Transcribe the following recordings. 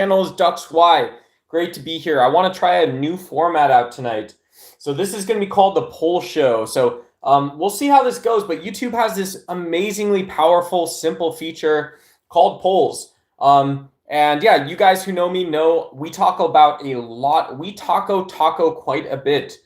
Channel is Ducks Y. Great to be here. I want to try a new format out tonight. So this is going to be called the poll show. So we'll see how this goes, but YouTube has this amazingly powerful, simple feature called polls. And yeah, you guys who know me know we talk about a lot. We taco quite a bit.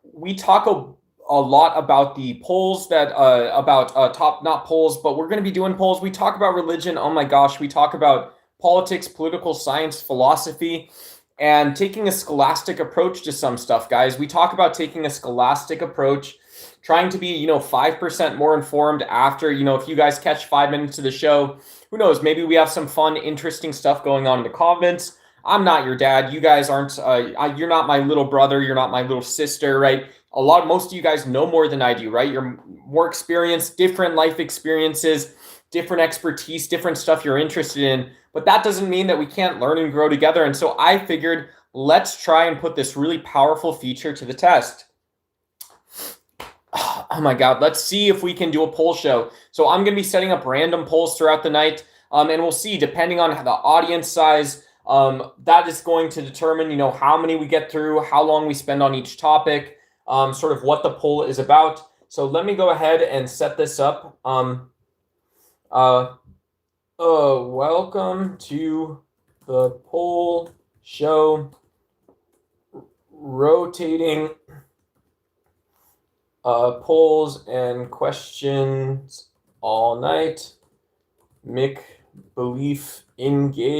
We talk a lot about the polls that about top not polls, but we're going to be doing polls. We talk about religion. Oh my gosh, we talk about politics, political science, philosophy, and taking a scholastic approach to some stuff, guys. We talk about taking a scholastic approach, trying to be, 5% more informed after, if you guys catch 5 minutes of the show, who knows, maybe we have some fun, interesting stuff going on in the comments. I'm not your dad. You guys aren't, you're not my little brother. You're not my little sister, right? Most of you guys know more than I do, right? You're more experienced, different life experiences, different expertise, different stuff you're interested in. But that doesn't mean that we can't learn and grow together. And so I figured, let's try and put this really powerful feature to the test. Oh my God, let's see if we can do a poll show. So I'm going to be setting up random polls throughout the night. And we'll see, depending on the audience size, that is going to determine, how many we get through, how long we spend on each topic, sort of what the poll is about. So let me go ahead and set this up. Welcome to the poll show, rotating polls and questions all night. Mick belief engaged.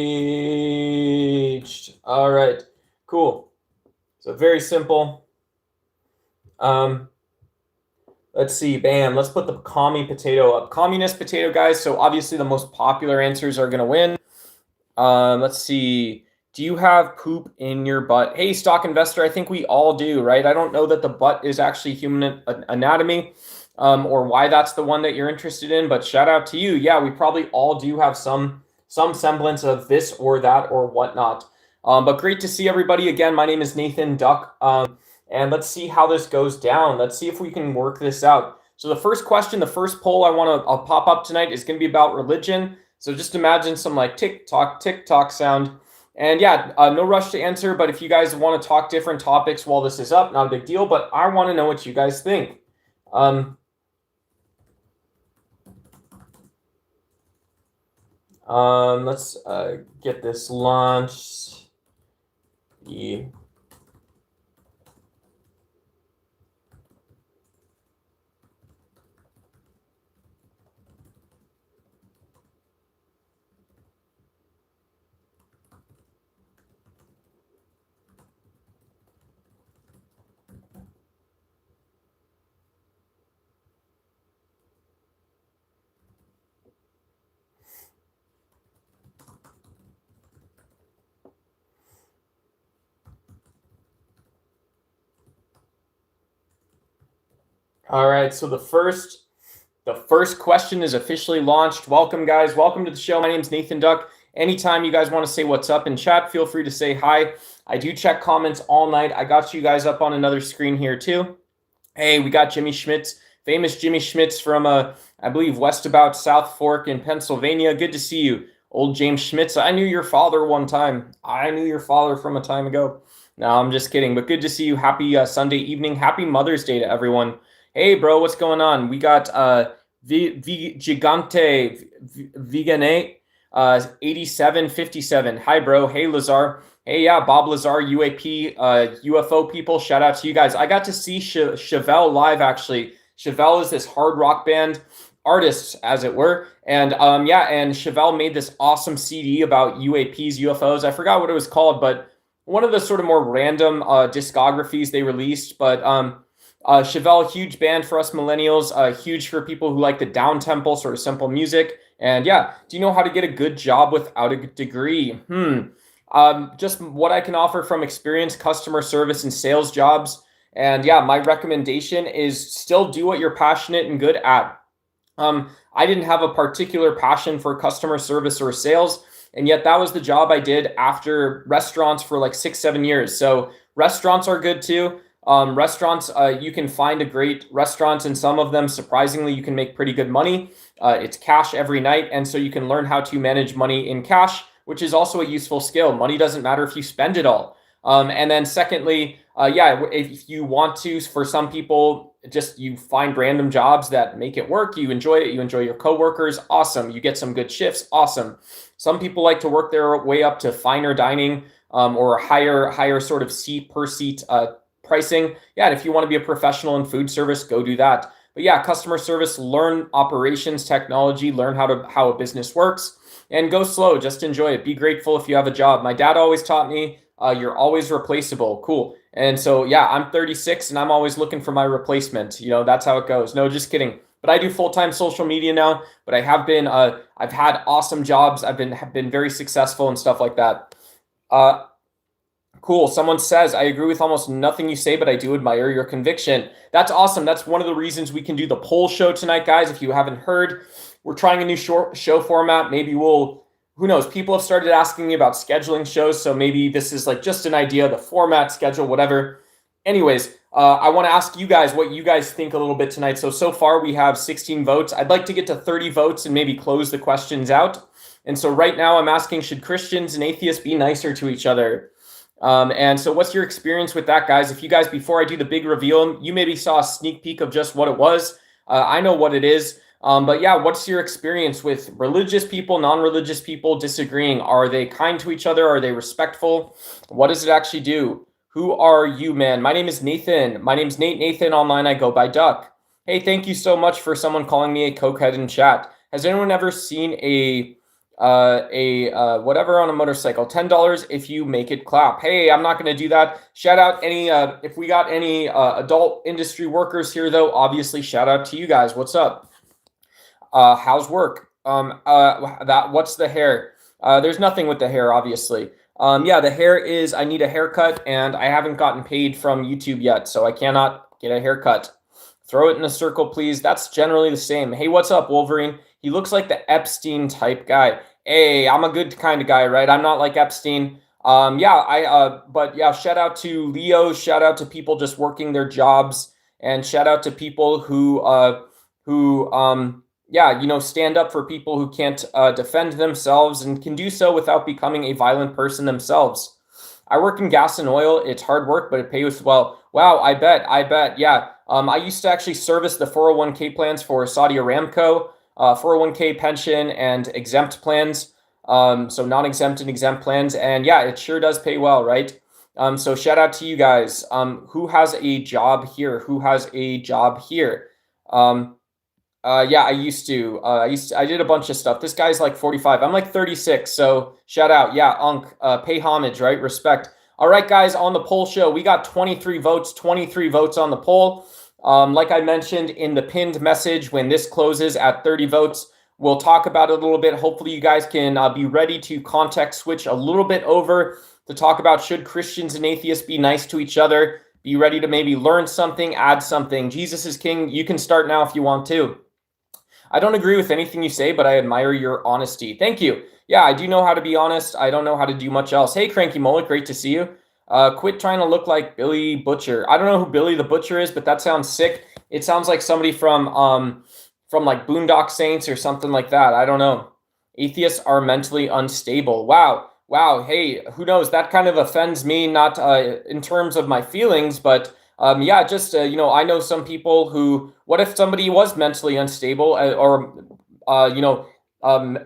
All right, cool. So very simple. Let's see, bam, let's put the commie potato up. Communist potato, guys, so obviously the most popular answers are going to win. Let's see, do you have poop in your butt? Hey, stock investor, I think we all do, right? I don't know that the butt is actually human anatomy or why that's the one that you're interested in, but shout out to you. Yeah, we probably all do have some semblance of this or that or whatnot. But great to see everybody again. My name is Nathan Duck. And let's see how this goes down. Let's see if we can work this out. So the first question, the first poll I'll pop up tonight is going to be about religion. So just imagine some like tick tock sound. And yeah, no rush to answer, but if you guys want to talk different topics while this is up, not a big deal, but I want to know what you guys think. Let's get this launched. Yeah. All right, so the first question is officially launched. Welcome, guys. Welcome to the show. My name is Nathan Duck. Anytime you guys want to say what's up in chat, feel free to say hi. I do check comments all night. I got you guys up on another screen here too. Hey, we got Jimmy Schmitz, famous Jimmy Schmitz from, I believe, west about South Fork in Pennsylvania. Good to see you, old James Schmitz. I knew your father one time. I knew your father from a time ago. No, I'm just kidding, but good to see you. Happy Sunday evening. Happy Mother's Day to everyone. Hey, bro, what's going on? We got Gigante Vigane 8757. Hi, bro. Hey, Lazar. Hey, yeah, Bob Lazar, UAP, UFO people. Shout out to you guys. I got to see Chevelle live, actually. Chevelle is this hard rock band artist, as it were. And yeah, and Chevelle made this awesome CD about UAPs, UFOs. I forgot what it was called, but one of the sort of more random discographies they released. But Chevelle, huge band for us millennials, huge for people who like the down-tempo, sort of simple music. And yeah, do you know how to get a good job without a degree? Just what I can offer from experience, customer service, and sales jobs. And yeah, my recommendation is still do what you're passionate and good at. I didn't have a particular passion for customer service or sales, and yet that was the job I did after restaurants for like 6-7 years. So restaurants are good too. Restaurants, you can find a great restaurant, and some of them, surprisingly, you can make pretty good money. It's cash every night, and so you can learn how to manage money in cash which is also a useful skill. Money doesn't matter if you spend it all. And then secondly, yeah, if you want to, for some people, just you find random jobs that make it work. You enjoy it. You enjoy your coworkers. Awesome. You get some good shifts. Awesome. Some people like to work their way up to finer dining or higher sort of seat per seat pricing. Yeah, and if you want to be a professional in food service, go do that. But yeah, customer service, learn operations technology, learn how a business works, and go slow. Just enjoy it. Be grateful if you have a job. My dad always taught me you're always replaceable. Cool. And so, yeah, I'm 36 and I'm always looking for my replacement. That's how it goes. No, just kidding. But I do full-time social media now, but I have been, I've had awesome jobs. Have been very successful and stuff like that. Cool. Someone says, I agree with almost nothing you say, but I do admire your conviction. That's awesome. That's one of the reasons we can do the poll show tonight, guys. If you haven't heard, we're trying a new show format. Maybe who knows? People have started asking me about scheduling shows, so maybe this is like just an idea, the format, schedule, whatever. Anyways, I want to ask you guys what you guys think a little bit tonight. So far we have 16 votes. I'd like to get to 30 votes and maybe close the questions out. And so right now I'm asking, should Christians and atheists be nicer to each other? And so what's your experience with that, guys? If you guys, before I do the big reveal, you maybe saw a sneak peek of just what it was. I know what it is. But yeah, what's your experience with religious people, non-religious people disagreeing? Are they kind to each other? Are they respectful? What does it actually do? Who are you, man? My name is Nathan. My name's Nate Nathan. Online, I go by Duck. Hey, thank you so much for someone calling me a cokehead in chat. Has anyone ever seen a whatever on a motorcycle? $10 if you make it clap. Hey, I'm not going to do that. Shout out any, if we got any adult industry workers here, though, obviously shout out to you guys. What's up? How's work? What's the hair? There's nothing with the hair, obviously. Yeah, the hair is, I need a haircut and I haven't gotten paid from YouTube yet, so I cannot get a haircut. Throw it in a circle, please. That's generally the same. Hey, what's up, Wolverine? He looks like the Epstein type guy. Hey, I'm a good kind of guy, right? I'm not like Epstein. But yeah, shout out to Leo. Shout out to people just working their jobs, and shout out to people who stand up for people who can't defend themselves and can do so without becoming a violent person themselves. I work in gas and oil. It's hard work, but it pays well. Wow, I bet. Yeah. I used to actually service the 401k plans for Saudi Aramco, 401k pension and exempt plans. So non-exempt and exempt plans. And yeah, it sure does pay well, right? So shout out to you guys. Who has a job here? Who has a job here? Yeah, I did a bunch of stuff. This guy's like 45. I'm like 36. So shout out. Yeah, Unk, pay homage, right? Respect. All right, guys, on the poll show, we got 23 votes on the poll. Like I mentioned in the pinned message, when this closes at 30 votes, we'll talk about it a little bit. Hopefully you guys can be ready to context switch a little bit over to talk about, should Christians and atheists be nice to each other? Be ready to maybe learn something, add something. Jesus is king. You can start now if you want to. I don't agree with anything you say, but I admire your honesty. Thank you. Yeah, I do know how to be honest. I don't know how to do much else. Hey, Cranky Mullet, great to see you. Quit trying to look like Billy Butcher. I don't know who Billy the Butcher is, but that sounds sick. It sounds like somebody from like Boondock Saints or something like that. I don't know. Atheists are mentally unstable. Wow. Hey, who knows? That kind of offends me, not in terms of my feelings, but yeah, just, I know some people who, what if somebody was mentally unstable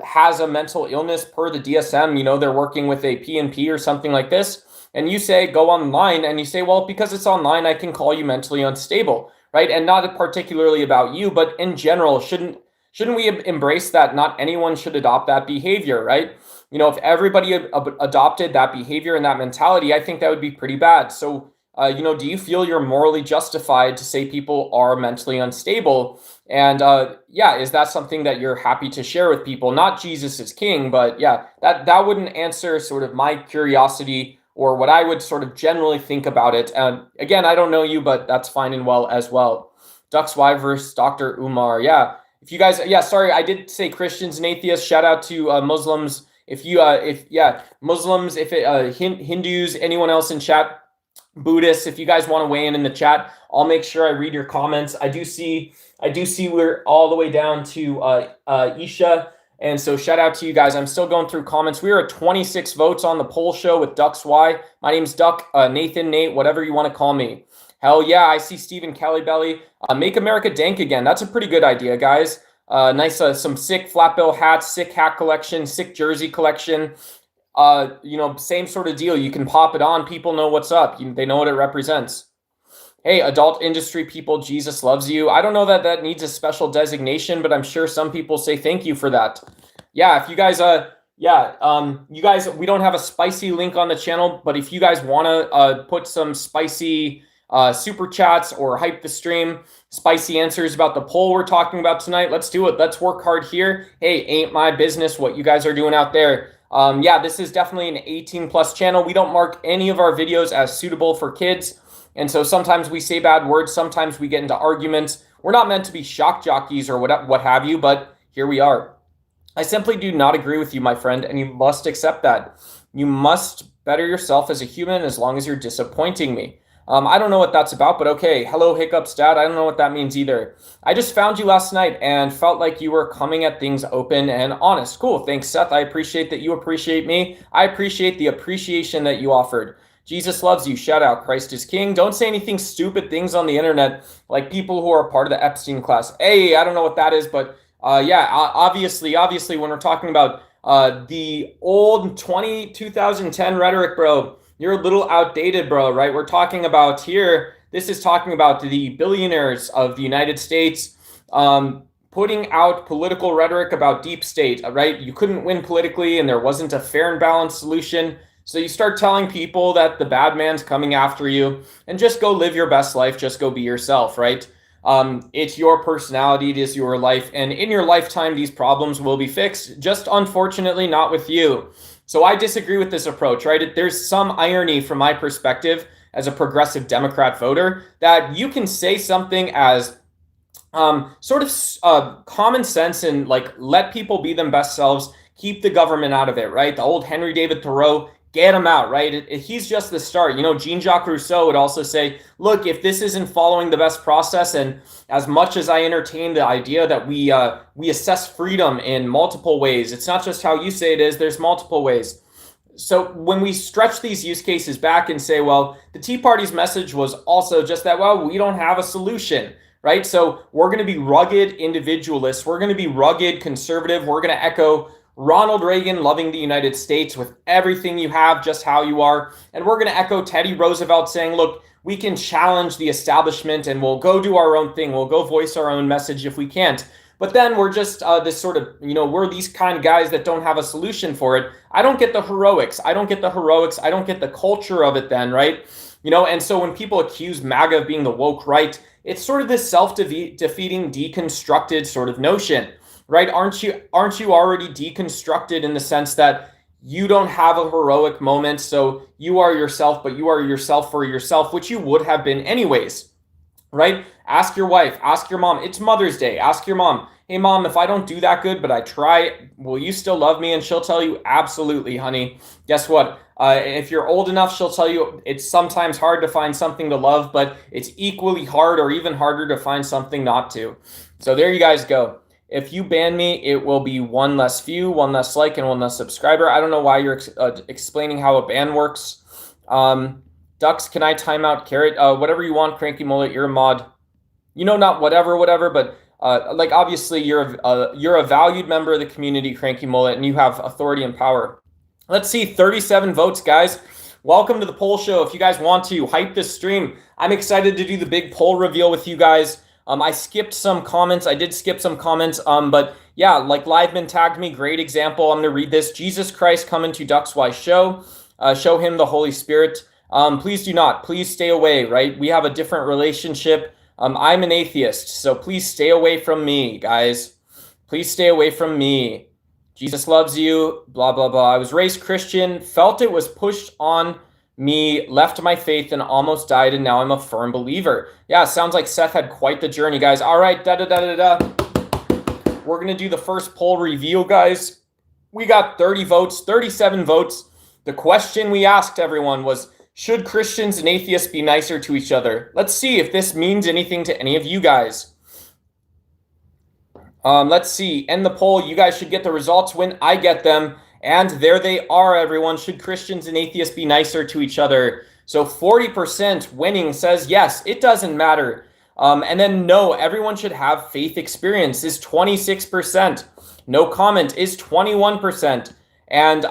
has a mental illness per the DSM, they're working with a PNP or something like this, and you say, go online, and you say, well, because it's online, I can call you mentally unstable, right? And not particularly about you, but in general, shouldn't we embrace that not anyone should adopt that behavior, right? If everybody adopted that behavior and that mentality, I think that would be pretty bad. So, do you feel you're morally justified to say people are mentally unstable? And is that something that you're happy to share with people? Not Jesus is king, but yeah, that wouldn't answer sort of my curiosity or what I would sort of generally think about it. Again, I don't know you, but that's fine and well as well. Ducks Y versus Dr. Umar. Yeah, if you guys, sorry, I did say Christians and atheists. Shout out to Muslims. Muslims, Hindus, anyone else in chat. Buddhists, if you guys want to weigh in the chat, I'll make sure I read your comments. I do see we're all the way down to Isha. And so shout out to you guys. I'm still going through comments. We are at 26 votes on the poll show with Ducks Y. My name's Duck, Nathan, Nate, whatever you want to call me. Hell yeah, I see Stephen Kelly Belly. Make America dank again. That's a pretty good idea, guys. Nice, some sick flat bill hats, sick hat collection, sick jersey collection. Same sort of deal. You can pop it on. People know what's up. They know what it represents. Hey, adult industry people, Jesus loves you. I don't know that that needs a special designation, but I'm sure some people say thank you for that. Yeah, if you guys, you guys, we don't have a spicy link on the channel, but if you guys want to put some spicy super chats or hype the stream, spicy answers about the poll we're talking about tonight, let's do it. Let's work hard here. Hey, ain't my business what you guys are doing out there. Yeah, this is definitely an 18+ channel. We don't mark any of our videos as suitable for kids. And so sometimes we say bad words. Sometimes we get into arguments. We're not meant to be shock jockeys or what have you, but here we are. I simply do not agree with you, my friend, and you must accept that. You must better yourself as a human as long as you're disappointing me. I don't know what that's about, but okay. Hello, Hiccups Dad. I don't know what that means either. I just found you last night and felt like you were coming at things open and honest. Cool. Thanks, Seth. I appreciate that you appreciate me. I appreciate the appreciation that you offered. Jesus loves you. Shout out. Christ is king. Don't say anything stupid things on the internet like people who are part of the Epstein class. Hey, I don't know what that is, but yeah, obviously, when we're talking about the old 2010 rhetoric, bro, you're a little outdated, bro, right? We're talking about here, this is talking about the billionaires of the United States putting out political rhetoric about deep state, right? You couldn't win politically and there wasn't a fair and balanced solution. So you start telling people that the bad man's coming after you and just go live your best life. Just go be yourself, right? It's your personality. It is your life. And in your lifetime, these problems will be fixed. Just unfortunately not with you. So I disagree with this approach, right? There's some irony from my perspective as a progressive Democrat voter that you can say something as common sense and like let people be them best selves, keep the government out of it, right? The old Henry David Thoreau, get him out, right? He's just the start. Jean-Jacques Rousseau would also say, look, if this isn't following the best process, and as much as I entertain the idea that we assess freedom in multiple ways, it's not just how you say it is, there's multiple ways. So when we stretch these use cases back and say, well, the Tea Party's message was also just that, well, we don't have a solution, right? So we're going to be rugged individualists. We're going to be rugged conservative. We're going to echo Ronald Reagan loving the United States with everything you have, just how you are. And we're going to echo Teddy Roosevelt saying, look, we can challenge the establishment and we'll go do our own thing. We'll go voice our own message if we can't. But then we're just this sort of, we're these kind of guys that don't have a solution for it. I don't get the heroics. I don't get the culture of it then, right? And so when people accuse MAGA of being the woke right, it's sort of this self-defeating, deconstructed sort of notion. Right? Aren't you already deconstructed in the sense that you don't have a heroic moment, so you are yourself, but you are yourself for yourself, which you would have been anyways, right? Ask your wife, ask your mom. It's Mother's Day. Ask your mom, hey mom, if I don't do that good, but I try, will you still love me? And she'll tell you, absolutely, honey. Guess what? If you're old enough, she'll tell you it's sometimes hard to find something to love, but it's equally hard or even harder to find something not to. So there you guys go. If you ban me, it will be one less view, one less like, and one less subscriber. I don't know why you're explaining how a ban works. Ducks, can I time out Carrot? Whatever you want, Cranky Mullet, you're a mod. Not whatever, but obviously you're a valued member of the community, Cranky Mullet, and you have authority and power. Let's see, 37 votes, guys. Welcome to the poll show. If you guys want to hype this stream, I'm excited to do the big poll reveal with you guys. I skipped some comments. I did skip some comments. But yeah, like Liveman tagged me. Great example. I'm going to read this. Jesus Christ coming to Ducks Y show. Show him the Holy Spirit. Please do not. Please stay away, right? We have a different relationship. I'm an atheist, so please stay away from me, guys. Please stay away from me. Jesus loves you, blah, blah, blah. I was raised Christian, felt it was pushed on me, left my faith and almost died, and now I'm a firm believer. Yeah, sounds like Seth had quite the journey, guys. All right, We're going to do the first poll reveal, guys. We got 30 votes, 37 votes. The question we asked everyone was, should Christians and atheists be nicer to each other? Let's see if this means anything to any of you guys. Let's see. End the poll. You guys should get the results when I get them. And there they are, everyone. Should Christians and atheists be nicer to each other? So 40% winning says yes, it doesn't matter. And then no, everyone should have faith experience is 26%. No comment is 21%. And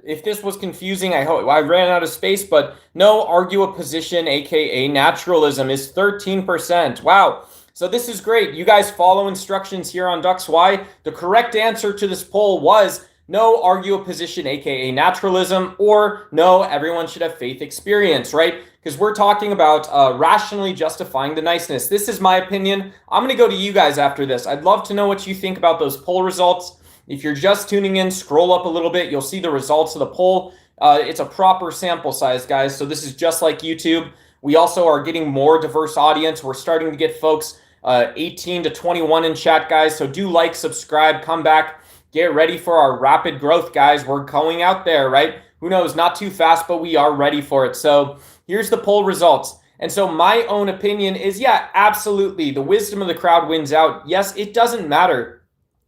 if this was confusing, I hope I ran out of space, but no, argue a position, aka naturalism, is 13%. Wow. So this is great. You guys follow instructions here on DucksY. The correct answer to this poll was no, argue a position, aka naturalism, or no, everyone should have faith experience, right? Because we're talking about rationally justifying the niceness. This is my opinion. I'm going to go to you guys after this. I'd love to know what you think about those poll results. If you're just tuning in, scroll up a little bit. You'll see the results of the poll. It's a proper sample size, guys. So this is just like YouTube. We also are getting more diverse audience. We're starting to get folks 18 to 21 in chat, guys. So do like, subscribe, come back. Get ready for our rapid growth, guys. We're going out there, right? Who knows? Not too fast, but we are ready for it. So here's the poll results. And so my own opinion is, yeah, absolutely. The wisdom of the crowd wins out. Yes, it doesn't matter.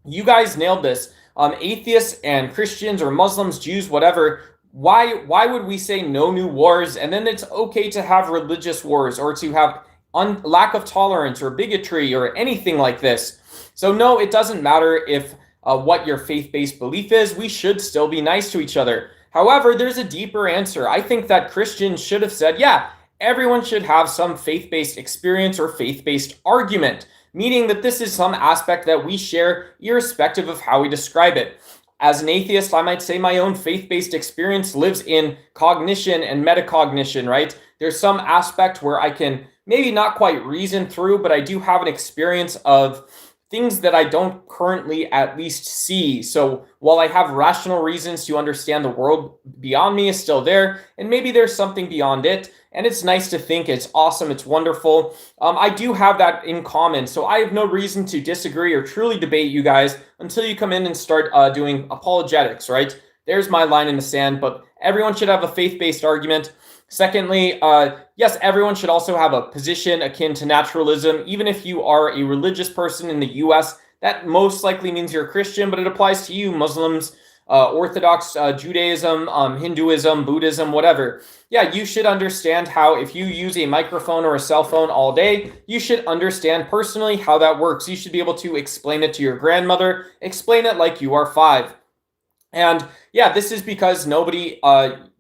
You guys nailed this. Atheists and Christians or Muslims, Jews, whatever. Why would we say no new wars? And then it's okay to have religious wars or to have lack of tolerance or bigotry or anything like this. So no, it doesn't matter if what your faith-based belief is. We should still be nice to each other. However, there's a deeper answer. I think that Christians should have said, yeah, everyone should have some faith-based experience or faith-based argument, meaning that this is some aspect that we share irrespective of how we describe it. As an atheist, I might say my own faith-based experience lives in cognition and metacognition, right? There's some aspect where I can maybe not quite reason through, but I do have an experience of things that I don't currently at least see. So while I have rational reasons to understand the world beyond me is still there, and maybe there's something beyond it, and it's nice to think, it's awesome, it's wonderful. I do have that in common, so I have no reason to disagree or truly debate you guys until you come in and start doing apologetics, right? There's my line in the sand, but everyone should have a faith-based argument. Secondly, yes, everyone should also have a position akin to naturalism. Even if you are a religious person in the US, that most likely means you're a Christian, but it applies to you, Muslims, Orthodox Judaism, Hinduism, Buddhism, whatever. Yeah, you should understand how if you use a microphone or a cell phone all day, you should understand personally how that works. You should be able to explain it to your grandmother, explain it like you are 5. And yeah, this is because nobody,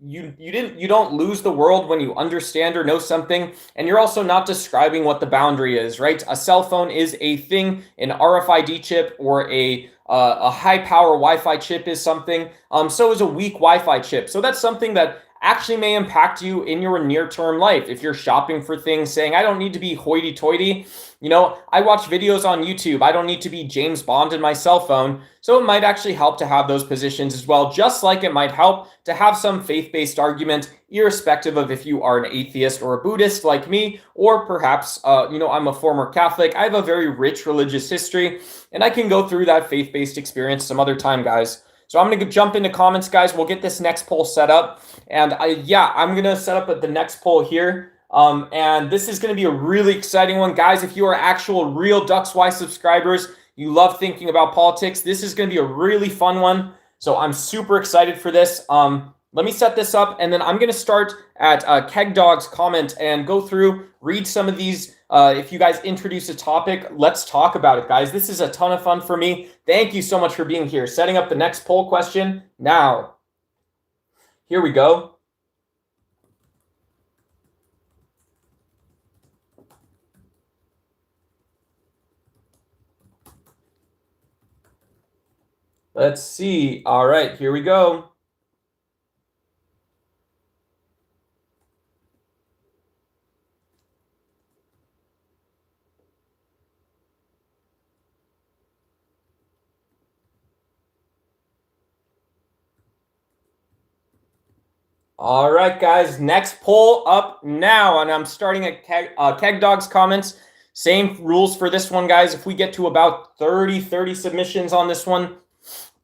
you don't lose the world when you understand or know something, and you're also not describing what the boundary is, right? A cell phone is a thing, an RFID chip or a high power Wi-Fi chip is something. So is a weak Wi-Fi chip. So that's something that actually may impact you in your near-term life. If you're shopping for things saying, I don't need to be hoity-toity, I watch videos on YouTube. I don't need to be James Bond in my cell phone. So it might actually help to have those positions as well, just like it might help to have some faith-based argument, irrespective of if you are an atheist or a Buddhist like me, or perhaps, I'm a former Catholic. I have a very rich religious history, and I can go through that faith-based experience some other time, guys. So I'm going to jump into comments, guys. We'll get this next poll set up. And I'm going to set up the next poll here. And this is going to be a really exciting one. Guys, if you are actual real DucksY subscribers, you love thinking about politics, this is going to be a really fun one. So I'm super excited for this. Let me set this up, and then I'm going to start at Keg Dog's comment and go through, read some of these. If you guys introduce a topic, let's talk about it, guys. This is a ton of fun for me. Thank you so much for being here. Setting up the next poll question now. Here we go. Let's see. All right, here we go. All right, guys, next poll up now, and I'm starting at Keg Dog's comments. Same rules for this one, guys. If we get to about 30 submissions on this one,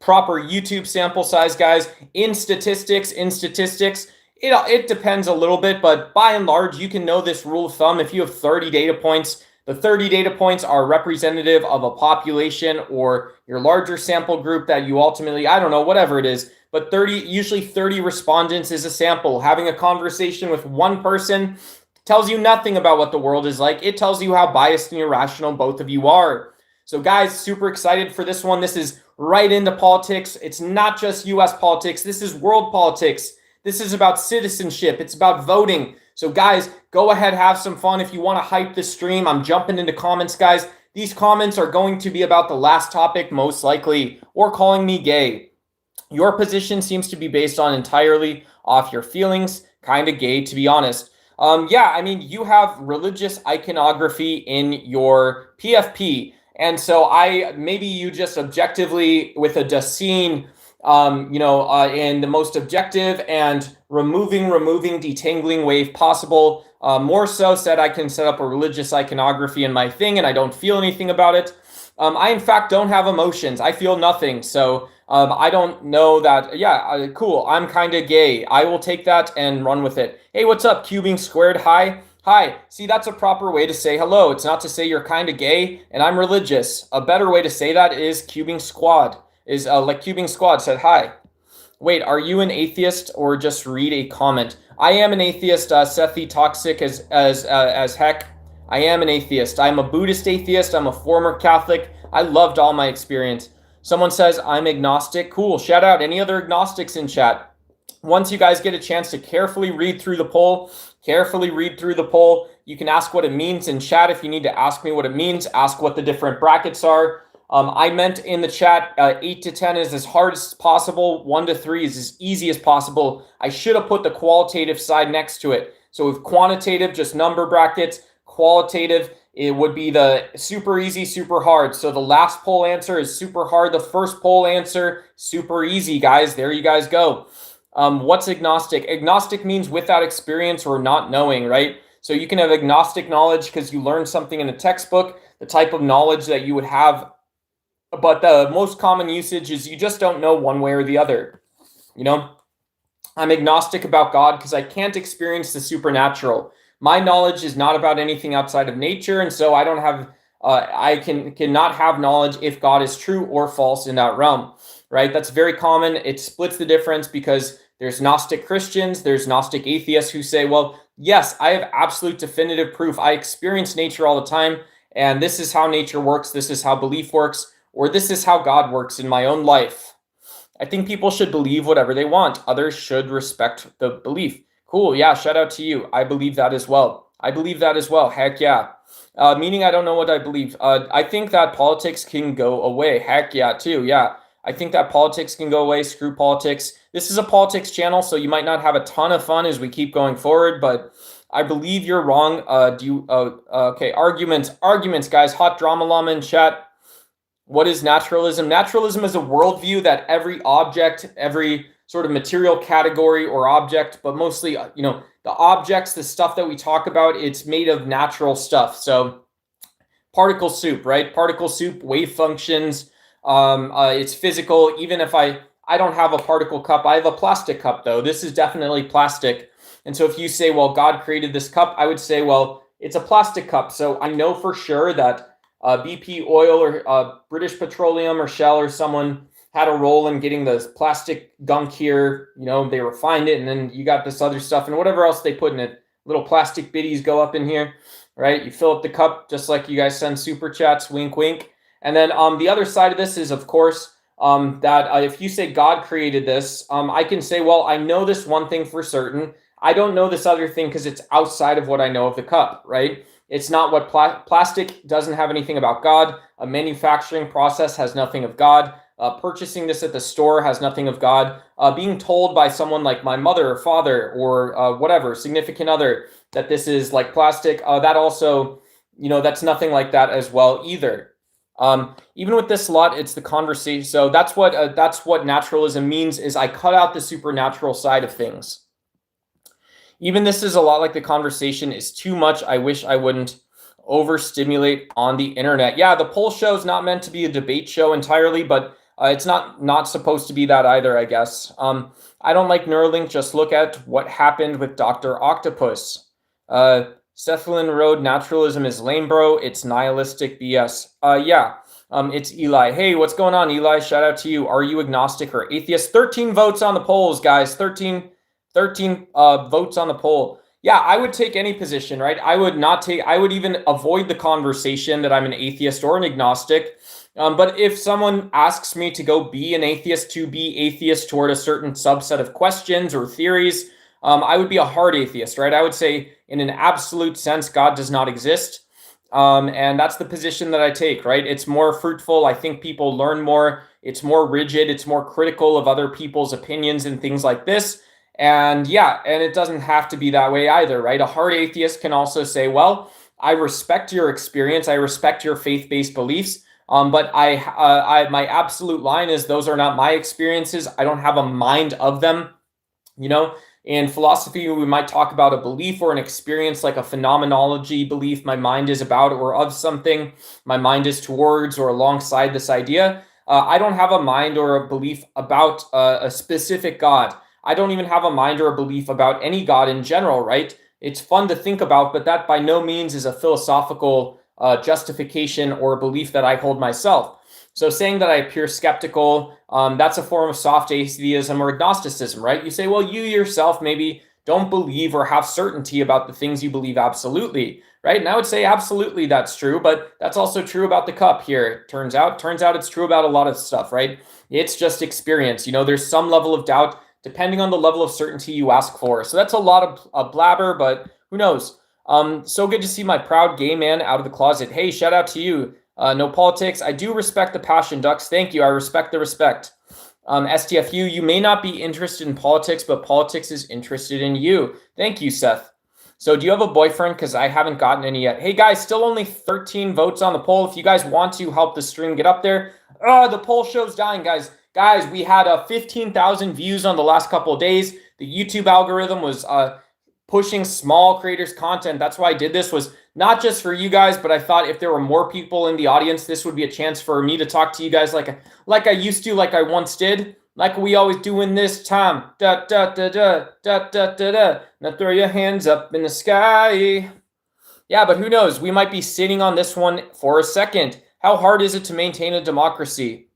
proper YouTube sample size, guys. In statistics, it depends a little bit, but by and large, you can know this rule of thumb. If you have 30 data points, The 30 data points are representative of a population or your larger sample group that you ultimately, I don't know, whatever it is, but usually 30 respondents is a sample. Having a conversation with one person tells you nothing about what the world is like. It tells you how biased and irrational both of you are. So guys, super excited for this one. This is right into politics. It's not just US politics. This is world politics. This is about citizenship. It's about voting. So guys, go ahead, have some fun. If you want to hype the stream, I'm jumping into comments, guys. These comments are going to be about the last topic, most likely, or calling me gay. Your position seems to be based on entirely off your feelings. Kind of gay, to be honest. Yeah, I mean, you have religious iconography in your PFP. And so maybe you just objectively, with a Dasein, in the most objective and removing, detangling wave possible, more so said I can set up a religious iconography in my thing and I don't feel anything about it. I, in fact, don't have emotions. I feel nothing. So I don't know that. Yeah, cool. I'm kind of gay. I will take that and run with it. Hey, what's up? Cubing Squared. Hi. Hi. See, that's a proper way to say hello. It's not to say you're kind of gay and I'm religious. A better way to say that is Cubing Squad. Is like Cubing Squad said hi. Wait, are you an atheist or just read a comment? I am an atheist, Sethi Toxic as heck. I am an atheist. I'm a Buddhist atheist. I'm a former Catholic. I loved all my experience. Someone says I'm agnostic. Cool. Shout out any other agnostics in chat. Once you guys get a chance to carefully read through the poll, you can ask what it means in chat. If you need to ask me what it means, ask what the different brackets are. I meant in the chat 8 to 10 is as hard as possible. 1 to 3 is as easy as possible. I should have put the qualitative side next to it. So with quantitative, just number brackets. Qualitative, it would be the super easy, super hard. So the last poll answer is super hard. The first poll answer, super easy, guys. There you guys go. What's agnostic? Agnostic means without experience or not knowing, right? So you can have agnostic knowledge because you learned something in a textbook, the type of knowledge that you would have. But the most common usage is you just don't know one way or the other. I'm agnostic about God because I can't experience the supernatural. My knowledge is not about anything outside of nature, and so I don't have, I cannot have knowledge if God is true or false in that realm, right? That's very common. It splits the difference because there's Gnostic Christians, there's Gnostic atheists who say, well, yes, I have absolute definitive proof. I experience nature all the time, and this is how nature works. This is how belief works. Or this is how God works in my own life. I think people should believe whatever they want. Others should respect the belief. Cool. Yeah. Shout out to you. I believe that as well. Heck yeah. Meaning I don't know what I believe. I think that politics can go away. Heck yeah, too. Yeah. I think that politics can go away. Screw politics. This is a politics channel, so you might not have a ton of fun as we keep going forward, but I believe you're wrong. Okay. Arguments, guys. Hot drama llama in chat. What is naturalism? Naturalism is a worldview that every object, every sort of material category or object, but mostly, the objects, the stuff that we talk about, it's made of natural stuff. So particle soup, right? Particle soup, wave functions, it's physical. Even if I don't have a particle cup, I have a plastic cup though. This is definitely plastic. And so if you say, well, God created this cup, I would say, well, it's a plastic cup. So I know for sure that BP Oil or British Petroleum or Shell or someone had a role in getting the plastic gunk here. They refined it, and then you got this other stuff and whatever else they put in it. Little plastic biddies go up in here, right? You fill up the cup just like you guys send super chats, wink, wink. And then the other side of this is, of course, that if you say God created this, I can say, well, I know this one thing for certain. I don't know this other thing because it's outside of what I know of the cup, right? It's not what plastic doesn't have anything about God. A manufacturing process has nothing of God. Purchasing this at the store has nothing of God. Being told by someone like my mother or father or whatever, significant other, that this is like plastic, that also, that's nothing like that as well either. Even with this lot, it's the conversation. So that's what naturalism means, is I cut out the supernatural side of things. Even this is a lot like the conversation is too much. I wish I wouldn't overstimulate on the internet. Yeah, the poll show is not meant to be a debate show entirely, but it's not supposed to be that either, I guess. I don't like Neuralink. Just look at what happened with Dr. Octopus. Cephalin Road, naturalism is lame, bro. It's nihilistic BS. Yeah. It's Eli. Hey, what's going on, Eli? Shout out to you. Are you agnostic or atheist? 13 votes on the polls, guys. 13 votes on the poll. Yeah, I would take any position, right? I would even avoid the conversation that I'm an atheist or an agnostic. But if someone asks me to go be an atheist, to be atheist toward a certain subset of questions or theories, I would be a hard atheist, right? I would say, in an absolute sense, God does not exist. And that's the position that I take, right? It's more fruitful. I think people learn more. It's more rigid. It's more critical of other people's opinions and things like this. And yeah, and it doesn't have to be that way either, right? A hard atheist can also say, well, I respect your experience. I respect your faith-based beliefs. But my absolute line is those are not my experiences. I don't have a mind of them. You know, in philosophy, we might talk about a belief or an experience like a phenomenology belief my mind is about or of something. My mind is towards or alongside this idea. I don't have a mind or a belief about a specific God. I don't even have a mind or a belief about any God in general, right? It's fun to think about, but that by no means is a philosophical justification or belief that I hold myself. So saying that I appear skeptical, that's a form of soft atheism or agnosticism, right? You say, well, you yourself maybe don't believe or have certainty about the things you believe absolutely, right? And I would say absolutely that's true, but that's also true about the cup here. Turns out it's true about a lot of stuff, right? It's just experience. You know, there's some level of doubt depending on the level of certainty you ask for. So that's a lot of blabber, but who knows? So good to see my proud gay man out of the closet. Hey, shout out to you. No politics. I do respect the passion, Ducks. Thank you. I respect the respect. STFU, you may not be interested in politics, but politics is interested in you. Thank you, Seth. So do you have a boyfriend? Because I haven't gotten any yet. Hey, guys, still only 13 votes on the poll. If you guys want to help the stream get up there. The poll show's dying, guys. Guys, we had 15,000 views on the last couple of days. The YouTube algorithm was pushing small creators' content. That's why I did this, was not just for you guys, but I thought if there were more people in the audience, this would be a chance for me to talk to you guys like I used to, like I once did, like we always do in this time. Da da da da da da da da. Now throw your hands up in the sky. Yeah, but who knows? We might be sitting on this one for a second. How hard is it to maintain a democracy?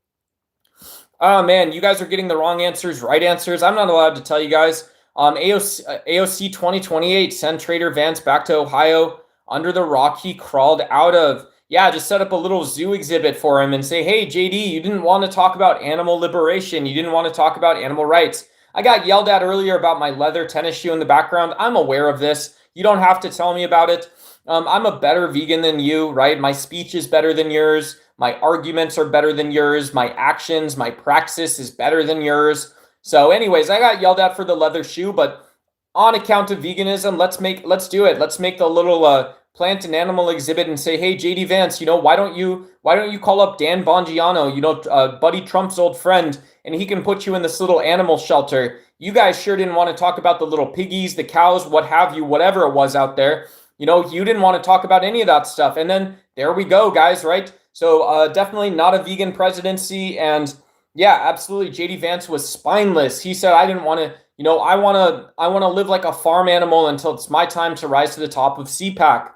Oh man, you guys are getting the wrong answers, right answers. I'm not allowed to tell you guys. AOC 2028, send Trader Vance back to Ohio under the rock he crawled out of. Yeah, just set up a little zoo exhibit for him and say, hey, JD, you didn't want to talk about animal liberation. You didn't want to talk about animal rights. I got yelled at earlier about my leather tennis shoe in the background. I'm aware of this. You don't have to tell me about it. I'm a better vegan than you, right? My speech is better than yours. My arguments are better than yours. My actions, my praxis is better than yours. So anyways, I got yelled at for the leather shoe, but on account of veganism, let's do it. Let's make the little plant and animal exhibit and say, hey, JD Vance, you know, why don't you call up Dan Bongiano, you know, Buddy Trump's old friend, and he can put you in this little animal shelter. You guys sure didn't want to talk about the little piggies, the cows, what have you, whatever it was out there. You know, you didn't want to talk about any of that stuff. And then there we go, guys, right? So definitely not a vegan presidency. And yeah, absolutely. JD Vance was spineless. He said, I didn't want to, you know, I want to live like a farm animal until it's my time to rise to the top of CPAC.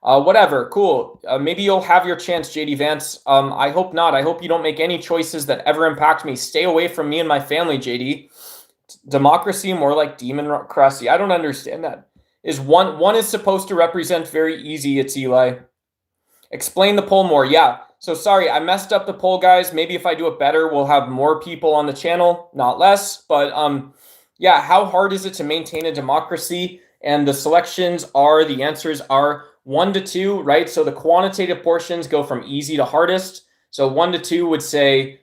Whatever. Cool. Maybe you'll have your chance, JD Vance. I hope not. I hope you don't make any choices that ever impact me. Stay away from me and my family, JD. Democracy, more like democracy. I don't understand that. Is one is supposed to represent very easy. It's Eli. Explain the poll more. Yeah. So sorry, I messed up the poll, guys. Maybe if I do it better, we'll have more people on the channel, not less. But yeah, how hard is it to maintain a democracy? And the the answers are 1 to 2, right? So the quantitative portions go from easy to hardest. So 1 to 2 would say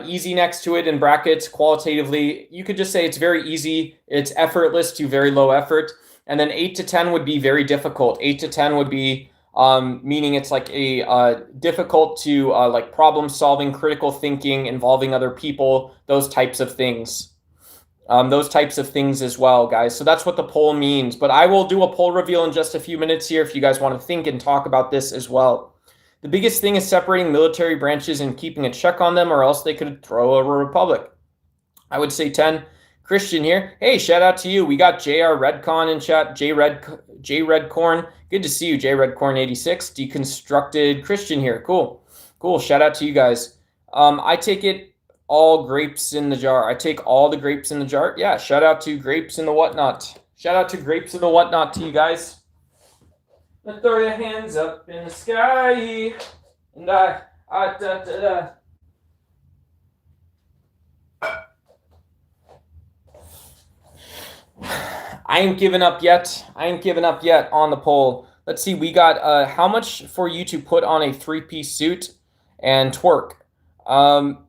easy next to it in brackets. Qualitatively, you could just say it's very easy. It's effortless to very low effort. And then 8 to 10 would be very difficult. 8 to 10 would be meaning it's like a difficult to like problem solving, critical thinking, involving other people, those types of things. Those types of things as well, guys. So that's what the poll means. But I will do a poll reveal in just a few minutes here if you guys want to think and talk about this as well. The biggest thing is separating military branches and keeping a check on them, or else they could throw a republic. I would say 10. Christian here. Hey, shout out to you. We got JR Redcon in chat. J Redcorn. Good to see you, J Redcorn 86. Deconstructed Christian here. Cool. Cool. Shout out to you guys. I take it all grapes in the jar. I take all the grapes in the jar. Yeah, shout out to grapes in the whatnot. Shout out to grapes in the whatnot to you guys. Now throw your hands up in the sky. And da da. I ain't giving up yet. I ain't giving up yet on the poll. Let's see. We got how much for you to put on a 3-piece suit and twerk?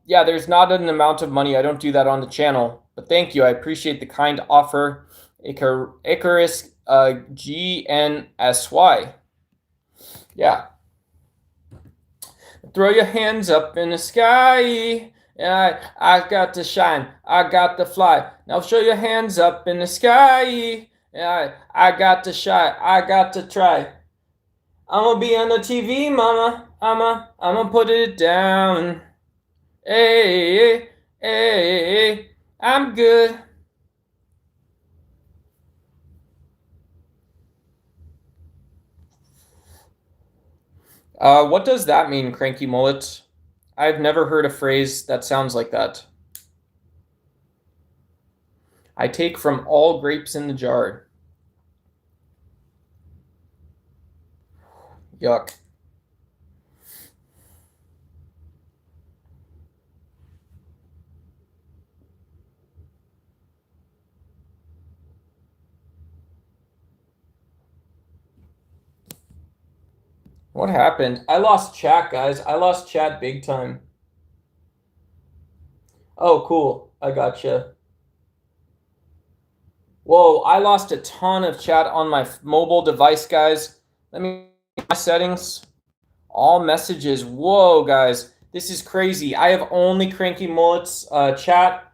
Yeah, there's not an amount of money. I don't do that on the channel. But thank you. I appreciate the kind offer. Icarus GNSY. Yeah. Throw your hands up in the sky. I got to shine. I got to fly. Now show your hands up in the sky. I got to shine. I got to try. I'm gonna be on the TV, mama. I'm gonna put it down. Hey, hey, I'm good. What does that mean, Cranky Mullet? I've never heard a phrase that sounds like that. I take from all grapes in the jar. Yuck. What happened? I lost chat, guys. I lost chat big time. Oh, cool. I gotcha. Whoa, I lost a ton of chat on my mobile device, guys. Let me my settings. All messages. Whoa, guys. This is crazy. I have only Cranky Mullets chat.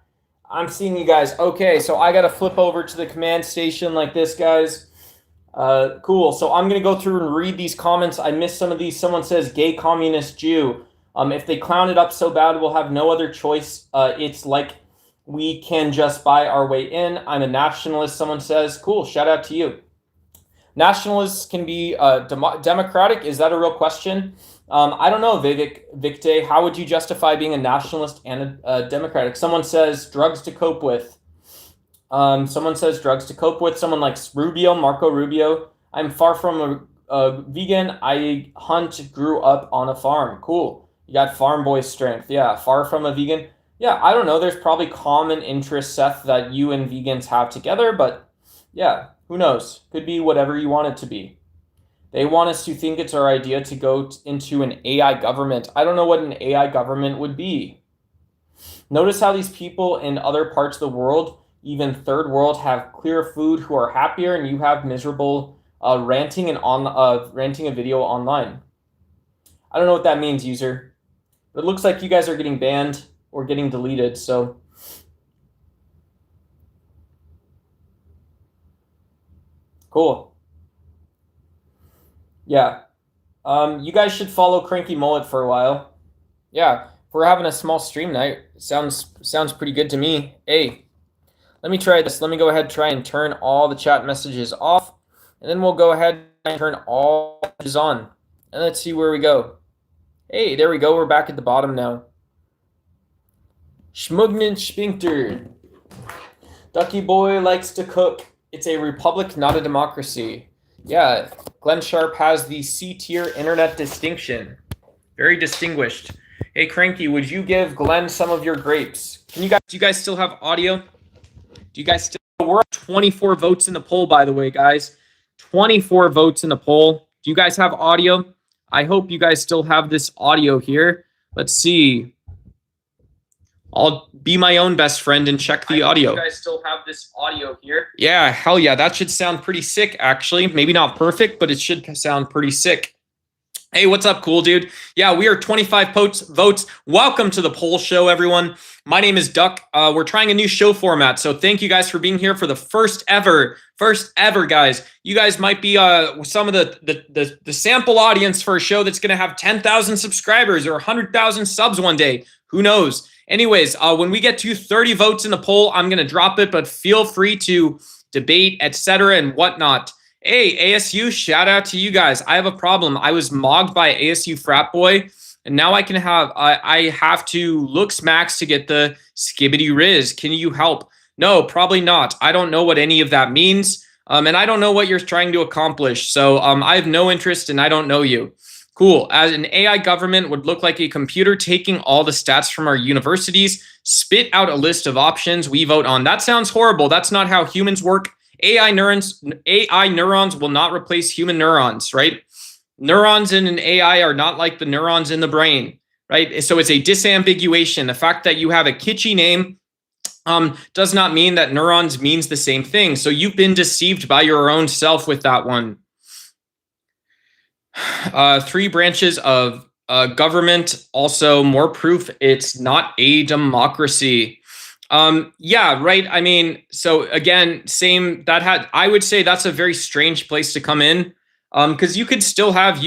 I'm seeing you guys. Okay, so I got to flip over to the command station like this, guys. Cool. So I'm going to go through and read these comments. I missed some of these. Someone says gay communist Jew. If they clown it up so bad, we'll have no other choice. It's like we can just buy our way in. I'm a nationalist, someone says. Cool. Shout out to you. Nationalists can be democratic. Is that a real question? I don't know, Victe. How would you justify being a nationalist and a democratic? Someone says drugs to cope with. Someone says drugs to cope with. Someone likes Rubio, Marco Rubio. I'm far from a vegan. I hunt, grew up on a farm. Cool. You got farm boy strength. Yeah, far from a vegan. Yeah, I don't know. There's probably common interests, Seth, that you and vegans have together. But yeah, who knows? Could be whatever you want it to be. They want us to think it's our idea to go into an AI government. I don't know what an AI government would be. Notice how these people in other parts of the world, even third world, have clear food, who are happier, and you have miserable ranting a video online. I don't know what that means, user. It looks like you guys are getting banned or getting deleted, so cool. Yeah. You guys should follow Cranky Mullet for a while. Yeah, if we're having a small stream night, sounds pretty good to me. Hey, let me try this. Let me go ahead and try and turn all the chat messages off, and then we'll go ahead and turn all messages on. And let's see where we go. Hey, there we go. We're back at the bottom now. Schmugnen Spinkter. Ducky Boy likes to cook. It's a republic, not a democracy. Yeah, Glenn Sharp has the C-tier internet distinction. Very distinguished. Hey, Cranky, would you give Glenn some of your grapes? Do you guys still have audio? Do you guys still? We're at 24 votes in the poll, by the way, guys. 24 votes in the poll. Do you guys have audio? I hope you guys still have this audio here. Let's see. I'll be my own best friend and check the audio. You guys still have this audio here? Yeah, hell yeah. That should sound pretty sick, actually. Maybe not perfect, but it should sound pretty sick. Hey, what's up, cool dude? Yeah, we are 25 votes. Welcome to the poll show, everyone. My name is Duck. We're trying a new show format, so thank you guys for being here for the first ever, guys. You guys might be some of the sample audience for a show that's going to have 10,000 subscribers or 100,000 subs one day. Who knows? Anyways, when we get to 30 votes in the poll, I'm going to drop it, but feel free to debate, etc., and whatnot. Hey, ASU, shout out to you guys. I have a problem. I was mogged by ASU frat boy, and now I have to look smacks to get the skibbity riz. Can you help? No, probably not. I don't know what any of that means, and I don't know what you're trying to accomplish. So I have no interest, and I don't know you. Cool. As an AI government would look like a computer taking all the stats from our universities, spit out a list of options we vote on. That sounds horrible. That's not how humans work. AI neurons will not replace human neurons, right? Neurons in an AI are not like the neurons in the brain, right? So it's a disambiguation. The fact that you have a kitschy name does not mean that neurons means the same thing. So you've been deceived by your own self with that one. 3 branches of government, also more proof it's not a democracy. Yeah, right. I mean, so again, I would say that's a very strange place to come in. Because you could still have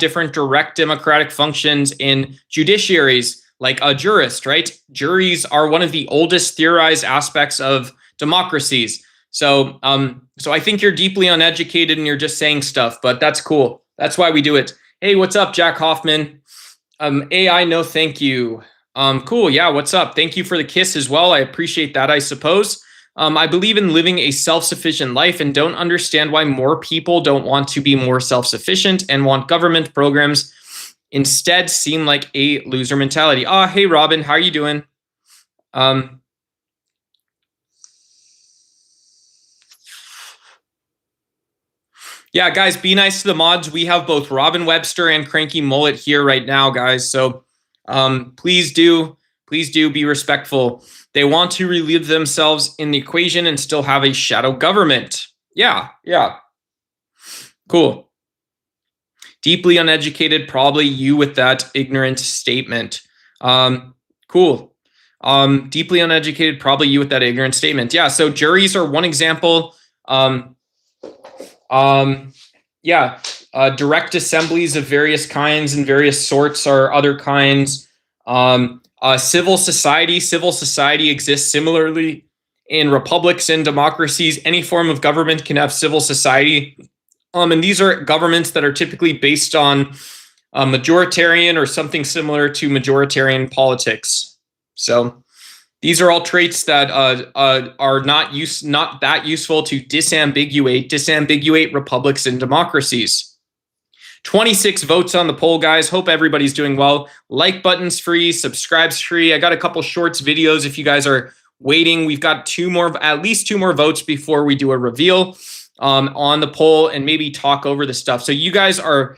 different direct democratic functions in judiciaries, like a jurist, right? Juries are one of the oldest theorized aspects of democracies. So I think you're deeply uneducated and you're just saying stuff, but that's cool. That's why we do it. Hey, what's up, Jack Hoffman? AI, no thank you. Cool. Yeah. What's up? Thank you for the kiss as well. I appreciate that, I suppose. I believe in living a self-sufficient life and don't understand why more people don't want to be more self-sufficient and want government programs instead seem like a loser mentality. Hey, Robin, how are you doing? Yeah, guys, be nice to the mods. We have both Robin Webster and Cranky Mullet here right now, guys. So please do be respectful. They want to relieve themselves in the equation and still have a shadow government. Yeah. Cool. Deeply uneducated, probably you with that ignorant statement. Cool. Deeply uneducated, probably you with that ignorant statement. Yeah, so juries are one example. Direct assemblies of various kinds and various sorts are other kinds. Civil society exists similarly in republics and democracies. Any form of government can have civil society. And these are governments that are typically based on majoritarian or something similar to majoritarian politics. So these are all traits that are not that useful to disambiguate republics and democracies. 26 votes on the poll, guys. Hope everybody's doing well. Like button's free, subscribe's free. I got a couple shorts videos if you guys are waiting. We've got at least two more votes before we do a reveal on the poll and maybe talk over the stuff. So you guys are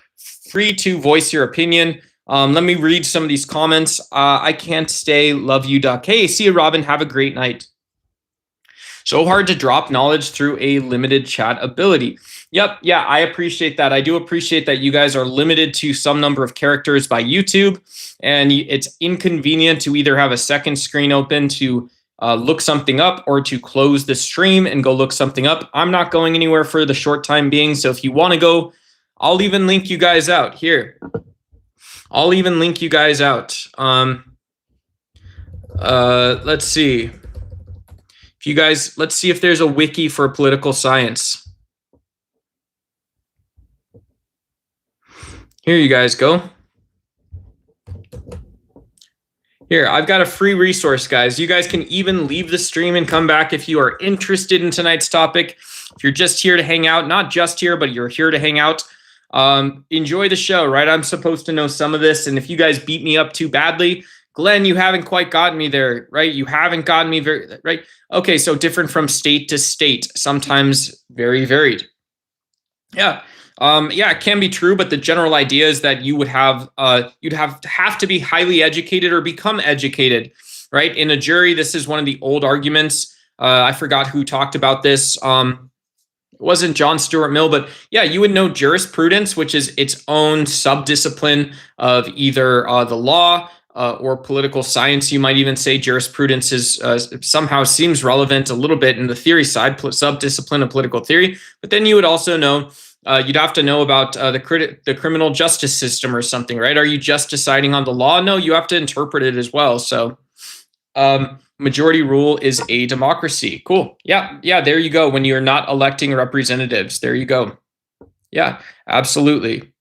free to voice your opinion. Let me read some of these comments. I can't stay. Love you, Duck. Hey, see you, Robin. Have a great night. So hard to drop knowledge through a limited chat ability. Yep. Yeah, I appreciate that. I do appreciate that you guys are limited to some number of characters by YouTube, and it's inconvenient to either have a second screen open to look something up or to close the stream and go look something up. I'm not going anywhere for the short time being. So if you want to go, I'll even link you guys out here. I'll even link you guys out. Let's see. Let's see if there's a wiki for political science. Here you guys go. Here, I've got a free resource, guys. You guys can even leave the stream and come back if you are interested in tonight's topic. If you're just here to hang out, not just here, but you're here to hang out, enjoy the show, right? I'm supposed to know some of this, and if you guys beat me up too badly, Glenn, you haven't quite gotten me there, right? You haven't gotten me right? Okay, so different from state to state, sometimes very varied. Yeah. It can be true, but the general idea is that you would have to be highly educated or become educated, right? In a jury, this is one of the old arguments. I forgot who talked about this. wasn't John Stuart Mill, but yeah, you would know jurisprudence, which is its own subdiscipline of either the law or political science. You might even say jurisprudence is somehow seems relevant a little bit in the theory side, subdiscipline of political theory. But then you would also know, you'd have to know about the criminal justice system or something, right? Are you just deciding on the law? No, you have to interpret it as well. So majority rule is a democracy. Cool. Yeah, there you go. When you're not electing representatives, there you go. Yeah, absolutely.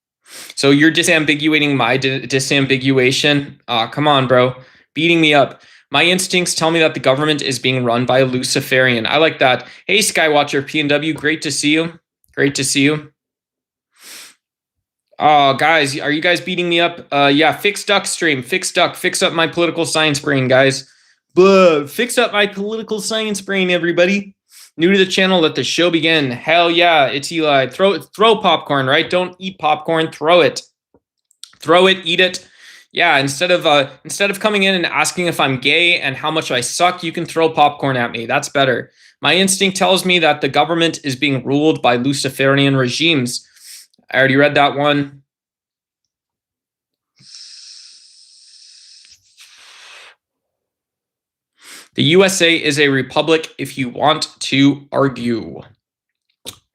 So you're disambiguating my disambiguation. Come on, bro. Beating me up. My instincts tell me that the government is being run by a Luciferian. I like that. Hey, Skywatcher PNW, great to see you. Great to see you. Oh, guys, are you guys beating me up? Yeah, fix duck stream. Fix duck. Fix up my political science brain, guys. Blah. Fix up my political science brain, everybody. New to the channel, let the show begin. Hell yeah, it's Eli. Throw popcorn, right? Don't eat popcorn. Throw it. Throw it. Eat it. Yeah. Instead of coming in and asking if I'm gay and how much I suck, you can throw popcorn at me. That's better. My instinct tells me that the government is being ruled by Luciferian regimes. I already read that one. The USA is a republic if you want to argue.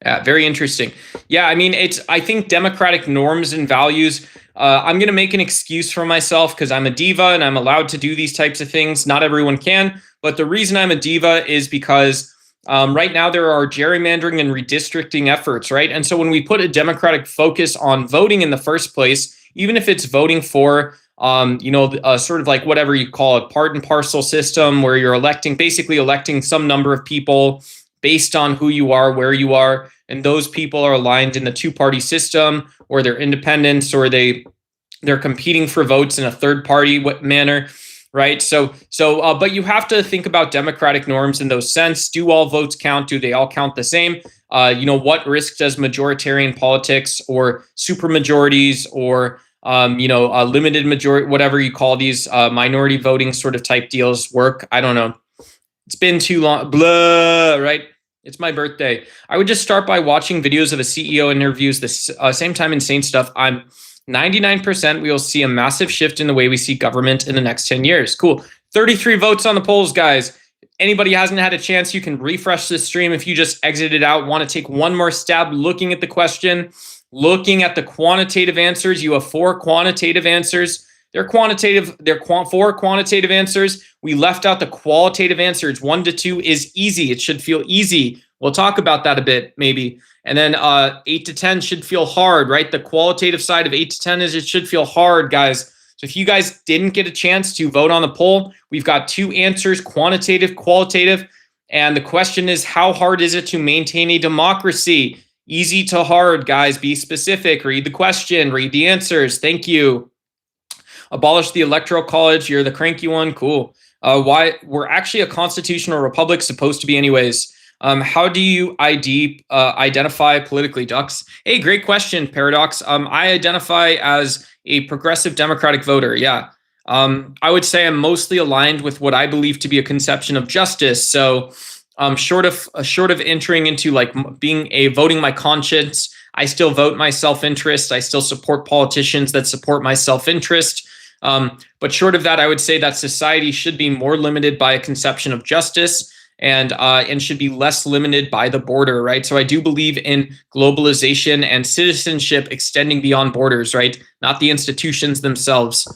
Yeah, very interesting. Yeah, I mean, I think democratic norms and values, I'm going to make an excuse for myself because I'm a diva and I'm allowed to do these types of things. Not everyone can, but the reason I'm a diva is because right now there are gerrymandering and redistricting efforts, right? And so when we put a democratic focus on voting in the first place, even if it's voting for sort of like whatever you call it, part and parcel system where you're basically electing some number of people based on who you are, where you are, and those people are aligned in the two-party system, or they're independents, or they're competing for votes in a third-party manner, right? But you have to think about democratic norms in those sense. Do all votes count? Do they all count the same? What risk does majoritarian politics or supermajorities or a limited majority, whatever you call these minority voting sort of type deals work? I don't know. It's been too long. Blah, right? It's my birthday. I would just start by watching videos of a CEO interviews this same time insane stuff. I'm 99% we will see a massive shift in the way we see government in the next 10 years. Cool. 33 votes on the polls, guys. Anybody hasn't had a chance, you can refresh this stream. If you just exited out, want to take one more stab looking at the question, looking at the quantitative answers. You have 4 quantitative answers. They're quantitative. They're 4 quantitative answers. We left out the qualitative answers. 1 to 2 is easy. It should feel easy. We'll talk about that a bit, maybe. And then 8 to 10 should feel hard, right? The qualitative side of 8 to 10 is it should feel hard, guys. So if you guys didn't get a chance to vote on the poll, we've got 2 answers, quantitative, qualitative. And the question is, how hard is it to maintain a democracy? Easy to hard, guys. Be specific. Read the question. Read the answers. Thank you. Abolish the electoral college. You're the cranky one. Cool. Why we're actually a constitutional republic, supposed to be anyways. How do you identify politically, ducks? Hey, great question, Paradox. I identify as a progressive democratic voter. Yeah. I would say I'm mostly aligned with what I believe to be a conception of justice. So short of entering into like voting my conscience, I still vote my self-interest. I still support politicians that support my self-interest. But short of that, I would say that society should be more limited by a conception of justice and should be less limited by the border, right? So I do believe in globalization and citizenship extending beyond borders, right? Not the institutions themselves.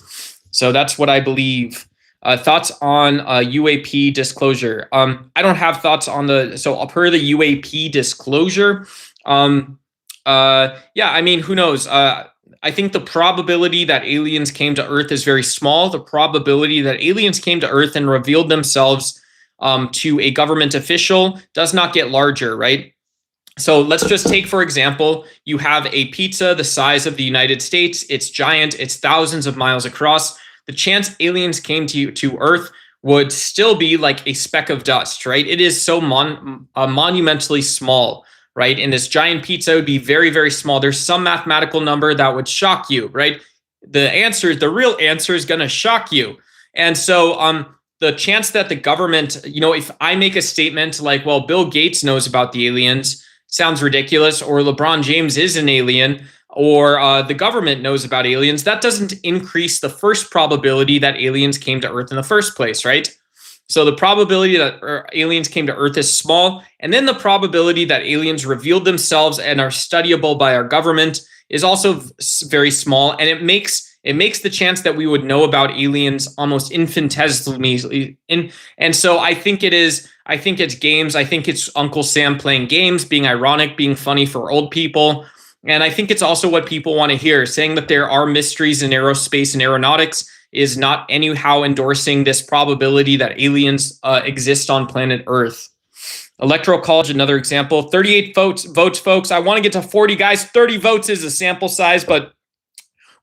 So that's what I believe. Thoughts on UAP disclosure? I don't have thoughts on so per the UAP disclosure. I mean, who knows? I think the probability that aliens came to Earth is very small. The probability that aliens came to Earth and revealed themselves to a government official does not get larger, right? So let's just take, for example, you have a pizza the size of the United States. It's giant. It's thousands of miles across. The chance aliens came to Earth would still be like a speck of dust, right? It is so monumentally small, right? And this giant pizza would be very, very small. There's some mathematical number that would shock you, right? The real answer is going to shock you. And so the chance that the government, if I make a statement like, well, Bill Gates knows about the aliens, sounds ridiculous, or LeBron James is an alien, or the government knows about aliens, that doesn't increase the first probability that aliens came to Earth in the first place, right? So the probability that aliens came to Earth is small, and then the probability that aliens revealed themselves and are studyable by our government is also very small, and it makes the chance that we would know about aliens almost infinitesimally. And so I think it's games. I think it's Uncle Sam playing games, being ironic, being funny for old people. And I think it's also what people want to hear. Saying that there are mysteries in aerospace and aeronautics is not anyhow endorsing this probability that aliens exist on planet Earth. Electoral College, another example. 38 votes, folks. I want to get to 40, guys. 30 votes is a sample size, but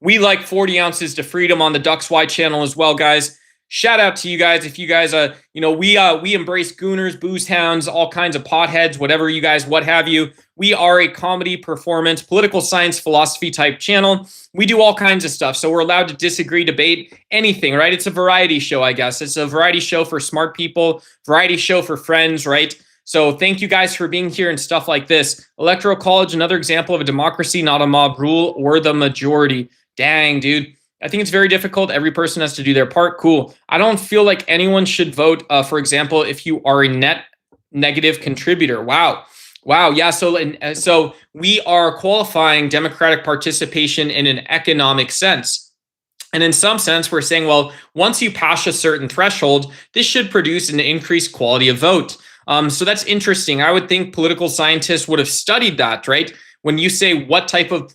we like 40 ounces to freedom on the Ducks Y channel as well, guys. Shout out to you guys. If you guys, we embrace gooners, booze hounds, all kinds of potheads, whatever you guys, what have you. We are a comedy, performance, political science, philosophy type channel. We do all kinds of stuff. So we're allowed to disagree, debate, anything, right? It's a variety show, I guess. It's a variety show for smart people, variety show for friends, right? So thank you guys for being here and stuff like this. Electoral College, another example of a democracy, not a mob rule or the majority. Dang, dude. I think it's very difficult. Every person has to do their part. Cool. I don't feel like anyone should vote, for example, if you are a net negative contributor. Wow. Yeah. So we are qualifying democratic participation in an economic sense. And in some sense, we're saying, well, once you pass a certain threshold, this should produce an increased quality of vote. So that's interesting. I would think political scientists would have studied that, right? When you say what type of,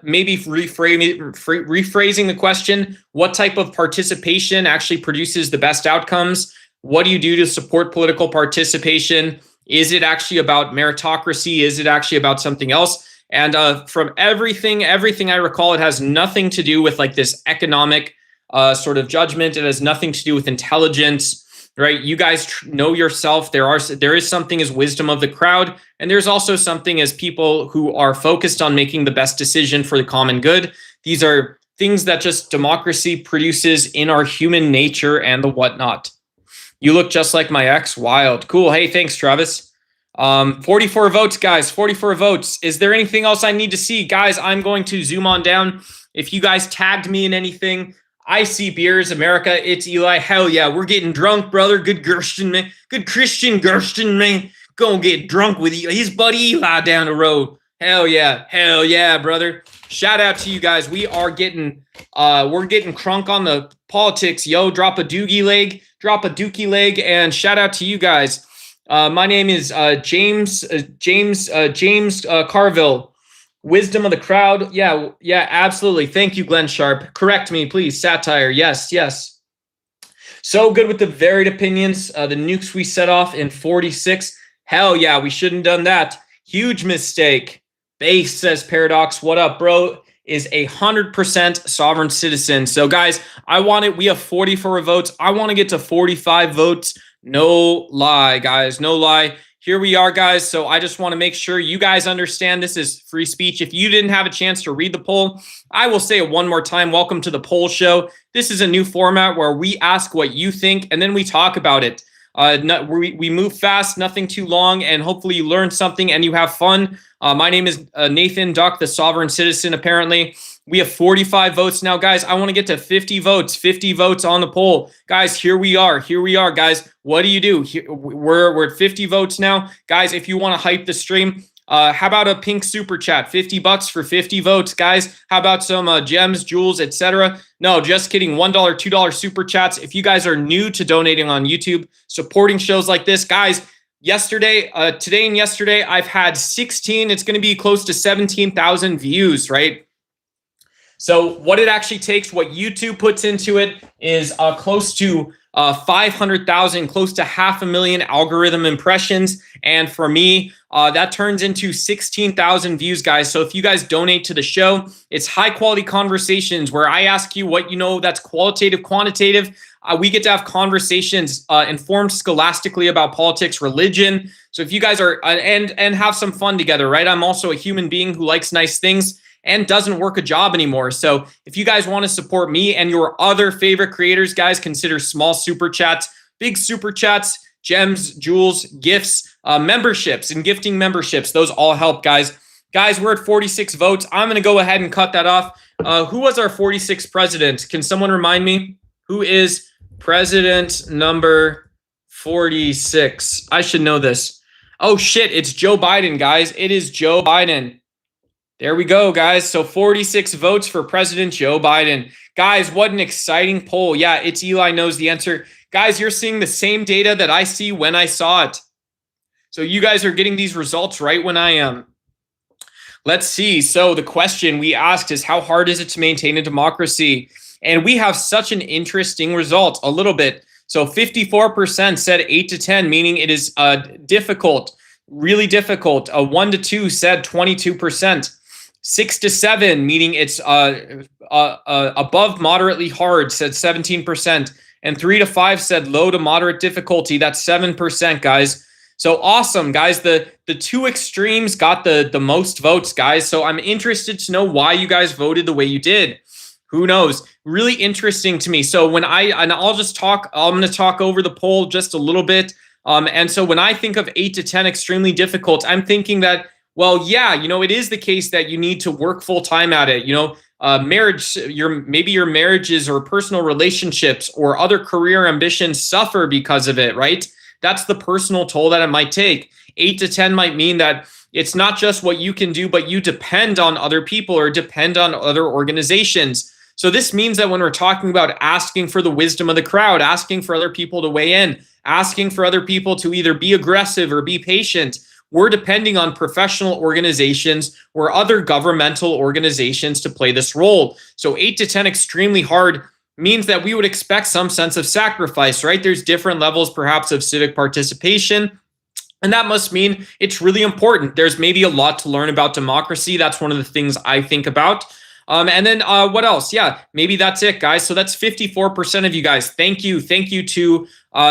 maybe rephrasing the question, what type of participation actually produces the best outcomes? What do you do to support political participation? Is it actually about meritocracy? Is it actually about something else? And from everything I recall, it has nothing to do with like this economic sort of judgment. It has nothing to do with intelligence. Right? You guys know yourself. There is something as wisdom of the crowd, and there's also something as people who are focused on making the best decision for the common good. These are things that just democracy produces in our human nature and the whatnot. You look just like my ex. Wild. Cool. Hey, thanks, Travis. 44 votes, guys. 44 votes. Is there anything else I need to see? Guys, I'm going to zoom on down. If you guys tagged me in anything, I see beers, America, it's Eli. Hell yeah, we're getting drunk, brother. Good Gersten, man. Good Christian Gersten, man. Gonna get drunk with his buddy Eli down the road. Hell yeah, brother. Shout out to you guys. We're getting crunk on the politics, yo. Drop a doogie leg, and shout out to you guys. My name is James Carville. Wisdom of the crowd. Yeah, absolutely. Thank you, Glenn Sharp. Correct me, please. Satire. Yes. So good with the varied opinions. The nukes we set off in 46. Hell yeah, we shouldn't have done that. Huge mistake. Base says Paradox. What up, bro? Is 100% sovereign citizen. So guys, we have 44 votes. I want to get to 45 votes. No lie, guys. No lie. Here we are, guys. So I just want to make sure you guys understand this is free speech. If you didn't have a chance to read the poll, I will say it one more time. Welcome to the poll show. This is a new format where we ask what you think and then we talk about it. We move fast, nothing too long, and hopefully you learn something and you have fun. My name is Nathan Duck, the sovereign citizen, apparently. We have 45 votes now, guys. I want to get to 50 votes. 50 votes on the poll. Guys, here we are, guys. What do you do? We're at 50 votes now. Guys, if you want to hype the stream, how about a pink super chat? $50 for 50 votes, guys. How about some gems, jewels, etc.? No, just kidding. $1, $2 super chats. If you guys are new to donating on YouTube, supporting shows like this, guys, today and yesterday, I've had 16. It's going to be close to 17,000 views, right? So what it actually takes, what YouTube puts into it, is close to 500,000, close to 500,000 algorithm impressions. And for me, that turns into 16,000 views, guys. So if you guys donate to the show, it's high quality conversations where I ask you what you know that's qualitative, quantitative. We get to have conversations informed scholastically about politics, religion. So if you guys are, and have some fun together, right? I'm also a human being who likes nice things and doesn't work a job anymore. So if you guys want to support me and your other favorite creators, guys, consider small super chats, big super chats, gems, jewels, gifts, Memberships and gifting memberships, those all help, guys. Guys, we're at 46 votes. I'm going to go ahead and cut that off. Who was our 46th president? Can someone remind me? Who is president number 46? I should know this. Oh, shit. It's Joe Biden, guys. It is Joe Biden. There we go, guys. So 46 votes for President Joe Biden. Guys, what an exciting poll. Yeah, it's Eli knows the answer. Guys, you're seeing the same data that I see when I saw it. So you guys are getting these results right when I am. Let's see. So the question we asked is, how hard is it to maintain a democracy? And we have such an interesting result, a little bit. So 54% said 8 to 10, meaning it is difficult, really difficult. 1 to 2 said 22%. 6 to 7, meaning it's above moderately hard, said 17%. And 3 to 5 said low to moderate difficulty. That's 7%, guys. So awesome, guys. The two extremes got the most votes, guys. So I'm interested to know why you guys voted the way you did. Who knows? Really interesting to me. So when I'm going to talk over the poll just a little bit. And so when I think of 8 to 10 extremely difficult, I'm thinking that, well, yeah, it is the case that you need to work full time at it. Marriage, maybe your marriages or personal relationships or other career ambitions suffer because of it, right? That's the personal toll that it might take. 8 to 10 might mean that it's not just what you can do, but you depend on other people or depend on other organizations. So this means that when we're talking about asking for the wisdom of the crowd, asking for other people to weigh in, asking for other people to either be aggressive or be patient, we're depending on professional organizations or other governmental organizations to play this role. So 8 to 10 extremely hard means that we would expect some sense of sacrifice, right? There's different levels perhaps of civic participation. And that must mean it's really important. There's maybe a lot to learn about democracy. That's one of the things I think about. And then what else? Yeah, maybe that's it, guys. So that's 54% of you guys. Thank you. Thank you to,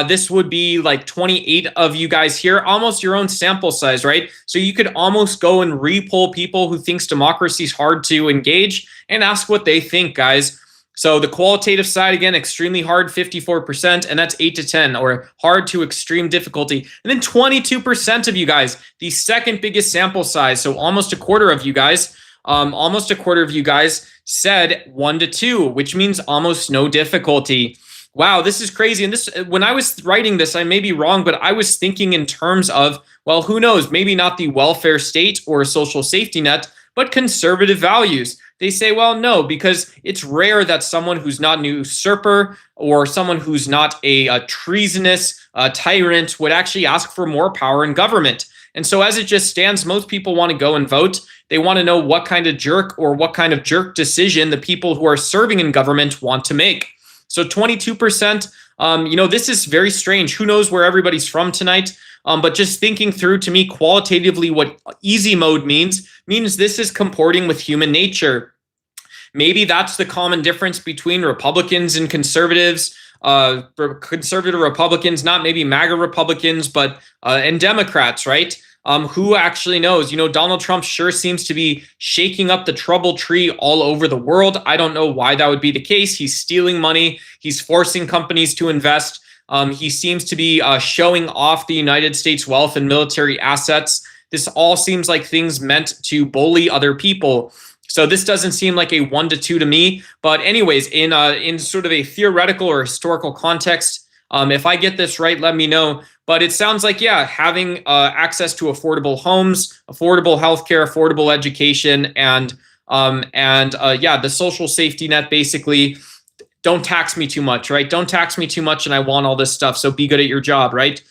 this would be like 28 of you guys here, almost your own sample size, right? So you could almost go and re-poll people who thinks democracy is hard to engage and ask what they think, guys. So the qualitative side, again, extremely hard, 54%, and that's 8 to 10, or hard to extreme difficulty. And then 22% of you guys, the second biggest sample size, so almost a quarter of you guys, said 1 to 2, which means almost no difficulty. Wow, this is crazy. And this, when I was writing this, I may be wrong, but I was thinking in terms of, well, who knows, maybe not the welfare state or a social safety net, but conservative values. They say, well, no, because it's rare that someone who's not an usurper or someone who's not a treasonous tyrant would actually ask for more power in government. And so as it just stands, most people want to go and vote. They want to know what kind of jerk or what kind of jerk decision the people who are serving in government want to make. So 22%, this is very strange. Who knows where everybody's from tonight? But just thinking through, to me, qualitatively, what easy mode means this is comporting with human nature. Maybe that's the common difference between Republicans and conservatives, conservative Republicans, not maybe MAGA Republicans, but and Democrats, right? Who actually knows? Donald Trump sure seems to be shaking up the trouble tree all over the world. I don't know why that would be the case. He's stealing money. He's forcing companies to invest. He seems to be showing off the United States wealth and military assets. This all seems like things meant to bully other people. So this doesn't seem like a 1 to 2 to me. But anyways, in sort of a theoretical or historical context, if I get this right, let me know. But it sounds like, yeah, having access to affordable homes, affordable healthcare, affordable education, and the social safety net, basically. Don't tax me too much, right? Don't tax me too much, and I want all this stuff, so be good at your job, right?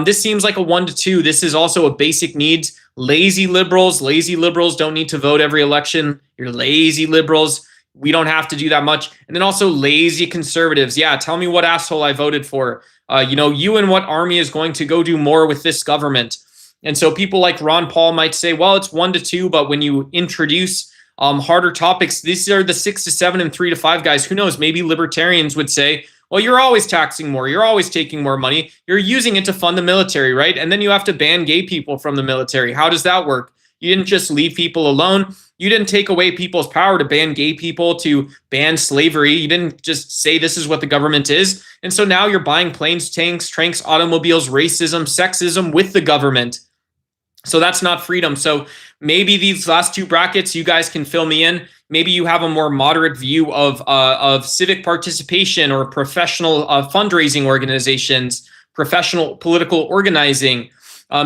This seems like a 1 to 2. This is also a basic needs. Lazy liberals don't need to vote every election. You're lazy liberals. We don't have to do that much. And then also lazy conservatives. Yeah, tell me what asshole I voted for. You and what army is going to go do more with this government. And so people like Ron Paul might say, well, it's 1 to 2, but when you introduce harder topics, these are the 6 to 7 and 3 to 5 guys. Who knows? Maybe libertarians would say, well, you're always taxing more. You're always taking more money. You're using it to fund the military, right? And then you have to ban gay people from the military. How does that work? You didn't just leave people alone. You didn't take away people's power to ban gay people, to ban slavery. You didn't just say this is what the government is. And so now you're buying planes, tanks, tranks, automobiles, racism, sexism with the government. So that's not freedom. So maybe these last two brackets, you guys can fill me in. Maybe you have a more moderate view of civic participation or professional fundraising organizations, professional political organizing.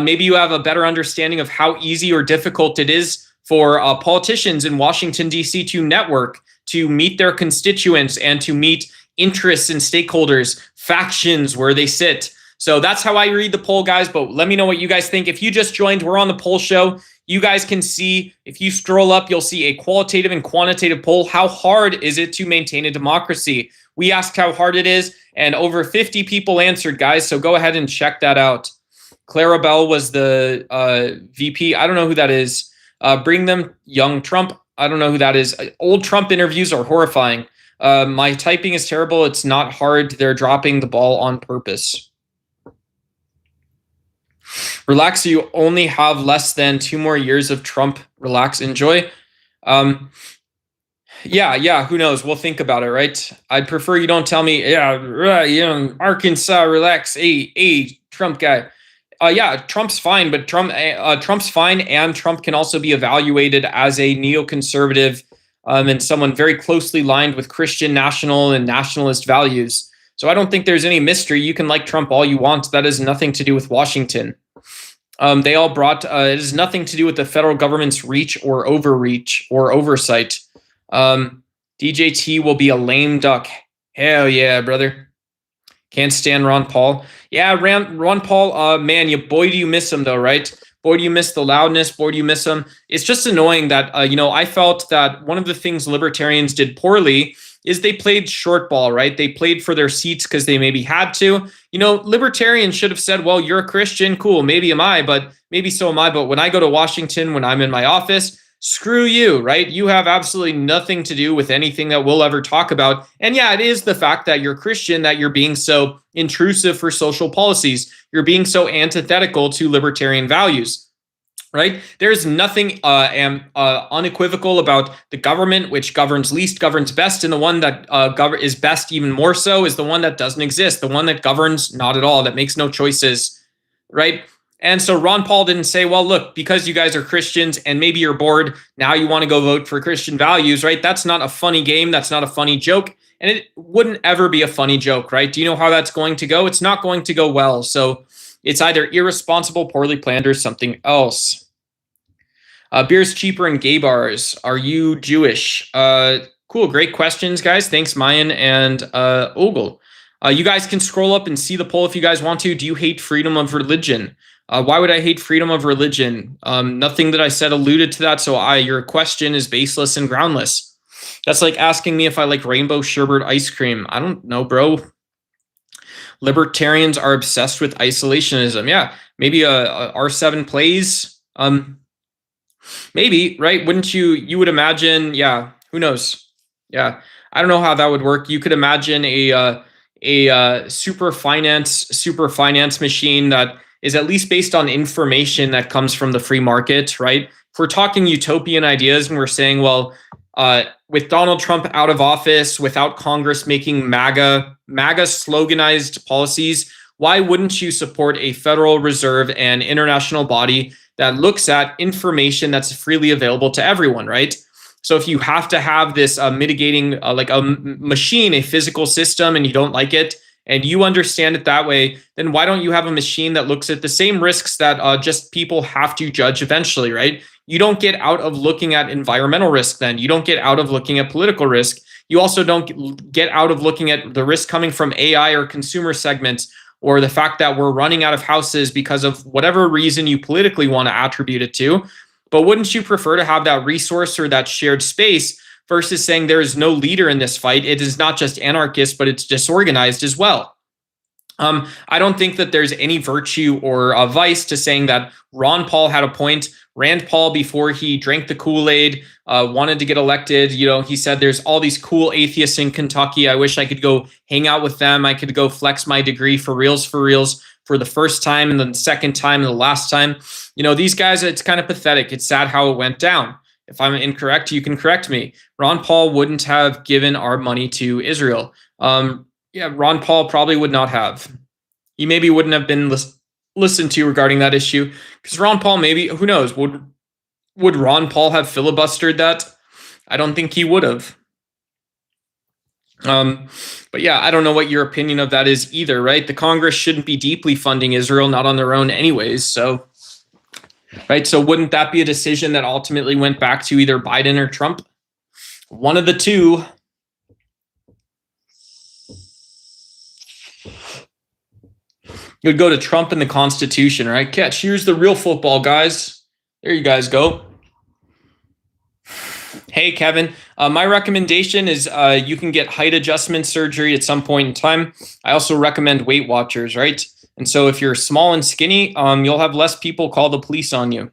Maybe you have a better understanding of how easy or difficult it is for politicians in Washington, D.C. to network, to meet their constituents and to meet interests and stakeholders, factions where they sit. So that's how I read the poll, guys. But let me know what you guys think. If you just joined, we're on the poll show. You guys can see, if you scroll up, you'll see a qualitative and quantitative poll. How hard is it to maintain a democracy? We asked how hard it is, and over 50 people answered, guys. So go ahead and check that out. Clara Bell was the VP. I don't know who that is. Bring them young Trump. I don't know who that is. Old Trump interviews are horrifying. My typing is terrible. It's not hard. They're dropping the ball on purpose. Relax, you only have less than 2 more years of Trump. Relax, enjoy. Yeah, who knows? We'll think about it, right? I'd prefer you don't tell me, Arkansas, relax, hey, Trump guy. Yeah, Trump's fine, but Trump's fine, and Trump can also be evaluated as a neoconservative and someone very closely lined with Christian national and nationalist values. So I don't think there's any mystery. You can like Trump all you want. That has nothing to do with Washington. They all brought, it has nothing to do with the federal government's reach or overreach or oversight. DJT will be a lame duck. Hell yeah, brother. Can't stand Ron Paul. Yeah, Ron Paul, man, boy, do you miss him though, right? Boy, do you miss the loudness. Boy, do you miss him. It's just annoying that, I felt that one of the things libertarians did poorly is they played short ball, right? They played for their seats because they maybe had to. Libertarians should have said, well, you're a Christian, cool, maybe am I, but maybe so am I. But when I go to Washington, when I'm in my office, screw you, right? You have absolutely nothing to do with anything that we'll ever talk about. And yeah, it is the fact that you're Christian that you're being so intrusive for social policies. You're being so antithetical to libertarian values. Right? There's nothing unequivocal about the government, which governs least, governs best, and the one that is best even more so is the one that doesn't exist, the one that governs not at all, that makes no choices, right? And so Ron Paul didn't say, well, look, because you guys are Christians and maybe you're bored, now you want to go vote for Christian values, right? That's not a funny game. That's not a funny joke. And it wouldn't ever be a funny joke, right? Do you know how that's going to go? It's not going to go well. So it's either irresponsible, poorly planned, or something else. Beer's cheaper in gay bars. Are you Jewish? Cool. Great questions, guys. Thanks, Mayan and Ogle. You guys can scroll up and see the poll if you guys want to. Do you hate freedom of religion? Why would I hate freedom of religion? Nothing that I said alluded to that. So your question is baseless and groundless. That's like asking me if I like rainbow sherbet ice cream. I don't know, bro. Libertarians are obsessed with isolationism. Yeah, maybe R7 plays. Maybe, right? Wouldn't you would imagine, yeah, who knows? Yeah, I don't know how that would work. You could imagine a super finance machine that is at least based on information that comes from the free market, right? If we're talking utopian ideas and we're saying, well, with Donald Trump out of office, without Congress making MAGA sloganized policies, why wouldn't you support a Federal Reserve and international body that looks at information that's freely available to everyone, right? So if you have to have this mitigating, like a machine, a physical system, and you don't like it, and you understand it that way, then why don't you have a machine that looks at the same risks that just people have to judge eventually, right? You don't get out of looking at environmental risk then. You don't get out of looking at political risk. You also don't get out of looking at the risk coming from AI or consumer segments, or the fact that we're running out of houses because of whatever reason you politically want to attribute it to. But wouldn't you prefer to have that resource or that shared space versus saying there is no leader in this fight? It is not just anarchist, but it's disorganized as well. I don't think that there's any virtue or a vice to saying that Ron Paul had a point. Rand Paul, before he drank the Kool-Aid, wanted to get elected. He said there's all these cool atheists in Kentucky. I wish I could go hang out with them. I could go flex my degree for reals. for the first time and the second time and the last time. These guys, it's kind of pathetic. It's sad how it went down. If I'm incorrect, you can correct me. Ron Paul wouldn't have given our money to Israel. Ron Paul probably would not have. He maybe wouldn't have been listened to regarding that issue, because Ron Paul, maybe, who knows, would Ron Paul have filibustered that? I don't think he would have. But yeah, I don't know what your opinion of that is either, right? The Congress shouldn't be deeply funding Israel, not on their own anyways. So, right. So wouldn't that be a decision that ultimately went back to either Biden or Trump? One of the two. It would go to Trump and the Constitution, right? Catch, here's the real football, guys. There you guys go. Hey, Kevin, my recommendation is you can get height adjustment surgery at some point in time. I also recommend Weight Watchers, right? And so if you're small and skinny, you'll have less people call the police on you.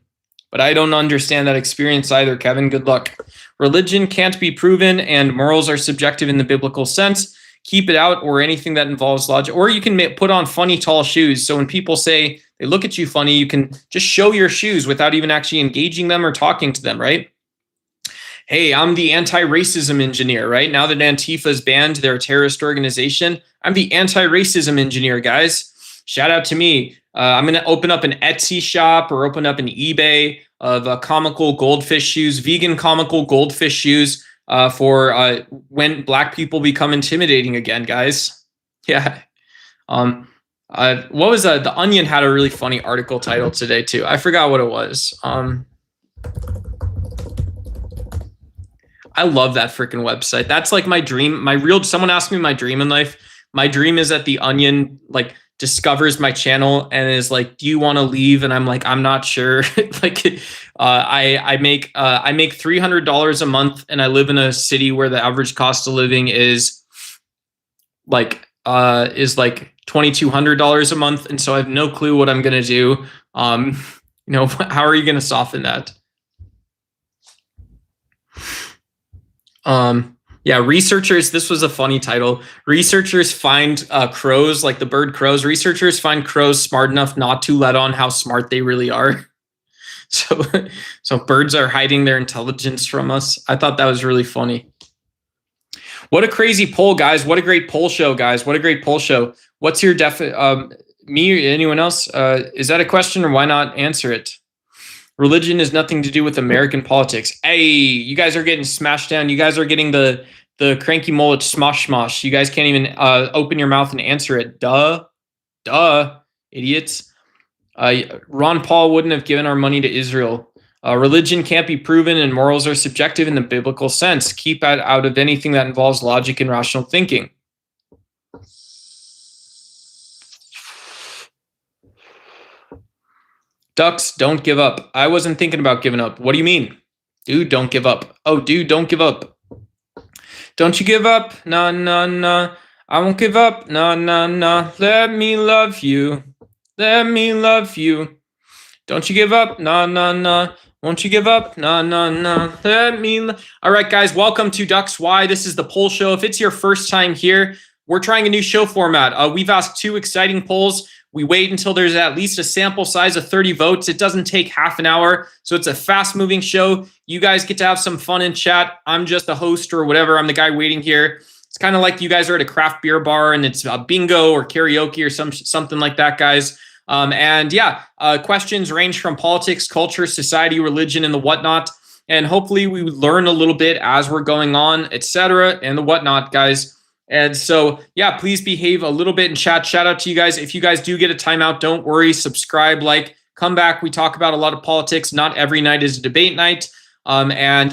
But I don't understand that experience either, Kevin. Good luck. Religion can't be proven and morals are subjective in the biblical sense. Keep it out, or anything that involves logic. Or you can put on funny tall shoes. So when people say they look at you funny, you can just show your shoes without even actually engaging them or talking to them, right? Hey, I'm the anti-racism engineer, right? Now that Antifa is banned, they're a terrorist organization. I'm the anti-racism engineer, guys. Shout out to me. I'm going to open up an Etsy shop or open up an eBay of comical goldfish shoes, vegan comical goldfish shoes for when Black people become intimidating again, guys. Yeah. What was that? The Onion had a really funny article title today, too. I forgot what it was. I love that freaking website. That's like my dream. Someone asked me my dream in life. My dream is that the Onion discovers my channel and is like, do you want to leave? And I'm like, I'm not sure. I make $300 a month, and I live in a city where the average cost of living is $2,200 a month. And so I have no clue what I'm going to do. How are you going to soften that? Researchers, this was a funny title. Researchers find crows, like the bird crows. Researchers find crows smart enough not to let on how smart they really are. So birds are hiding their intelligence from us. I thought that was really funny. What a crazy poll, guys. What a great poll show, guys. What a great poll show. What's your me or anyone else? Is that a question, or why not answer it? Religion has nothing to do with American politics. Hey, you guys are getting smashed down. You guys are getting the cranky mullet smosh. You guys can't even open your mouth and answer it. Duh, idiots. Ron Paul wouldn't have given our money to Israel. Religion can't be proven and morals are subjective in the biblical sense. Keep it out of anything that involves logic and rational thinking. Ducks, don't give up. I wasn't thinking about giving up. What do you mean? Dude, don't give up. Oh, dude, don't give up. Don't you give up? Nah, nah, nah. I won't give up. Nah, nah, nah. Let me love you. Let me love you. Don't you give up? Nah, nah, nah. Won't you give up? Nah, nah, nah. Let me. All right, guys, welcome to Ducks Why. This is the poll show. If it's your first time here, we're trying a new show format. We've asked 2 exciting polls. We wait until there's at least a sample size of 30 votes. It doesn't take half an hour, so it's a fast-moving show. You guys get to have some fun and chat. I'm just a host or whatever. I'm the guy waiting here. It's kind of like you guys are at a craft beer bar and it's a bingo or karaoke or something like that, guys. Questions range from politics, culture, society, religion, and the whatnot. And hopefully we learn a little bit as we're going on, etc., and the whatnot, guys. And so, yeah, please behave a little bit in chat. Shout out to you guys. If you guys do get a timeout, don't worry. Subscribe, come back. We talk about a lot of politics. Not every night is a debate night. And I'm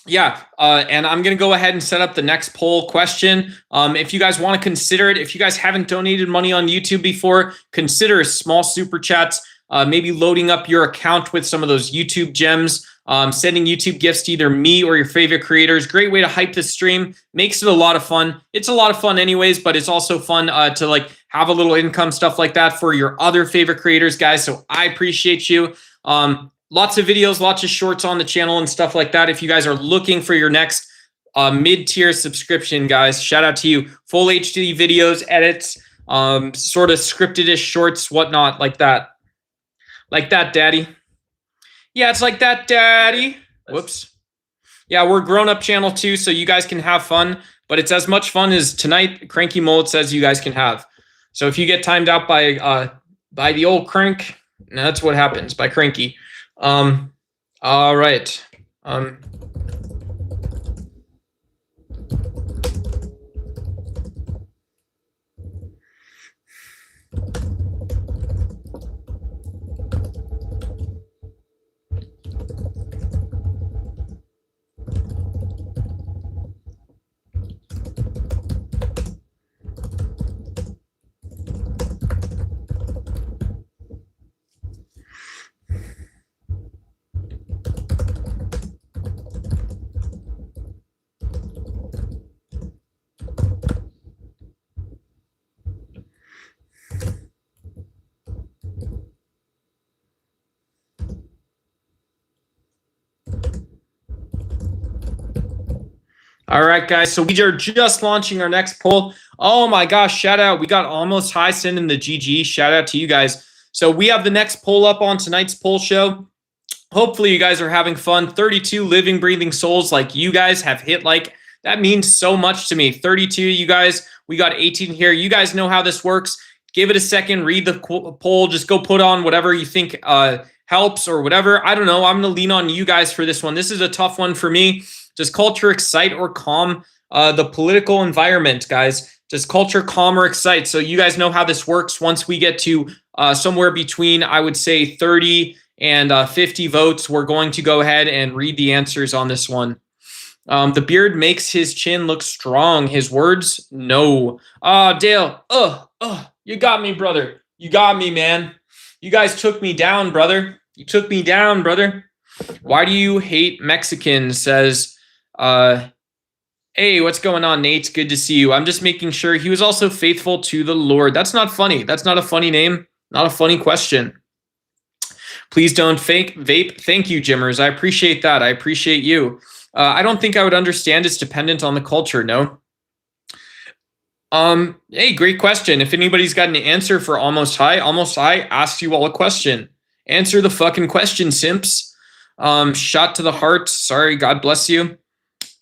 going to go ahead and set up the next poll question. If you guys want to consider it, if you guys haven't donated money on YouTube before, consider small super chats, maybe loading up your account with some of those YouTube gems. Sending YouTube gifts to either me or your favorite creators. Great way to hype the stream. Makes it a lot of fun. It's a lot of fun anyways, but it's also fun to have a little income, stuff like that for your other favorite creators, guys. So I appreciate you. Lots of videos, lots of shorts on the channel and stuff like that. If you guys are looking for your next mid-tier subscription, guys, shout out to you. Full HD videos, edits, sort of scripted-ish shorts, whatnot, like that. Like that, Daddy. Yeah, it's like that, Daddy. Whoops. Yeah, we're a grown-up channel too, so you guys can have fun, but it's as much fun as tonight Cranky Mullet says you guys can have. So if you get timed out by the old crank, that's what happens, by Cranky. All right. All right, guys, so we are just launching our next poll. Oh my gosh, shout out. We got Almost High sending the GG. Shout out to you guys. So we have the next poll up on tonight's poll show. Hopefully you guys are having fun. 32 living, breathing souls like you guys have hit like. That means so much to me. 32, you guys. We got 18 here. You guys know how this works. Give it a second. Read the poll. Just go put on whatever you think helps or whatever. I don't know. I'm going to lean on you guys for this one. This is a tough one for me. Does culture excite or calm the political environment, guys? Does culture calm or excite? So you guys know how this works. Once we get to somewhere between, I would say, 30 and 50 votes, we're going to go ahead and read the answers on this one. The beard makes his chin look strong. His words, no. Dale, you got me, brother. You got me, man. You guys took me down, brother. You took me down, brother. Why do you hate Mexicans? Says, hey, what's going on, Nate? Good to see you. I'm just making sure he was also faithful to the Lord. That's not funny. That's not a funny name. Not a funny question. Please don't fake vape. Thank you, Jimmers. I appreciate that. I appreciate you. I don't think I would understand. It's dependent on the culture. No. Hey, great question. If anybody's got an answer for Almost High asks you all a question. Answer the fucking question, simps. Shot to the heart. Sorry, God bless you.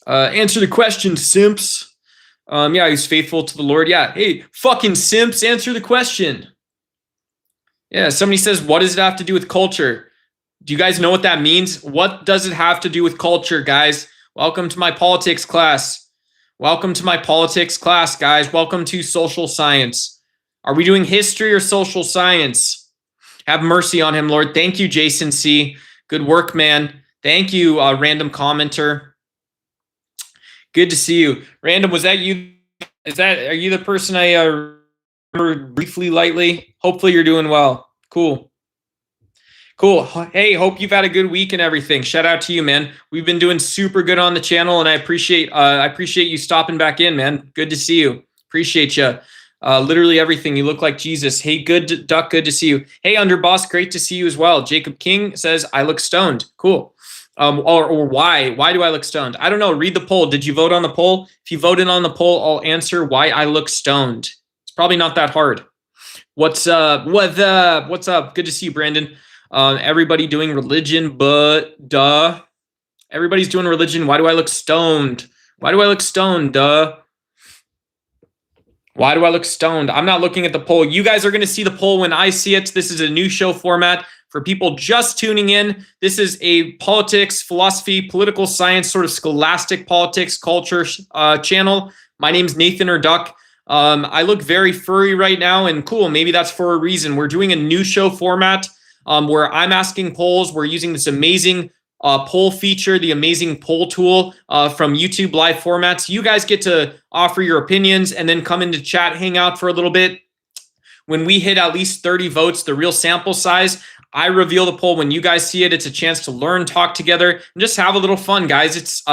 Answer the question, simps. Yeah, he's faithful to the Lord. Yeah, hey, fucking simps, answer the question. Yeah, somebody says, what does it have to do with culture? Do you guys know what that means? What does it have to do with culture, guys? Welcome to my politics class. Welcome to my politics class, guys. Welcome to social science. Are we doing history or social science? Have mercy on him, Lord. Thank you, Jason C. Good work, man. Thank you, random commenter. Good to see you. Random, was that you? Are you the person I remember briefly, lightly? Hopefully you're doing well. Cool. Cool. Hey, hope you've had a good week and everything. Shout out to you, man. We've been doing super good on the channel, and I appreciate you stopping back in, man. Good to see you. Appreciate you. Literally everything. You look like Jesus. Hey, good duck. Good to see you. Hey, Underboss. Great to see you as well. Jacob King says, I look stoned. Cool. Or why? Why do I look stoned? I don't know. Read the poll. Did you vote on the poll? If you voted on the poll, I'll answer why I look stoned. It's probably not that hard. What's up? What's up? Good to see you, Brandon. Everybody doing religion, but duh. Everybody's doing religion. Why do I look stoned? Why do I look stoned? Duh. Why do I look stoned? I'm not looking at the poll. You guys are going to see the poll when I see it. This is a new show format. For people just tuning in, this is a politics, philosophy, political science, sort of scholastic politics, culture channel. My name's Nathan or Duck. I look very furry right now, and cool, maybe that's for a reason. We're doing a new show format where I'm asking polls. We're using this amazing poll feature, the amazing poll tool from YouTube live formats. You guys get to offer your opinions and then come into chat, hang out for a little bit. When we hit at least 30 votes, the real sample size, I reveal the poll. When you guys see it, it's a chance to learn, talk together, and just have a little fun, guys. It's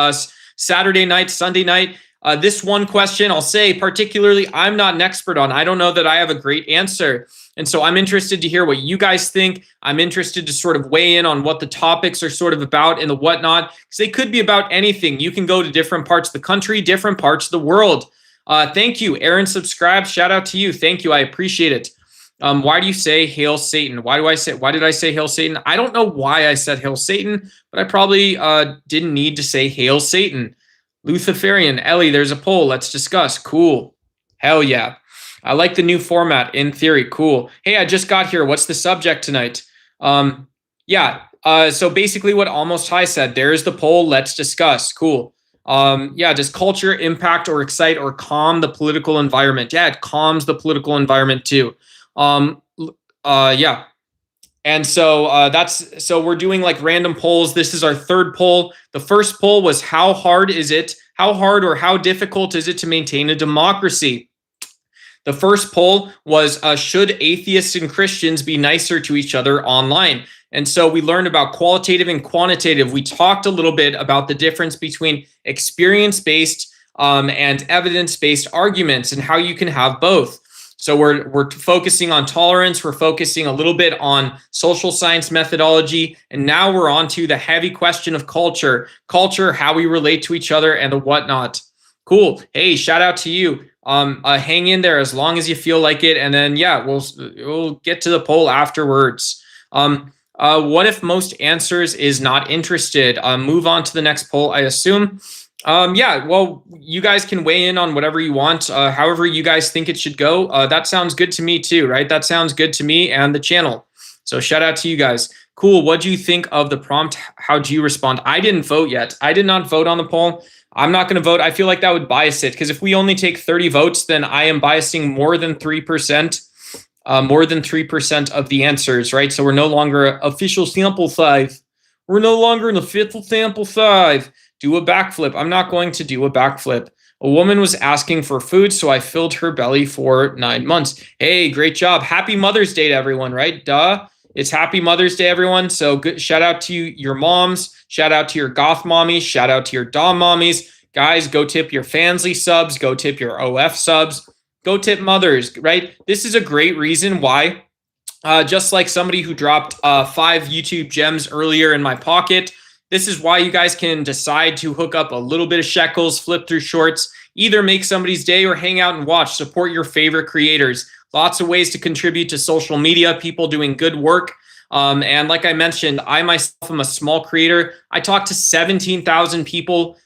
Saturday night, Sunday night. This one question, I'll say particularly, I'm not an expert on. I don't know that I have a great answer. And so I'm interested to hear what you guys think. I'm interested to sort of weigh in on what the topics are sort of about and the whatnot, because they could be about anything. You can go to different parts of the country, different parts of the world. Thank you, Aaron. Subscribe. Shout out to you. Thank you. I appreciate it. Why do you say Hail Satan? Why did I say Hail Satan? I don't know why I said Hail Satan, but I probably didn't need to say Hail Satan. Luciferian, Ellie, there's a poll. Let's discuss. Cool. Hell yeah. I like the new format in theory. Cool. Hey, I just got here. What's the subject tonight? Yeah. So basically what Almost High said, there's the poll. Let's discuss. Cool. Yeah, does culture impact or excite or calm the political environment? Yeah, it calms the political environment too. Yeah. And so so we're doing like random polls. This is our third poll. The first poll was how hard or how difficult is it to maintain a democracy? The first poll was should atheists and Christians be nicer to each other online? And so we learned about qualitative and quantitative. We talked a little bit about the difference between experience-based and evidence-based arguments and how you can have both. So we're focusing on tolerance. We're focusing a little bit on social science methodology. And now we're on to the heavy question of culture, how we relate to each other and the whatnot. Cool. Hey, shout out to you. Hang in there as long as you feel like it. And then, yeah, we'll get to the poll afterwards. What if most answers is not interested? Move on to the next poll, I assume. Yeah, well, you guys can weigh in on whatever you want, however you guys think it should go. That sounds good to me too, right? That sounds good to me and the channel. So shout out to you guys. Cool. What do you think of the prompt? How do you respond? I didn't vote yet. I did not vote on the poll. I'm not going to vote. I feel like that would bias it because if we only take 30 votes, then I am biasing more than 3%. More than 3% of the answers, right? So we're no longer official sample size. We're no longer an official sample size. Do a backflip. I'm not going to do a backflip. A woman was asking for food, so I filled her belly for 9 months. Hey, great job. Happy Mother's Day to everyone, right? Duh. It's Happy Mother's Day, everyone. So good. Shout out to your moms. Shout out to your goth mommies. Shout out to your dom mommies. Guys, go tip your Fansly subs. Go tip your OF subs. Go tip mothers, right? This is a great reason why, just like somebody who dropped 5 YouTube gems earlier in my pocket, this is why you guys can decide to hook up a little bit of shekels, flip through shorts, either make somebody's day or hang out and watch, support your favorite creators. Lots of ways to contribute to social media, people doing good work. And like I mentioned, I myself am a small creator. I talked to 17,000 people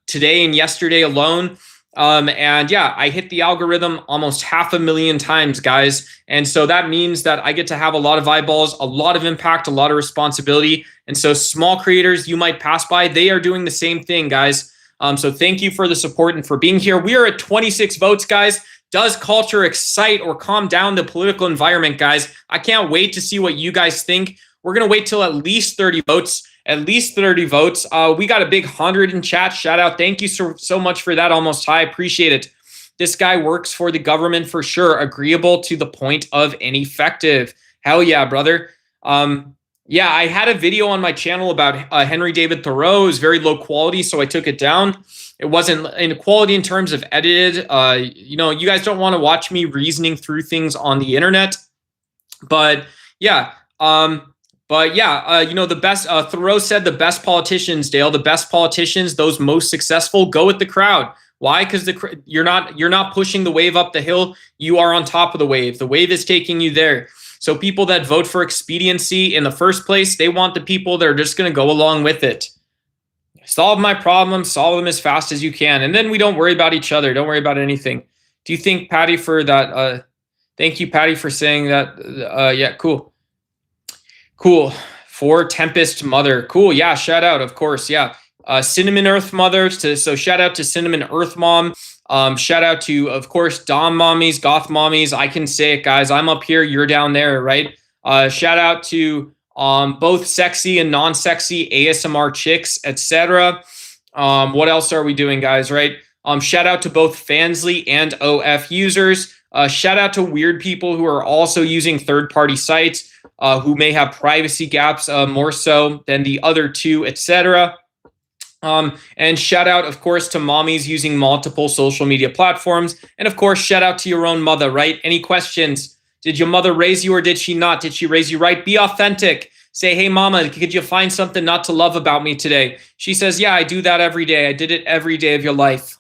today and yesterday alone. And yeah, I hit the algorithm almost 500,000 times, guys. And so that means that I get to have a lot of eyeballs, a lot of impact, a lot of responsibility. And so small creators you might pass by, they are doing the same thing, guys. So thank you for the support and for being here. We are at 26 votes, guys. Does culture excite or calm down the political environment, guys? I can't wait to see what you guys think. We're going to wait till at least 30 votes. At least 30 votes. We got a big 100 in chat. Shout out. Thank you so much for that. Almost High. Appreciate it. This guy works for the government for sure. Agreeable to the point of ineffective. Hell yeah, brother. Yeah, I had a video on my channel about Henry David Thoreau. It was very low quality, so I took it down. It wasn't in quality in terms of edited. You know, you guys don't want to watch me reasoning through things on the internet. But yeah, you know, the best, Thoreau said the best politicians, Dale, the best politicians, those most successful, go with the crowd. Why? Because you're not pushing the wave up the hill. You are on top of the wave. The wave is taking you there. So people that vote for expediency in the first place, they want the people that are just going to go along with it. Solve my problems, solve them as fast as you can. And then we don't worry about each other. Don't worry about anything. Do you think, Patty, for that? Thank you, Patty, for saying that. Yeah, cool. Cool. For Tempest Mother. Cool. Yeah, shout out, of course. Yeah. Cinnamon Earth Mother. So shout out to Cinnamon Earth Mom. Shout out to, of course, Dom Mommies, Goth Mommies. I can say it, guys. I'm up here. You're down there, right? Shout out to both sexy and non-sexy ASMR chicks, etc. What else are we doing, guys, right? Shout out to both Fansly and OF users. Shout out to weird people who are also using third-party sites, who may have privacy gaps more so than the other two, etc. And shout out, of course, to mommies using multiple social media platforms. And of course, shout out to your own mother, right? Any questions? Did your mother raise you or did she not? Did she raise you right? Be authentic. Say, hey, mama, could you find something not to love about me today? She says, yeah, I do that every day. I did it every day of your life.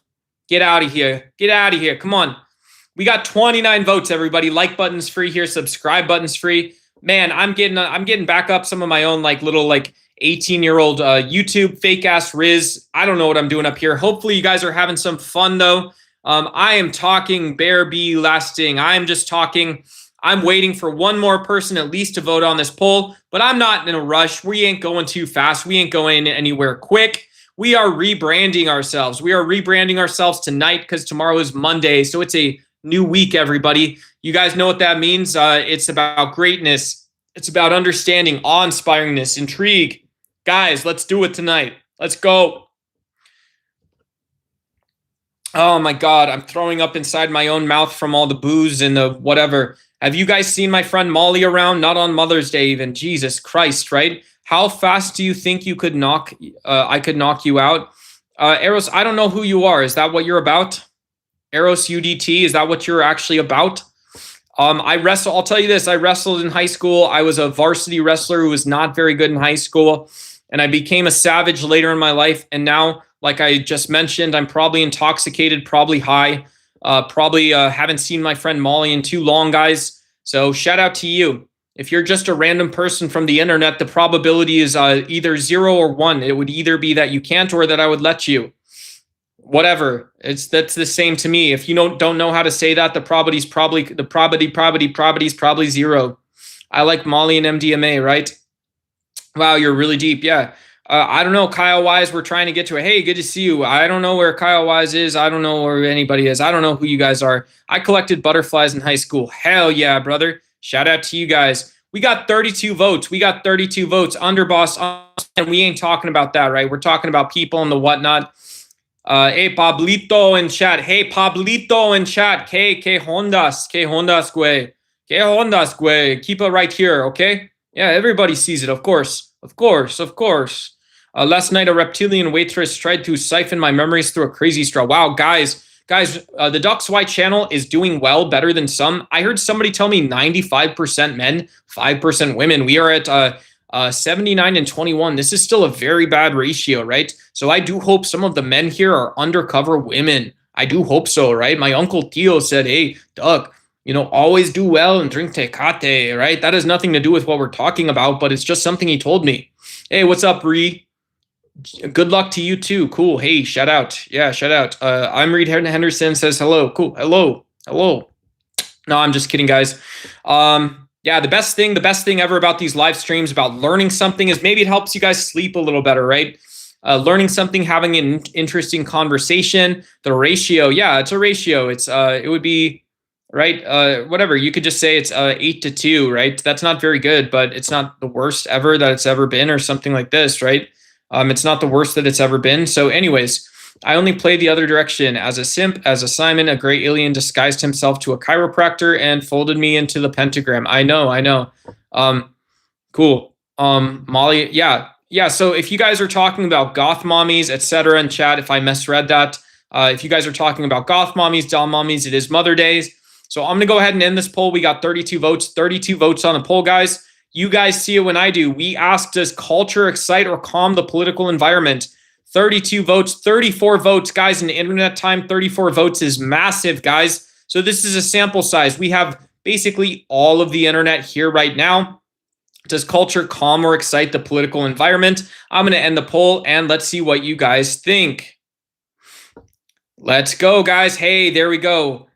Get out of here. Get out of here. Come on. We got 29 votes, everybody. Like button's free here. Subscribe button's free. Man, I'm getting back up some of my own like little like 18-year-old YouTube fake ass Riz. I don't know what I'm doing up here. Hopefully you guys are having some fun though. I am talking bare be lasting. I'm just talking. I'm waiting for one more person at least to vote on this poll, but I'm not in a rush. We ain't going too fast. We ain't going anywhere quick. We are rebranding ourselves. We are rebranding ourselves tonight because tomorrow is Monday. So it's a new week, everybody. You guys know what that means. It's about greatness. It's about understanding, awe-inspiringness, intrigue. Guys, let's do it tonight. Let's go. Oh my God, I'm throwing up inside my own mouth from all the booze and the whatever. Have you guys seen my friend Molly around? Not on Mother's Day even. Jesus Christ, right? How fast do you think you could I could knock you out? Eros, I don't know who you are. Is that what you're about? Eros UDT, is that what you're actually about? I wrestle. I'll tell you this. I wrestled in high school. I was a varsity wrestler who was not very good in high school. And I became a savage later in my life. And now, like I just mentioned, I'm probably intoxicated, probably high. Probably haven't seen my friend Molly in too long, guys. So shout out to you. If you're just a random person from the internet, the probability is either 0 or 1. It would either be that you can't or that I would let you. Whatever. That's the same to me. If you don't know how to say that, the probability is probably 0. I like Molly and MDMA, right? Wow, you're really deep. Yeah. I don't know, Kyle Wise, we're trying to get to it. Hey, good to see you. I don't know where Kyle Wise is. I don't know where anybody is. I don't know who you guys are. I collected butterflies in high school. Hell yeah, brother. Shout out to you guys. We got 32 votes. We got 32 votes. Underboss, and we ain't talking about that, right? We're talking about people and the whatnot. Hey, Pablito in chat. Hey, Pablito in chat. Que hondas, güey. Que hondas, güey. Keep it right here, okay? Yeah, everybody sees it, of course. Of course, of course. Last night, a reptilian waitress tried to siphon my memories through a crazy straw. Wow, guys, the Ducks White channel is doing well, better than some. I heard somebody tell me 95% men, 5% women. We are at 79 and 21. This is still a very bad ratio, right? So I do hope some of the men here are undercover women. I do hope so, right? My uncle Tio said, hey, Doug, always do well and drink Tecate, right? That has nothing to do with what we're talking about, but it's just something he told me. Hey, what's up, Ree? Good luck to you too. Cool. Hey, shout out. Yeah, shout out. I'm Reed Henderson says hello. Cool. Hello. No, I'm just kidding, guys. Yeah, the best thing ever about these live streams, about learning something, is maybe it helps you guys sleep a little better, right? Learning something, having an interesting conversation. The ratio, yeah, it's a ratio. It would be right. Whatever. You could just say it's 8-2, right? That's not very good, but it's not the worst ever that it's ever been, or something like this, right? It's not the worst that it's ever been. So anyways, I only play the other direction. As a simp, as a Simon, a gray alien disguised himself to a chiropractor and folded me into the pentagram. I know. Cool. Molly, yeah. So if you guys are talking about goth mommies, etc. in chat, if I misread that, if you guys are talking about goth mommies, doll mommies, it is Mother Days. So I'm going to go ahead and end this poll. We got 32 votes on the poll, guys. You guys see it when I do. We asked, does culture excite or calm the political environment? 32 votes, 34 votes, guys. In internet time, 34 votes is massive, guys. So this is a sample size. We have basically all of the internet here right now. Does culture calm or excite the political environment? I'm going to end the poll, and let's see what you guys think. Let's go, guys. Hey, there we go.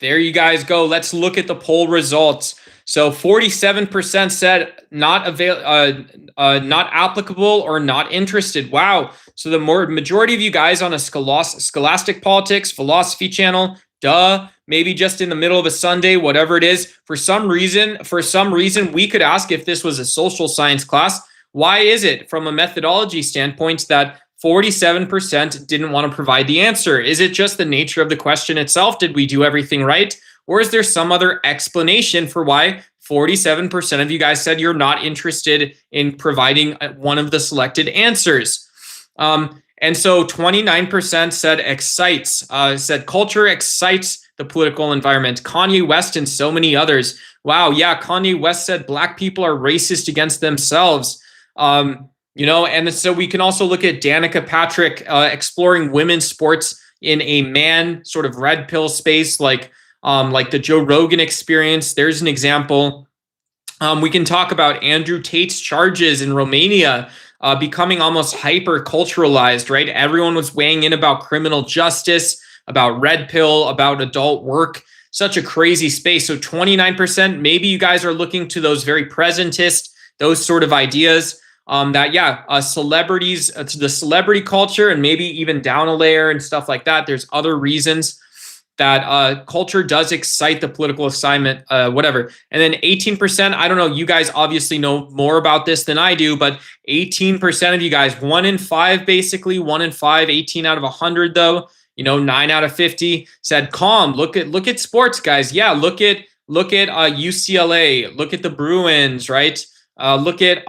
There you guys go. Let's look at the poll results. So 47% said not applicable or not interested. Wow. So the majority of you guys on a scholastic politics, philosophy channel, maybe just in the middle of a Sunday, whatever it is. For some reason, we could ask if this was a social science class. Why is it, from a methodology standpoint, that 47% didn't want to provide the answer? Is it just the nature of the question itself? Did we do everything right? Or is there some other explanation for why 47% of you guys said you're not interested in providing one of the selected answers? And so 29% said excites, said culture excites the political environment. Kanye West and so many others. Wow, yeah, Kanye West said black people are racist against themselves. And so we can also look at Danica Patrick exploring women's sports in a man sort of red pill space, like the Joe Rogan Experience. There's an example. We can talk about Andrew Tate's charges in Romania becoming almost hyper culturalized, right? Everyone was weighing in about criminal justice, about red pill, about adult work. Such a crazy space. So 29%, maybe you guys are looking to those very presentist, those sort of ideas celebrities, to the celebrity culture, and maybe even down a layer and stuff like that. There's other reasons that culture does excite the political assignment, whatever. And then 18%, I don't know, you guys obviously know more about this than I do, but 18% of you guys, 1 in 5, basically, 1 in 5, 18 out of 100 though, 9 out of 50 said calm. Look at sports, guys. Yeah, look at UCLA, look at the Bruins, right? Look at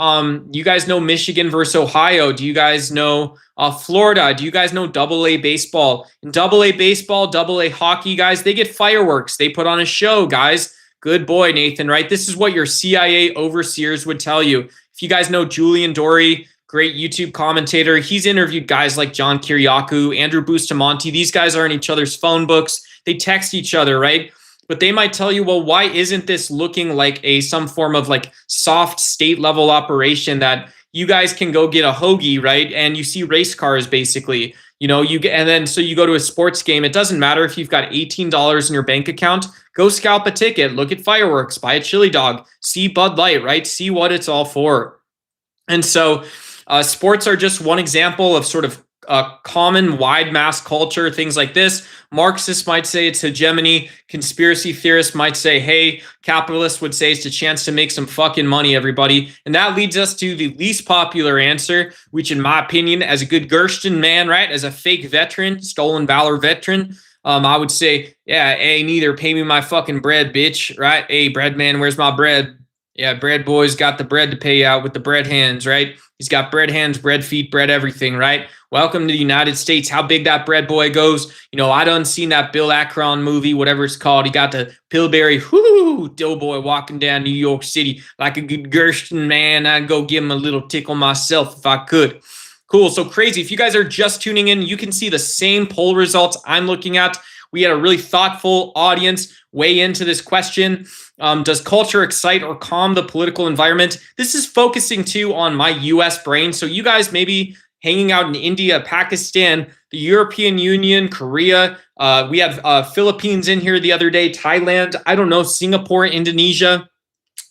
you guys know Michigan versus Ohio. Do you guys know Florida? Do you guys know AA baseball? In AA baseball, AA hockey, guys, they get fireworks. They put on a show, guys. Good boy, Nathan, right? This is what your CIA overseers would tell you. If you guys know Julian Dory, great YouTube commentator, he's interviewed guys like John Kiriakou, Andrew Bustamante. These guys are in each other's phone books. They text each other, right? But they might tell you, well, why isn't this looking like some form of like soft state level operation that you guys can go get a hoagie, right? And you see race cars basically, and then so you go to a sports game. It doesn't matter if you've got $18 in your bank account. Go scalp a ticket, look at fireworks, buy a chili dog, see Bud Light, right? See what it's all for. And so sports are just one example of sort of common wide mass culture, things like this. Marxists might say it's hegemony. Conspiracy theorists might say, hey, capitalists would say it's a chance to make some fucking money, everybody. And that leads us to the least popular answer, which in my opinion, as a good Gersten man, right, as a fake veteran, stolen valor veteran, I would say, yeah, hey, neither, pay me my fucking bread, bitch, right? Hey, bread man, where's my bread? Yeah, bread boy's got the bread to pay out with the bread hands, right? He's got bread hands, bread feet, bread everything, right? Welcome to the United States. How big that bread boy goes. I done seen that Bill Akron movie, whatever it's called. He got the Pillsbury, doughboy walking down New York City like a good Gersten man. I'd go give him a little tickle myself if I could. Cool. So crazy. If you guys are just tuning in, you can see the same poll results I'm looking at. We had a really thoughtful audience weigh into this question. Does culture excite or calm the political environment? This is focusing too on my US brain. So you guys maybe hanging out in India, Pakistan, the European Union, Korea. We have Philippines in here the other day, Thailand, I don't know, Singapore, Indonesia.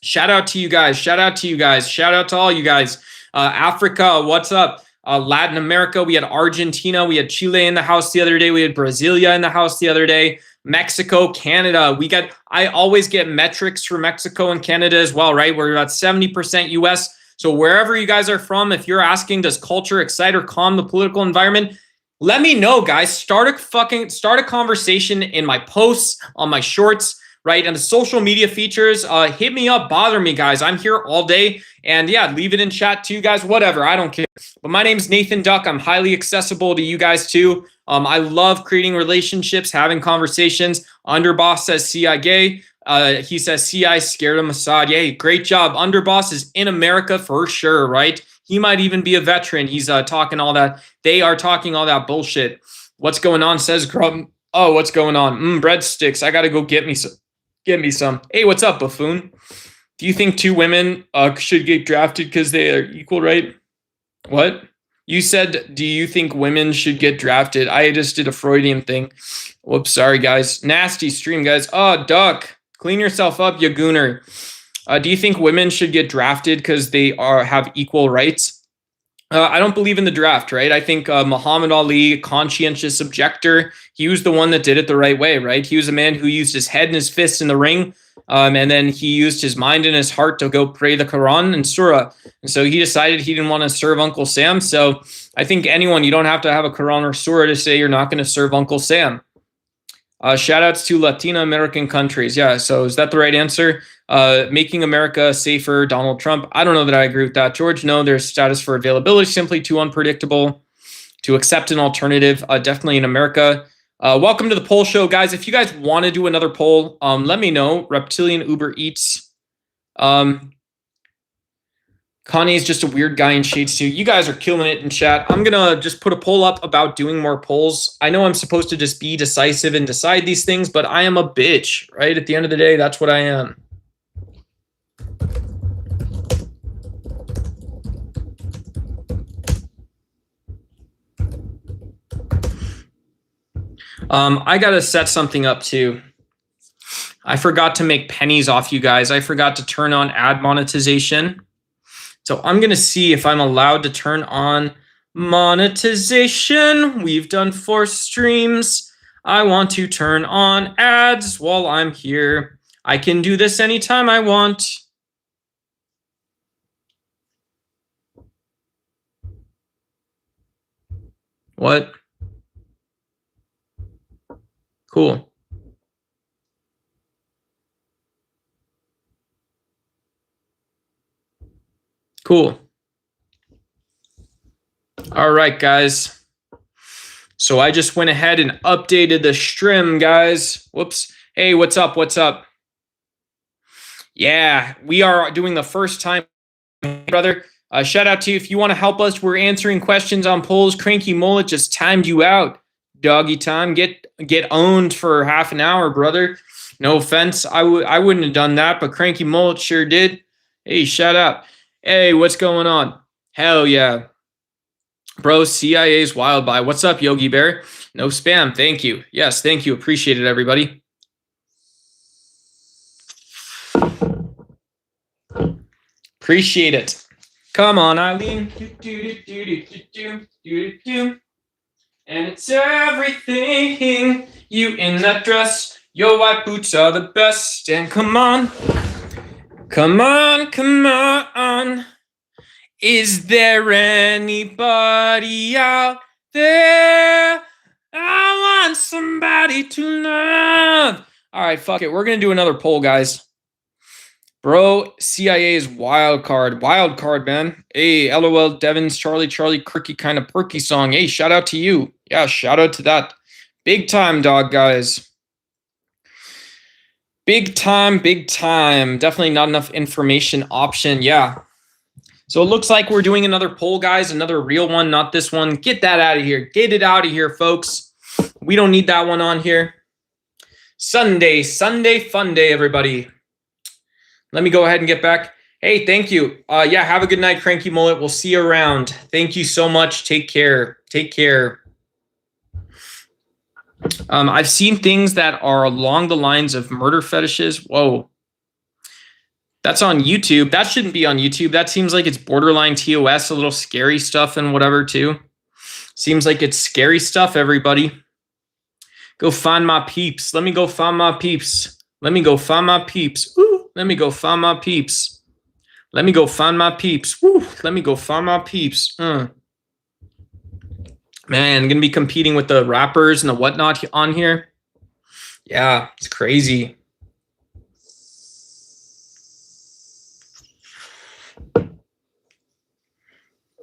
Shout out to you guys. Shout out to you guys. Shout out to all you guys. Africa, what's up? Latin America, we had Argentina, we had Chile in the house the other day, we had Brasilia in the house the other day, Mexico, Canada. I always get metrics for Mexico and Canada as well, right? We're about 70% US. So wherever you guys are from, if you're asking, does culture excite or calm the political environment? Let me know, guys. Start a conversation in my posts, on my shorts, right? And the social media features, hit me up, bother me, guys. I'm here all day. And yeah, leave it in chat too, guys, whatever. I don't care. But my name's Nathan Duck. I'm highly accessible to you guys too. I love creating relationships, having conversations. Underboss says CI gay. He says CI scared of Mossad. Yay, great job. Underboss is in America for sure, right? He might even be a veteran. He's talking all that. They are talking all that bullshit. What's going on, says Grub. Oh, what's going on? Breadsticks. I got to go get me some. Get me some. Hey, what's up, buffoon? Do you think 2 women should get drafted because they are equal, right? What? You said, do you think women should get drafted? I just did a Freudian thing. Whoops, sorry, guys. Nasty stream, guys. Oh, Duck. Clean yourself up, you gooner. Do you think women should get drafted because they have equal rights? I don't believe in the draft, right? I think Muhammad Ali, conscientious objector, he was the one that did it the right way, right? He was a man who used his head and his fists in the ring, and then he used his mind and his heart to go pray the Quran and Surah. And so he decided he didn't want to serve Uncle Sam. So I think anyone, you don't have to have a Quran or Surah to say you're not going to serve Uncle Sam. Shout outs to Latin American countries. Yeah, so is that the right answer? Making America safer, Donald Trump. I don't know that I agree with that. George, no, there's status for availability, simply too unpredictable to accept an alternative, definitely in America. Welcome to the poll show, guys. If you guys want to do another poll, let me know. Reptilian Uber Eats. Kanye's just a weird guy in shades too. You guys are killing it in chat. I'm gonna just put a poll up about doing more polls. I know I'm supposed to just be decisive and decide these things, but I am a bitch, right? At the end of the day, that's what I am. I gotta set something up too. I forgot to make pennies off you guys. I forgot to turn on ad monetization. So I'm going to see if I'm allowed to turn on monetization. We've done 4 streams. I want to turn on ads while I'm here. I can do this anytime I want. What? Cool. Cool. All right, guys. So I just went ahead and updated the stream, guys. Whoops. Hey, what's up? What's up? Yeah, we are doing the first time, brother. Shout out to you. If you want to help us, we're answering questions on polls. Cranky Mullet just timed you out. Doggy time. Get owned for half an hour, brother. No offense. I wouldn't have done that, but Cranky Mullet sure did. Hey, shout out. Hey, what's going on? Hell yeah. Bro, CIA's wild by. What's up, Yogi Bear? No spam. Thank you. Yes, thank you. Appreciate it, everybody. Appreciate it. Come on, Eileen. And it's everything. You in that dress. Your white boots are the best. And come on. Come on, come on. Is there anybody out there? I want somebody to love. All right, fuck it. We're going to do another poll, guys. Bro, CIA's wild card. Wild card, man. Hey, LOL, Devins, Charlie, Kirky kind of perky song. Hey, shout out to you. Yeah, shout out to that. Big time, dog, guys. Big time, big time. Definitely not enough information option. Yeah. So it looks like we're doing another poll, guys. Another real one, not this one. Get that out of here. Get it out of here, folks. We don't need that one on here. Sunday, fun day, everybody. Let me go ahead and get back. Hey, thank you. Yeah, have a good night, Cranky Mullet. We'll see you around. Thank you so much. Take care. Take care. I've seen things that are along the lines of murder fetishes. Whoa. That's on YouTube. That shouldn't be on YouTube. That seems like it's borderline TOS, a little scary stuff and whatever too. Seems like it's scary stuff, everybody. Go find my peeps. Let me go find my peeps. Let me go find my peeps. Ooh, let me go find my peeps. Let me go find my peeps. Woo, let me go find my peeps. Man, I'm going to be competing with the rappers and the whatnot on here. Yeah, it's crazy.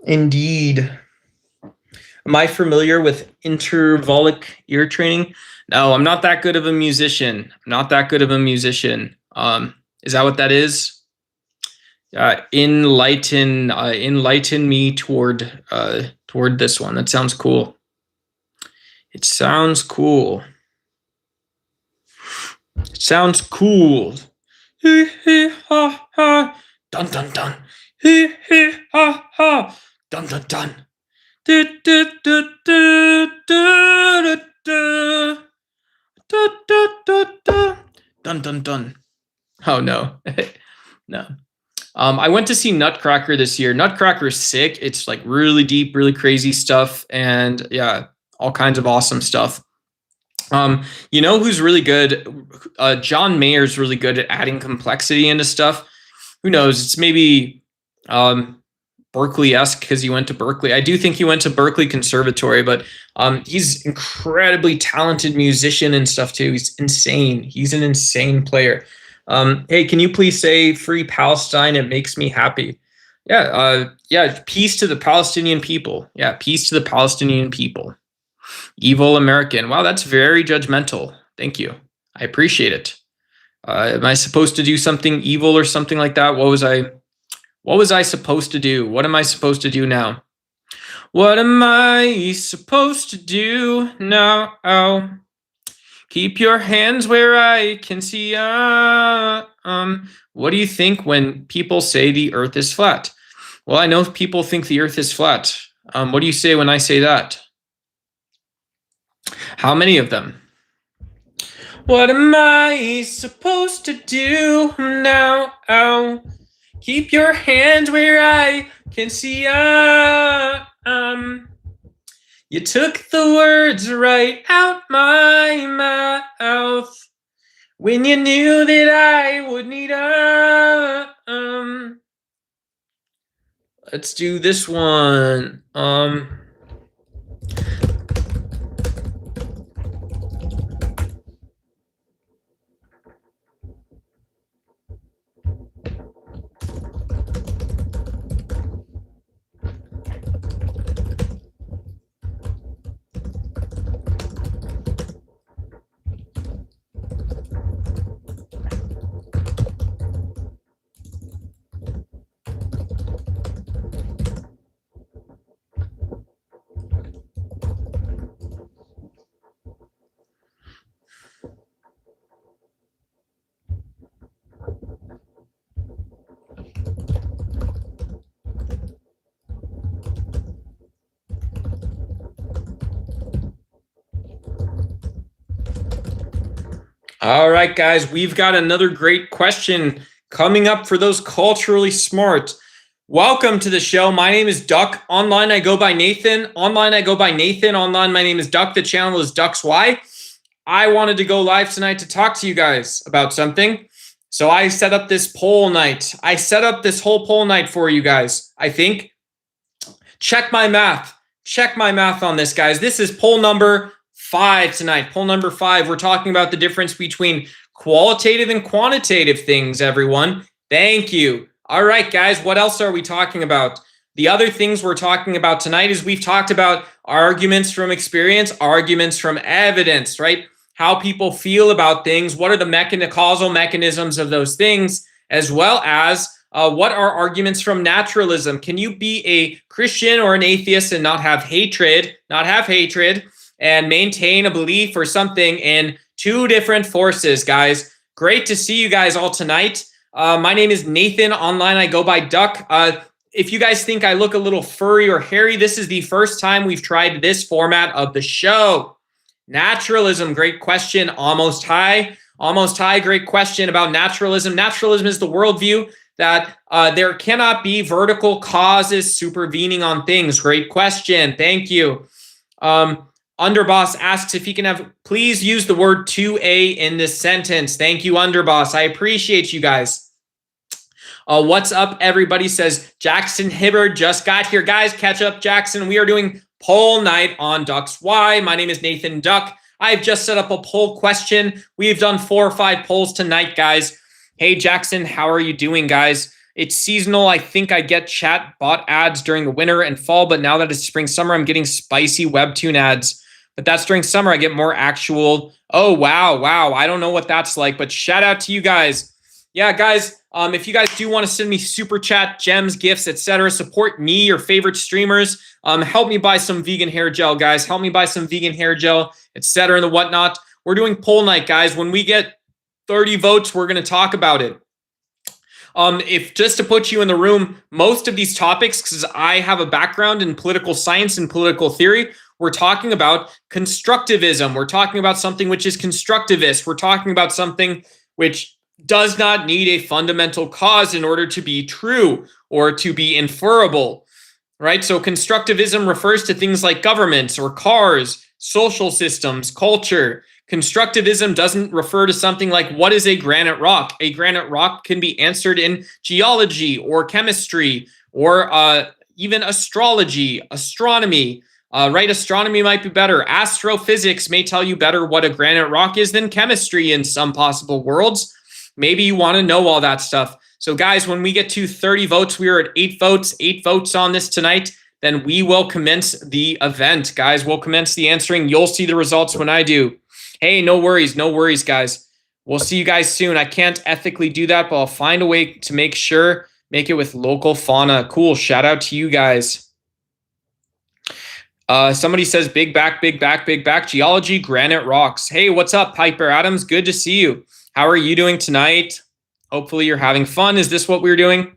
Indeed. Am I familiar with intervallic ear training? No, I'm not that good of a musician. I'm not that good of a musician. Is that what that is? Enlighten me toward this one. That sounds cool. It sounds cool. It sounds cool. Hee hee ha ha. Dun dun dun. Hee hee ha ha. Dun dun dun. Du du du du du du du du du du. Dun dun dun. Oh no. No. I went to see Nutcracker this year. Nutcracker is sick. It's like really deep, really crazy stuff. And yeah, all kinds of awesome stuff. You know who's really good? John Mayer's really good at adding complexity into stuff. Who knows? It's maybe Berkeley-esque because he went to Berkeley. I do think he went to Berkeley Conservatory, but he's incredibly talented musician and stuff too. He's insane. He's an insane player. Hey, can you please say free Palestine? It makes me happy. Yeah. Yeah. Peace to the Palestinian people. Yeah. Peace to the Palestinian people. Evil American. Wow. That's very judgmental. Thank you. I appreciate it. Am I supposed to do something evil or something like that? What was I What was I supposed to do? What am I supposed to do now? What am I supposed to do now? Keep your hands where I can see. What do you think when people say the earth is flat? Well, I know people think the earth is flat. What do you say when I say that? How many of them? What am I supposed to do now? Keep your hands where I can see. You took the words right out my mouth when you knew that I would need let's do this one. All right, guys, we've got another great question coming up for those culturally smart. Welcome to the show. My name is Duck. Online, I go by Nathan. Online, my name is Duck. The channel is Duck's Why. I wanted to go live tonight to talk to you guys about something. So I set up this poll night. I set up this whole poll night for you guys, I think. Check my math. Check my math on this, guys. This is poll number 5 tonight. Poll number 5. We're talking about the difference between qualitative and quantitative things, everyone. Thank you. All right, guys, what else are we talking about? The other things we're talking about tonight is we've talked about arguments from experience, arguments from evidence, right? How people feel about things, what are the causal mechanisms of those things, as well as what are arguments from naturalism? Can you be a Christian or an atheist and not have hatred, and maintain a belief or something in two different forces, guys? Great to see you guys all tonight. My name is Nathan. Online, I go by Duck. If you guys think I look a little furry or hairy, this is the first time we've tried this format of the show. Naturalism, great question. Almost high, great question about naturalism. Naturalism is the worldview that there cannot be vertical causes supervening on things. Great question. Thank you. Underboss asks if he can please use the word 2A in this sentence. Thank you, Underboss. I appreciate you guys. What's up, everybody, says Jackson Hibbard just got here. Guys, catch up, Jackson. We are doing poll night on Duck's Why. My name is Nathan Duck. I've just set up a poll question. We've done 4 or 5 polls tonight, guys. Hey, Jackson, how are you doing, guys? It's seasonal. I think I get chat bot ads during the winter and fall, but now that it's spring, summer, I'm getting spicy webtoon ads. But that's during summer. I get more actual. Oh, wow. I don't know what that's like, but shout out to you guys. Yeah, guys, if you guys do want to send me super chat, gems, gifts, etc., support me, your favorite streamers. Help me buy some vegan hair gel, guys. Help me buy some vegan hair gel, etc., and the whatnot. We're doing poll night, guys. When we get 30 votes, we're going to talk about it. If just to put you in the room, most of these topics, because I have a background in political science and political theory, we're talking about constructivism. We're talking about something which is constructivist. We're talking about something which does not need a fundamental cause in order to be true or to be inferable, right? So constructivism refers to things like governments or cars, social systems, culture. Constructivism doesn't refer to something like what is a granite rock. A granite rock can be answered in geology or chemistry or even astrology, astronomy. Right, astronomy might be better. Astrophysics may tell you better what a granite rock is than chemistry in some possible worlds. Maybe you want to know all that stuff. So guys, when we get to 30 votes, we are at 8 votes on this tonight, then we will commence the event. Guys, we'll commence the answering. You'll see the results when I do. Hey, no worries, guys. We'll see you guys soon. I can't ethically do that, but I'll find a way to make sure Make it with local fauna. Cool. Shout out to you guys. Somebody says big back, big back, big back. Geology, granite rocks. Hey, what's up, Piper Adams? Good to see you. How are you doing tonight? Hopefully you're having fun. Is this what we're doing?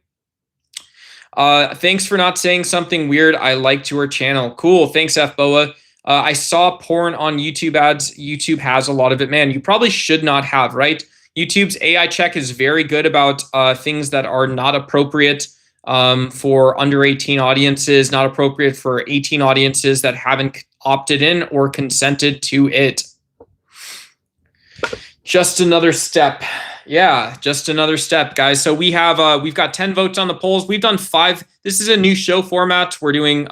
Thanks for not saying something weird. I liked your channel. Cool. Thanks, FBOA. I saw porn on YouTube ads. YouTube has a lot of it. Man, you probably should not have, right? YouTube's AI check is very good about things that are not appropriate for under 18 audiences, not appropriate for 18 audiences that haven't opted in or consented to it. Just another step. Yeah, just another step, guys. So we've got 10 votes on the polls. We've done 5. This is a new show format. We're doing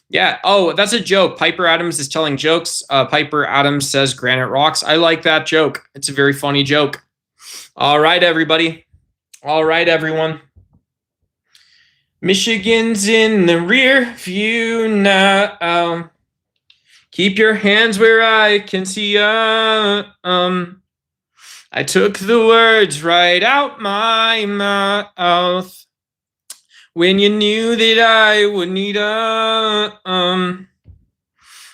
yeah. Oh, that's a joke. Piper Adams is telling jokes. Piper Adams says granite rocks. I like that joke. It's a very funny joke. All right, everybody. All right, everyone. Michigan's in the rear view now. Keep your hands where I can see I took the words right out my mouth when you knew that I would need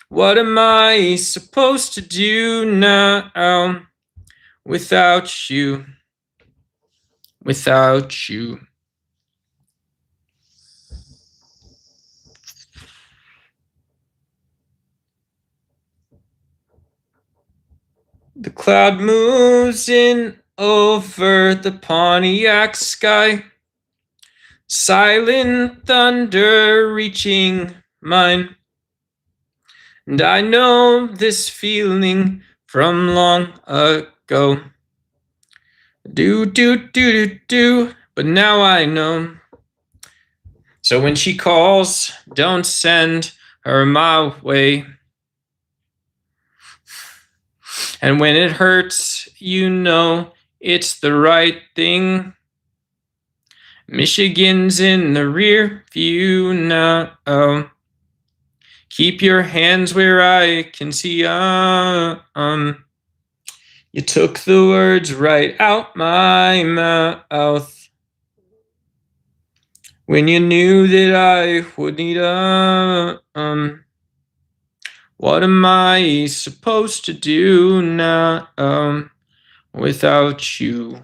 what am I supposed to do now without you? Without you. The cloud moves in over the Pontiac sky. Silent thunder reaching mine. And I know this feeling from long ago. Do, but now I know. So when she calls, don't send her my way. And when it hurts, you know it's the right thing. Michigan's in the rear view now. Keep your hands where I can see. You took the words right out my mouth when you knew that I would need what am I supposed to do now without you?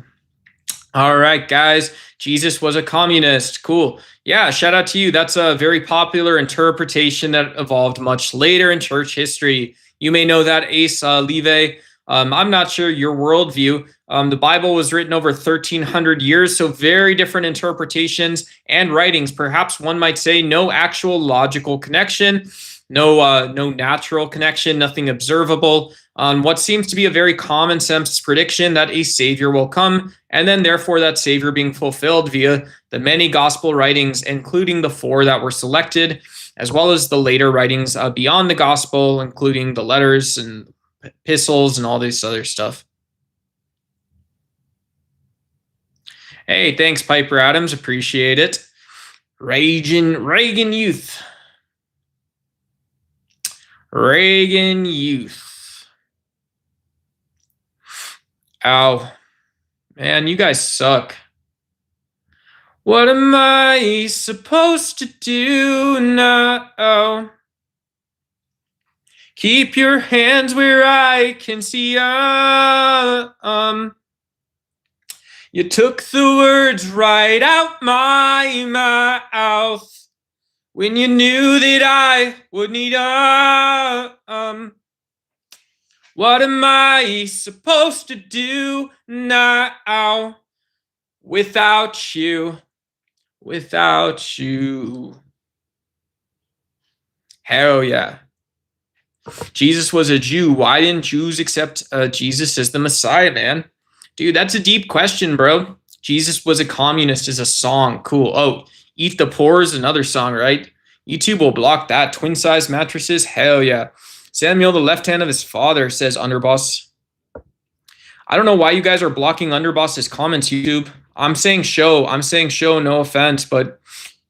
All right, guys. Jesus was a communist. Cool. Yeah, shout out to you. That's a very popular interpretation that evolved much later in church history. You may know that, Ace Leve. I'm not sure your worldview. The Bible was written over 1,300 years, so very different interpretations and writings. Perhaps one might say no actual logical connection. No natural connection, nothing observable on what seems to be a very common sense prediction that a savior will come, and then therefore that savior being fulfilled via the many gospel writings, including the 4 that were selected, as well as the later writings beyond the gospel, including the letters and epistles and all this other stuff. Hey, thanks, Piper Adams. Appreciate it. Reagan Youth. Reagan Youth. Ow. Man, you guys suck. What am I supposed to do now? Keep your hands where I can see. You took the words right out my mouth when you knew that I would need what am I supposed to do now without you? Without you. Hell yeah. Jesus was a Jew. Why didn't Jews accept Jesus as the Messiah, man? Dude, that's a deep question, bro. Jesus was a communist is a song. Cool. Oh, Eat the Poor is another song, right? YouTube will block that. Twin size mattresses? Hell yeah. Samuel, the left hand of his father, says Underboss. I don't know why you guys are blocking Underboss's comments, YouTube. I'm saying show, no offense, but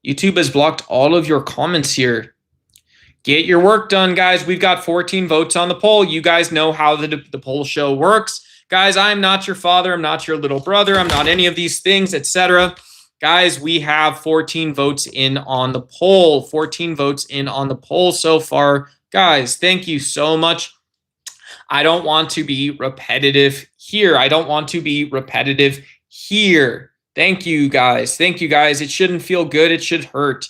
YouTube has blocked all of your comments here. Get your work done, guys. We've got 14 votes on the poll. You guys know how the poll show works. Guys, I'm not your father. I'm not your little brother. I'm not any of these things, etc. Guys, we have 14 votes in on the poll. 14 votes in on the poll so far. Guys, thank you so much. I don't want to be repetitive here. I don't want to be repetitive here. Thank you, guys. Thank you, guys. It shouldn't feel good. It should hurt.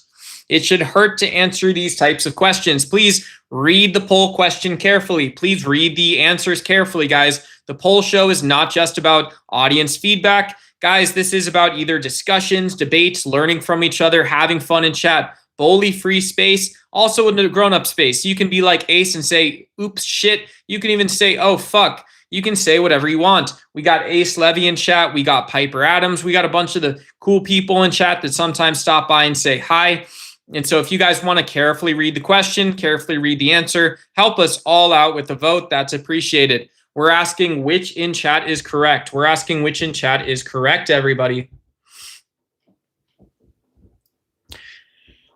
It should hurt to answer these types of questions. Please read the poll question carefully. Please read the answers carefully, guys. The poll show is not just about audience feedback. Guys, this is about either discussions, debates, learning from each other, having fun in chat, bully free space, also in the grown-up space. You can be like Ace and say, oops, shit. You can even say, oh, fuck. You can say whatever you want. We got Ace Levy in chat. We got Piper Adams. We got a bunch of the cool people in chat that sometimes stop by and say hi. And so if you guys want to carefully read the question, carefully read the answer, help us all out with the vote. That's appreciated. We're asking which in chat is correct. We're asking which in chat is correct, everybody.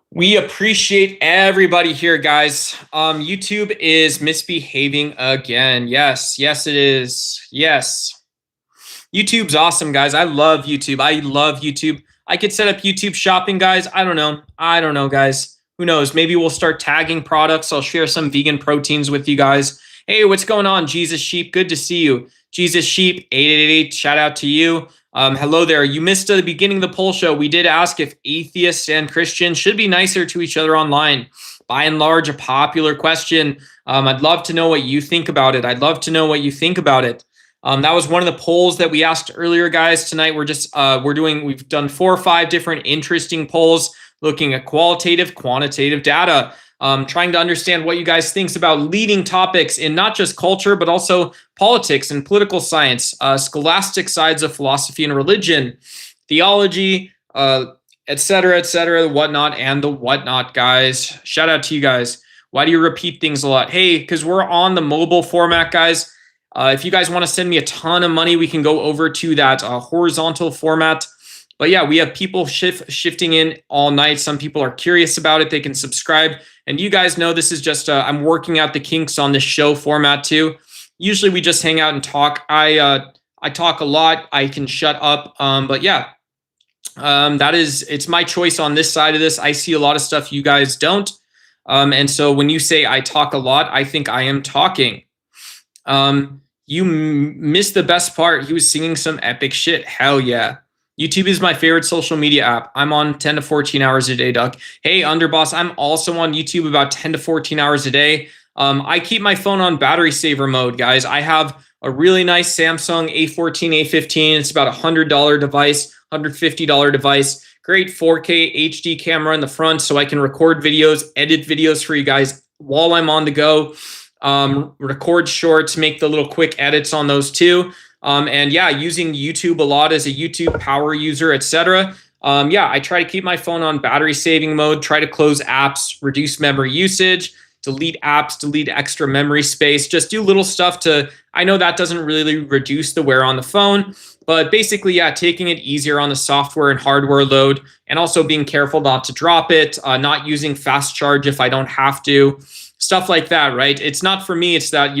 We appreciate everybody here, guys. YouTube is misbehaving again. Yes, yes, it is. Yes. YouTube's awesome, guys. I love YouTube. I love YouTube. I could set up YouTube shopping, guys. I don't know. I don't know, guys. Who knows? Maybe we'll start tagging products. I'll share some vegan proteins with you guys. Hey, what's going on, Jesus Sheep? Good to see you. Jesus Sheep, 888, shout out to you. Hello there. You missed the beginning of the poll show. We did ask if atheists and Christians should be nicer to each other online. By and large, a popular question. I'd love to know what you think about it. I'd love to know what you think about it. That was one of the polls that we asked earlier, guys. Tonight, we've done 4 or 5 different interesting polls looking at qualitative, quantitative data, trying to understand what you guys think about leading topics in not just culture, but also politics and political science, scholastic sides of philosophy and religion, theology, et cetera, the whatnot and the whatnot, guys. Shout out to you guys. Why do you repeat things a lot? Hey, because we're on the mobile format, guys. If you guys want to send me a ton of money, we can go over to that horizontal format. But yeah, we have people shifting in all night. Some people are curious about it. They can subscribe. And you guys know this is just, I'm working out the kinks on this show format too. Usually we just hang out and talk. I talk a lot. I can shut up. But yeah, it's my choice on this side of this. I see a lot of stuff you guys don't. And so when you say I talk a lot, I think I am talking. You missed the best part. He was singing some epic shit. Hell yeah. YouTube is my favorite social media app. I'm on 10 to 14 hours a day, Duck. Hey, Underboss, I'm also on YouTube about 10 to 14 hours a day. I keep my phone on battery saver mode, guys. I have a really nice Samsung A14, A15. It's about a $100 device, $150 device. Great 4K HD camera in the front so I can record videos, edit videos for you guys while I'm on the go. Record shorts, make the little quick edits on those too. And yeah, using YouTube a lot as a YouTube power user, etc. Yeah, I try to keep my phone on battery saving mode, try to close apps, reduce memory usage, delete apps, delete extra memory space, just do little stuff I know that doesn't really reduce the wear on the phone, but basically, yeah, taking it easier on the software and hardware load, and also being careful not to drop it, not using fast charge if I don't have to. Stuff like that, right? It's not for me. It's that,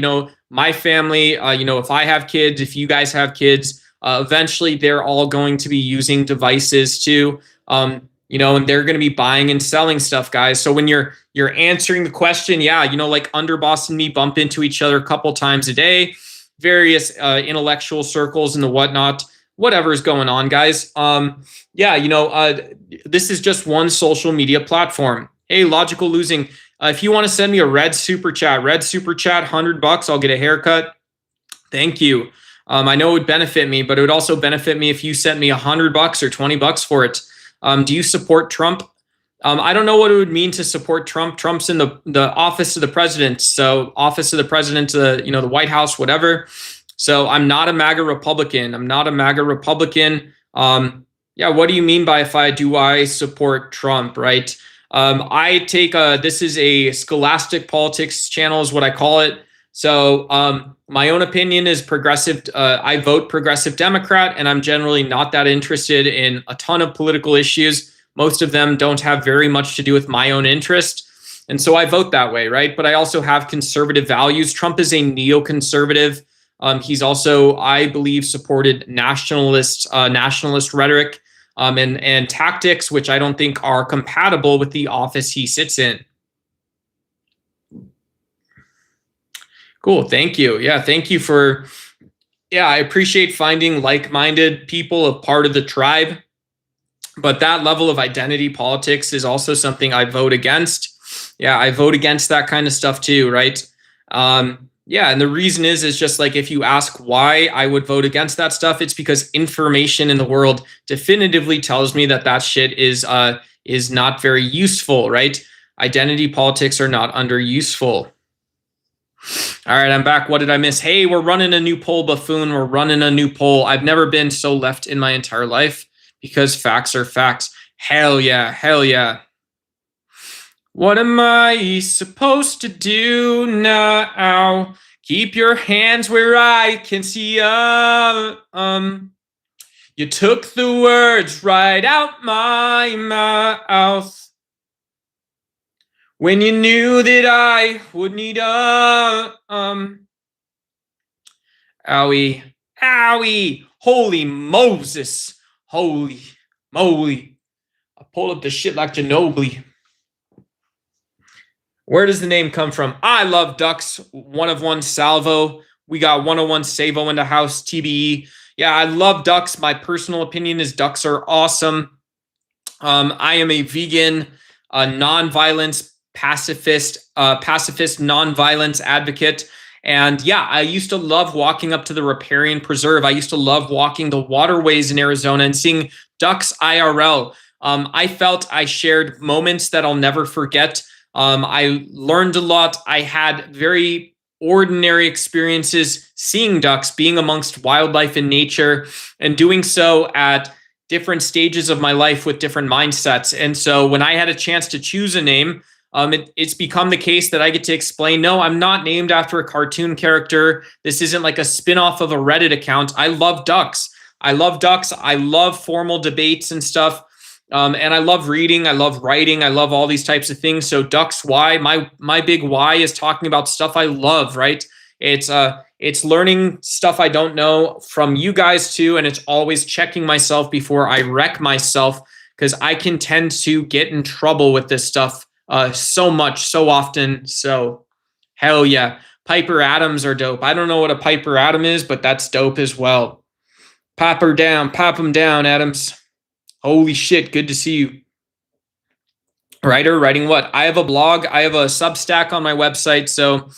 my family, if I have kids, if you guys have kids, eventually they're all going to be using devices too, and they're going to be buying and selling stuff, guys. So when you're answering the question, yeah, like Underboss and me bump into each other a couple times a day, various intellectual circles and the whatnot, whatever is going on, guys. This is just one social media platform. Hey, Logical Losing. If you want to send me a red super chat, $100, I'll get a haircut. Thank you. I know it would benefit me, but it would also benefit me if you sent me $100 or $20 for it. Do you support Trump? I don't know what it would mean to support Trump. Trump's in the office of the president. So office of the president, the White House, whatever. So I'm not a MAGA Republican. Yeah, what do you mean by do I support Trump, right? I take this is a scholastic politics channel is what I call it. So my own opinion is progressive. I vote progressive Democrat, and I'm generally not that interested in a ton of political issues. Most of them don't have very much to do with my own interest. And so I vote that way, right? But I also have conservative values. Trump is a neoconservative. He's also, I believe, supported nationalist rhetoric. and tactics, which I don't think are compatible with the office he sits in. Cool. Thank you. Yeah. Thank you for, I appreciate finding like-minded people, a part of the tribe. But that level of identity politics is also something I vote against. Yeah, I vote against that kind of stuff too, right? And the reason is just like, if you ask why I would vote against that stuff, it's because information in the world definitively tells me that shit is not very useful, right? Identity politics are not under useful. All right, I'm back. What did I miss? Hey, we're running a new poll, Buffoon. We're running a new poll. I've never been so left in my entire life, because facts are facts. Hell yeah, hell yeah. What am I supposed to do now? Keep your hands where I can see them. You took the words right out my mouth when you knew that I would need owie, owie, holy Moses, holy moly. I pulled up the shit like Ginobili. Where does the name come from? I love ducks. 1 of 1 salvo. We got 101 Savo in the house, TBE. Yeah, I love ducks. My personal opinion is ducks are awesome. I am a vegan, non-violence pacifist, non-violence advocate. And yeah, I used to love walking up to the riparian preserve. I used to love walking the waterways in Arizona and seeing ducks IRL. I felt I shared moments that I'll never forget. I learned a lot. I had very ordinary experiences seeing ducks, being amongst wildlife and nature, and doing so at different stages of my life with different mindsets. And so when I had a chance to choose a name, it's become the case that I get to explain, no, I'm not named after a cartoon character. This isn't like a spinoff of a Reddit account. I love ducks. I love ducks. I love formal debates and stuff. And I love reading. I love writing. I love all these types of things. So ducks, why? My big why is talking about stuff I love, right? It's learning stuff I don't know from you guys too. And it's always checking myself before I wreck myself, because I can tend to get in trouble with this stuff so much, so often. So hell yeah. Piper Adams are dope. I don't know what a Piper Atom is, but that's dope as well. Pop her down, pop him down, Adams. Holy shit, good to see you. Writer, writing what? I have a blog. I have a Substack on my website. So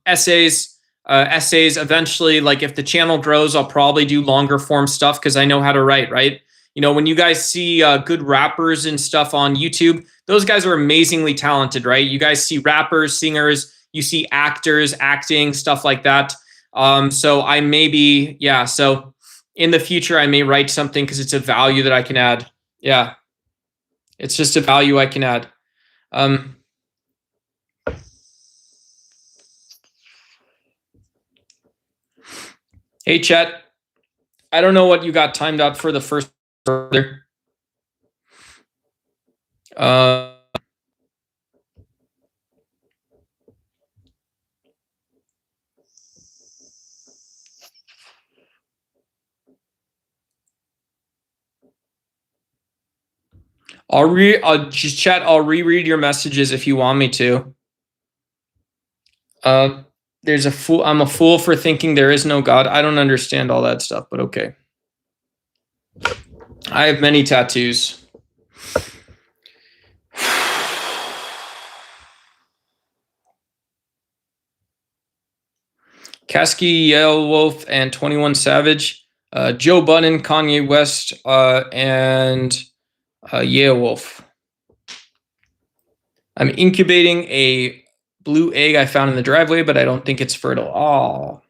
essays, eventually, like if the channel grows, I'll probably do longer form stuff because I know how to write, right? You know, when you guys see good rappers and stuff on YouTube, those guys are amazingly talented, right? You guys see rappers, singers, you see actors, acting, stuff like that. So I may be, so in the future, I may write something because it's a value that I can add. Yeah. It's just a value I can add. Hey, chat. I don't know what you got timed out for the first. I'll reread your messages if you want me to. There's a fool. I'm a fool for thinking there is no God. I don't understand all that stuff, but okay. I have many tattoos. Kasky, Yale Wolf, and 21 Savage, Joe Budden, Kanye West, and Yale Wolf. I'm incubating a blue egg I found in the driveway, but I don't think it's fertile. Oh,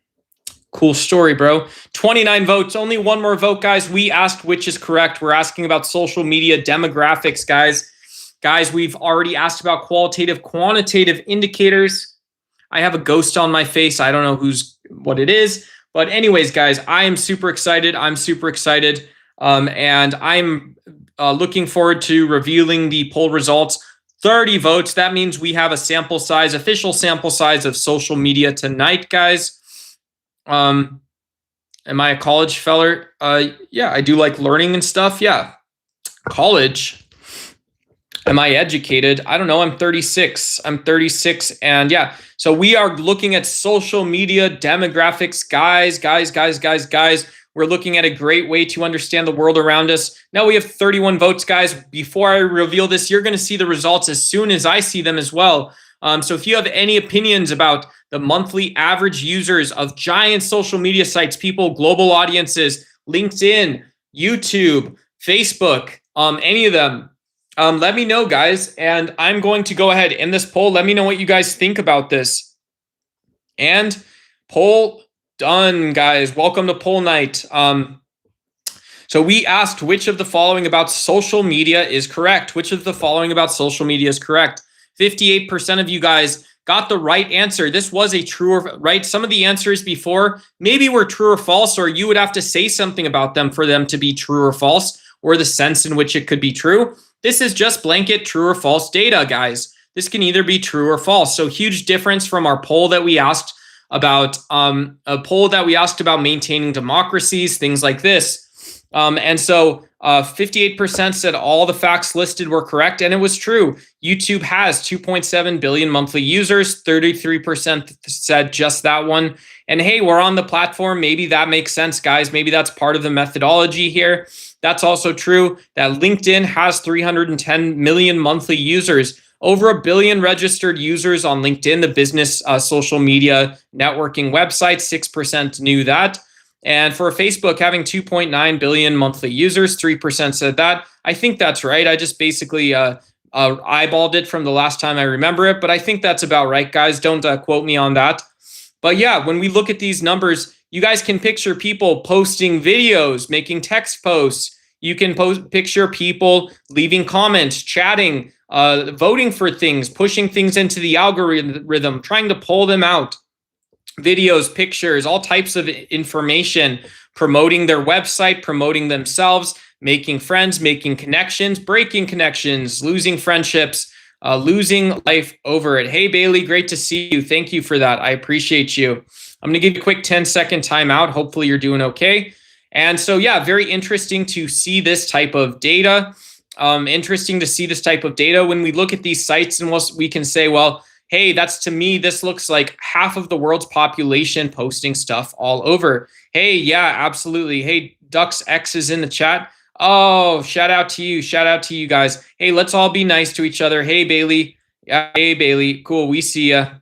cool story, bro. 29 votes. Only one more vote, guys. We asked which is correct. We're asking about social media demographics, guys. Guys, we've already asked about qualitative, quantitative indicators. I have a ghost on my face. I don't know what it is. But anyways, guys, I am super excited. I'm super excited. And I'm looking forward to revealing the poll results. 30 votes. That means we have a sample size, official sample size of social media tonight, guys. Am I a college feller? Yeah, I do like learning and stuff. Yeah, college. Am I educated? I don't know. I'm 36. And yeah, so we are looking at social media demographics. Guys. We're looking at a great way to understand the world around us. Now we have 31 votes, guys. Before I reveal this, you're going to see the results as soon as I see them as well. So if you have any opinions about the monthly average users of giant social media sites, people, global audiences, LinkedIn, YouTube, Facebook, any of them, let me know, guys. And I'm going to go ahead in this poll. Let me know what you guys think about this. And poll done, guys. Welcome to poll night. So we asked which of the following about social media is correct. Which of the following about social media is correct? 58% of you guys got the right answer. This was a true or right. Some of the answers before maybe were true or false, or you would have to say something about them for them to be true or false, or the sense in which it could be true. This is just blanket true or false data, guys. This can either be true or false. So huge difference from our poll that we asked about, maintaining democracies, things like this. And so 58% said all the facts listed were correct, and it was true. YouTube has 2.7 billion monthly users. 33% said just that one. And hey, we're on the platform. Maybe that makes sense, guys. Maybe that's part of the methodology here. That's also true that LinkedIn has 310 million monthly users. Over 1 billion registered users on LinkedIn, the business social media networking website. 6% knew that. And for Facebook having 2.9 billion monthly users, 3% said that. I think that's right. I just basically eyeballed it from the last time I remember it, but I think that's about right, guys. Don't quote me on that. But yeah, when we look at these numbers, you guys can picture people posting videos, making text posts. You can picture people leaving comments, chatting, voting for things, pushing things into the algorithm, trying to pull them out. Videos, pictures, all types of information, promoting their website, promoting themselves, making friends, making connections, breaking connections, losing friendships, losing life over it. Hey, Bailey, great to see you. Thank you for that. I appreciate you. I'm going to give you a quick 10-second timeout. Hopefully you're doing okay. And so, yeah, very interesting to see this type of data. When we look at these sites, and we can say, well, hey, to me, this looks like half of the world's population posting stuff all over. Hey, yeah, absolutely. Hey, Dux X is in the chat. Oh, shout out to you. Shout out to you guys. Hey, let's all be nice to each other. Hey, Bailey. Yeah, hey, Bailey. Cool. We see ya.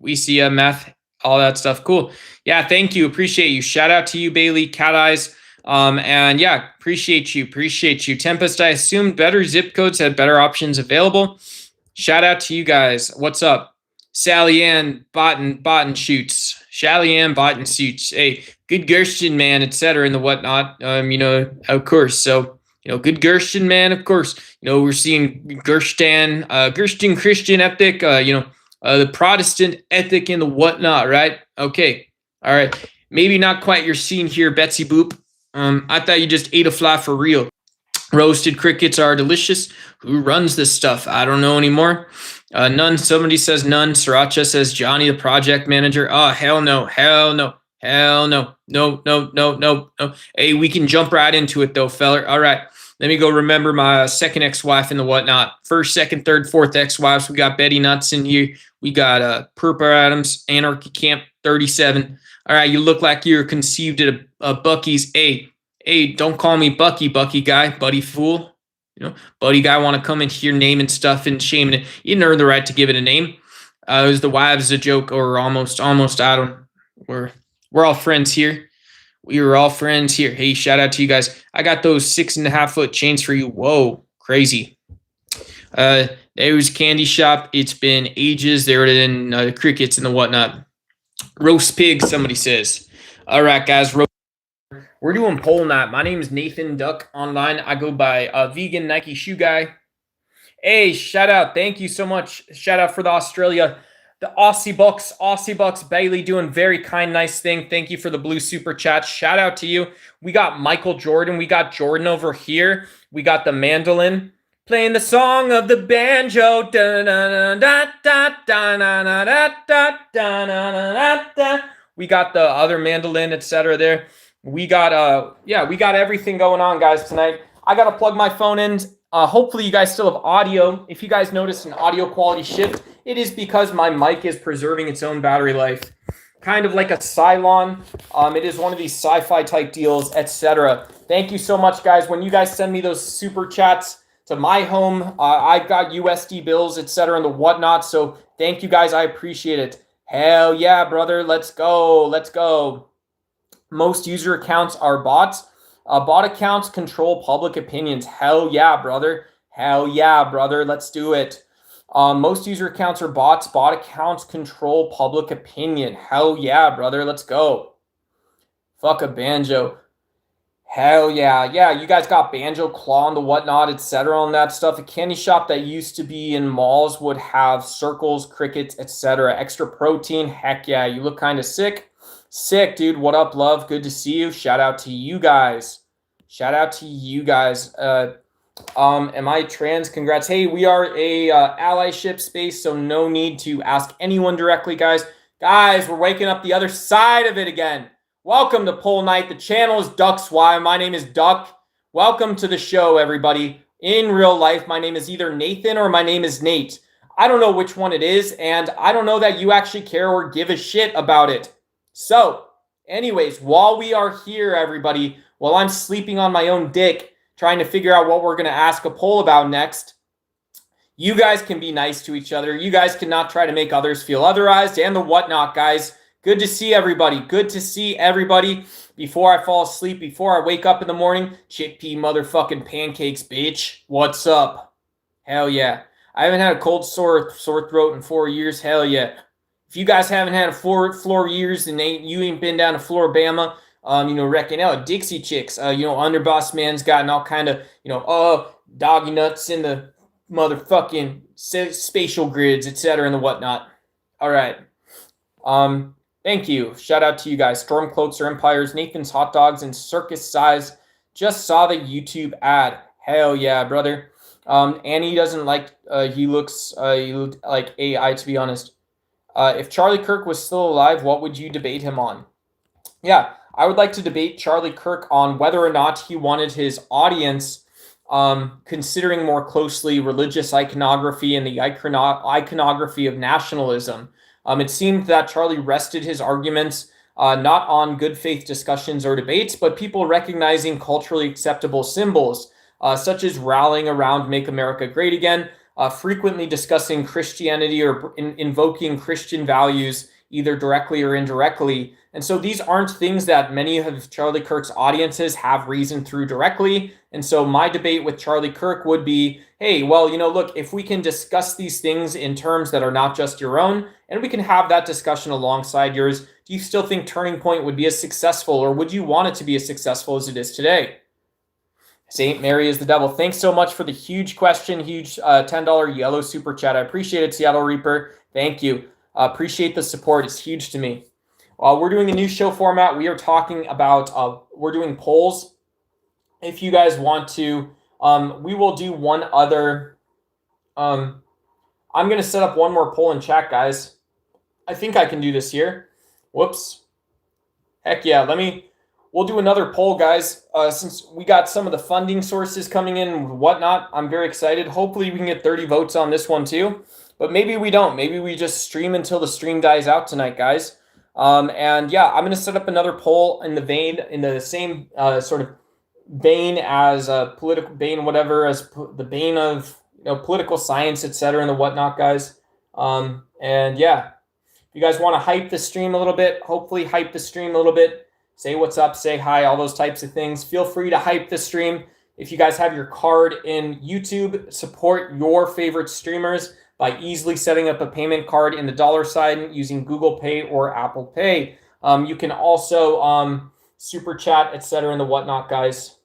Meth, all that stuff. Cool. Yeah, thank you. Appreciate you. Shout out to you, Bailey. Cat eyes. And yeah, appreciate you. Tempest, I assumed better zip codes had better options available. Shout out to you guys. What's up? Sally Ann Botten shoots. Sally Ann Botten shoots. Hey, good Gersten, man, etc. and the whatnot. Of course. So, good Gersten, man, of course. We're seeing Gersten Christian ethic, the Protestant ethic and the whatnot, right? Okay. All right. Maybe not quite your scene here, Betsy Boop. I thought you just ate a fly for real. Roasted crickets are delicious. Who runs this stuff? I don't know anymore. None. Somebody says none. Sriracha says Johnny, the project manager. Oh, hell no. No. Hey, we can jump right into it though, feller. All right. Let me go remember my second ex-wife and the whatnot. First, second, third, fourth ex-wives. We got Betty Nuts in here. We got Purple Adams, Anarchy Camp 37. All right, you look like you're conceived at a Bucky's. Hey, don't call me Bucky guy, buddy fool. Buddy guy want to come in here naming stuff and shaming it. You didn't earn the right to give it a name. It was the wives a joke, or almost. I don't. We're all friends here. We were all friends here. Hey, shout out to you guys. I got those 6.5 foot chains for you. Whoa, crazy. There was Candy Shop. It's been ages. There in the crickets and the whatnot. Roast pig, somebody says. All right, guys. We're doing poll night. My name is Nathan Duck online. I go by Vegan Nike Shoe Guy. Hey, shout out. Thank you so much. Shout out for the Australia. The Aussie Bucks, Bailey doing very kind, nice thing. Thank you for the blue super chat. Shout out to you. We got Michael Jordan. We got Jordan over here. We got the mandolin playing the song of the banjo. We got the other mandolin, etc. there. We got everything going on, guys, tonight. I got to plug my phone in. Hopefully you guys still have audio. If you guys notice an audio quality shift, it is because my mic is preserving its own battery life. Kind of like a Cylon. It is one of these sci-fi type deals, etc. Thank you so much, guys. When you guys send me those super chats to my home, I've got USD bills, etc. and the whatnot. So thank you guys. I appreciate it. Hell yeah, brother. Let's go. Let's go. Most user accounts are bots. Bot accounts control public opinions. Hell yeah, brother. Hell yeah, brother. Let's do it. Most user accounts are bots. Bot accounts control public opinion. Hell yeah, brother. Let's go. Fuck a banjo. Hell yeah. Yeah, you guys got banjo, claw, and the whatnot, etc. on that stuff. A candy shop that used to be in malls would have circles, crickets, etc. Extra protein. Heck yeah. You look kind of sick. Sick, dude. What up, love? Good to see you. Shout out to you guys. Shout out to you guys. Am I trans? Congrats. Hey, we are a allyship space, so no need to ask anyone directly, guys. Guys, we're waking up the other side of it again. Welcome to Poll Night. The channel is Duck's Why. My name is Duck. Welcome to the show, everybody. In real life, my name is either Nathan or my name is Nate. I don't know which one it is, and I don't know that you actually care or give a shit about it. So, anyways, while we are here, everybody, while I'm sleeping on my own dick, trying to figure out what we're going to ask a poll about next, you guys can be nice to each other. You guys cannot try to make others feel otherized and the whatnot, guys. Good to see everybody. Good to see everybody. Before I fall asleep, before I wake up in the morning, chickpea motherfucking pancakes, bitch. What's up? Hell yeah. I haven't had a cold sore throat in 4 years. Hell yeah. If you guys haven't had a floor years and you ain't been down to Floribama, reckon out Dixie Chicks, Underboss Man's gotten all kind of, doggy nuts in the motherfucking spatial grids, etc. and the whatnot. All right. Thank you. Shout out to you guys. Stormcloaks or Empires, Nathan's Hot Dogs, and Circus Size. Just saw the YouTube ad. Hell yeah, brother. Annie doesn't like, he looks like AI, to be honest. If Charlie Kirk was still alive, what would you debate him on? Yeah, I would like to debate Charlie Kirk on whether or not he wanted his audience considering more closely religious iconography and the iconography of nationalism. It seemed that Charlie rested his arguments not on good faith discussions or debates, but people recognizing culturally acceptable symbols, such as rallying around Make America Great Again, frequently discussing Christianity or invoking Christian values either directly or indirectly. And so these aren't things that many of Charlie Kirk's audiences have reasoned through directly. And so my debate with Charlie Kirk would be, hey, well, look, if we can discuss these things in terms that are not just your own, and we can have that discussion alongside yours, do you still think Turning Point would be as successful, or would you want it to be as successful as it is today? Saint Mary is the devil. Thanks so much for the huge question, huge $10 yellow super chat. I appreciate it, Seattle Reaper. Thank you. Appreciate the support. It's huge to me. We're doing a new show format. We are talking about, we're doing polls. If you guys want to, we will do one other. I'm going to set up one more poll in chat, guys. I think I can do this here. Whoops. Heck yeah. We'll do another poll, guys. Since we got some of the funding sources coming in and whatnot, I'm very excited. Hopefully we can get 30 votes on this one too. But maybe we don't. Maybe we just stream until the stream dies out tonight, guys. And yeah, I'm going to set up another poll in the same sort of vein as political vein, whatever, as the vein of political science, etc. and the whatnot, guys. And yeah, if you guys want to hype the stream a little bit, hopefully hype the stream a little bit. Say what's up, say hi, all those types of things. Feel free to hype the stream. If you guys have your card in YouTube, support your favorite streamers by easily setting up a payment card in the dollar sign using Google Pay or Apple Pay. You can also super chat, etc. and the whatnot, guys.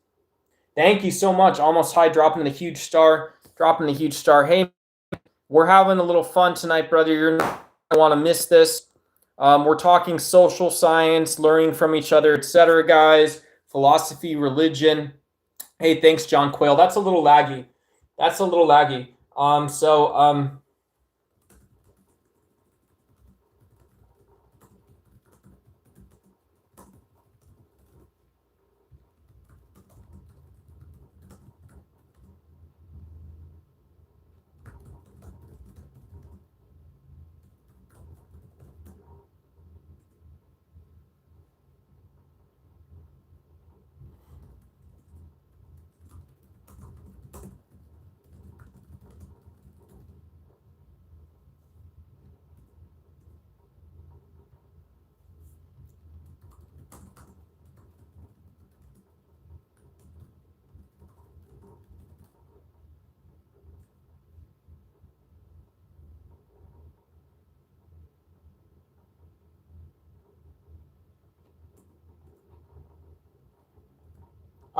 Thank you so much. Almost high, dropping the huge star. Hey, we're having a little fun tonight, brother. You're not going to want to miss this. We're talking social science, learning from each other, etc., guys. Philosophy, religion. Hey, thanks, John Quayle. That's a little laggy.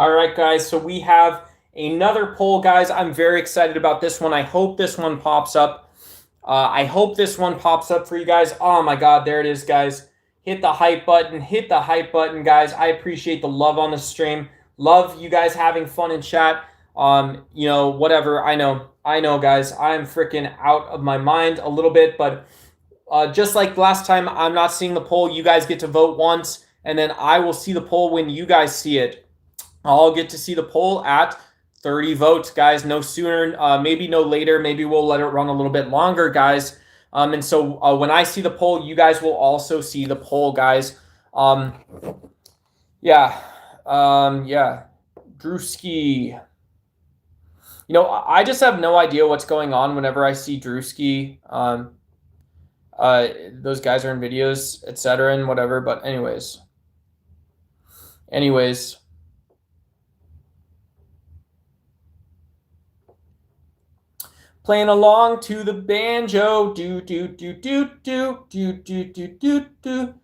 All right, guys. So we have another poll, guys. I'm very excited about this one. I hope this one pops up. I hope this one pops up for you guys. Oh my God, there it is, guys. Hit the hype button. Hit the hype button, guys. I appreciate the love on the stream. Love you guys having fun in chat. Whatever. I know, guys. I'm freaking out of my mind a little bit, but just like last time, I'm not seeing the poll. You guys get to vote once, and then I will see the poll when you guys see it. I'll get to see the poll at 30 votes, guys. No sooner, maybe no later. Maybe we'll let it run a little bit longer, guys. And so when I see the poll, you guys will also see the poll, guys. Yeah. Drewski. I just have no idea what's going on whenever I see Drewski. Those guys are in videos, etc. and whatever. But anyways. Playing along to the banjo, do do do do do do do do do do.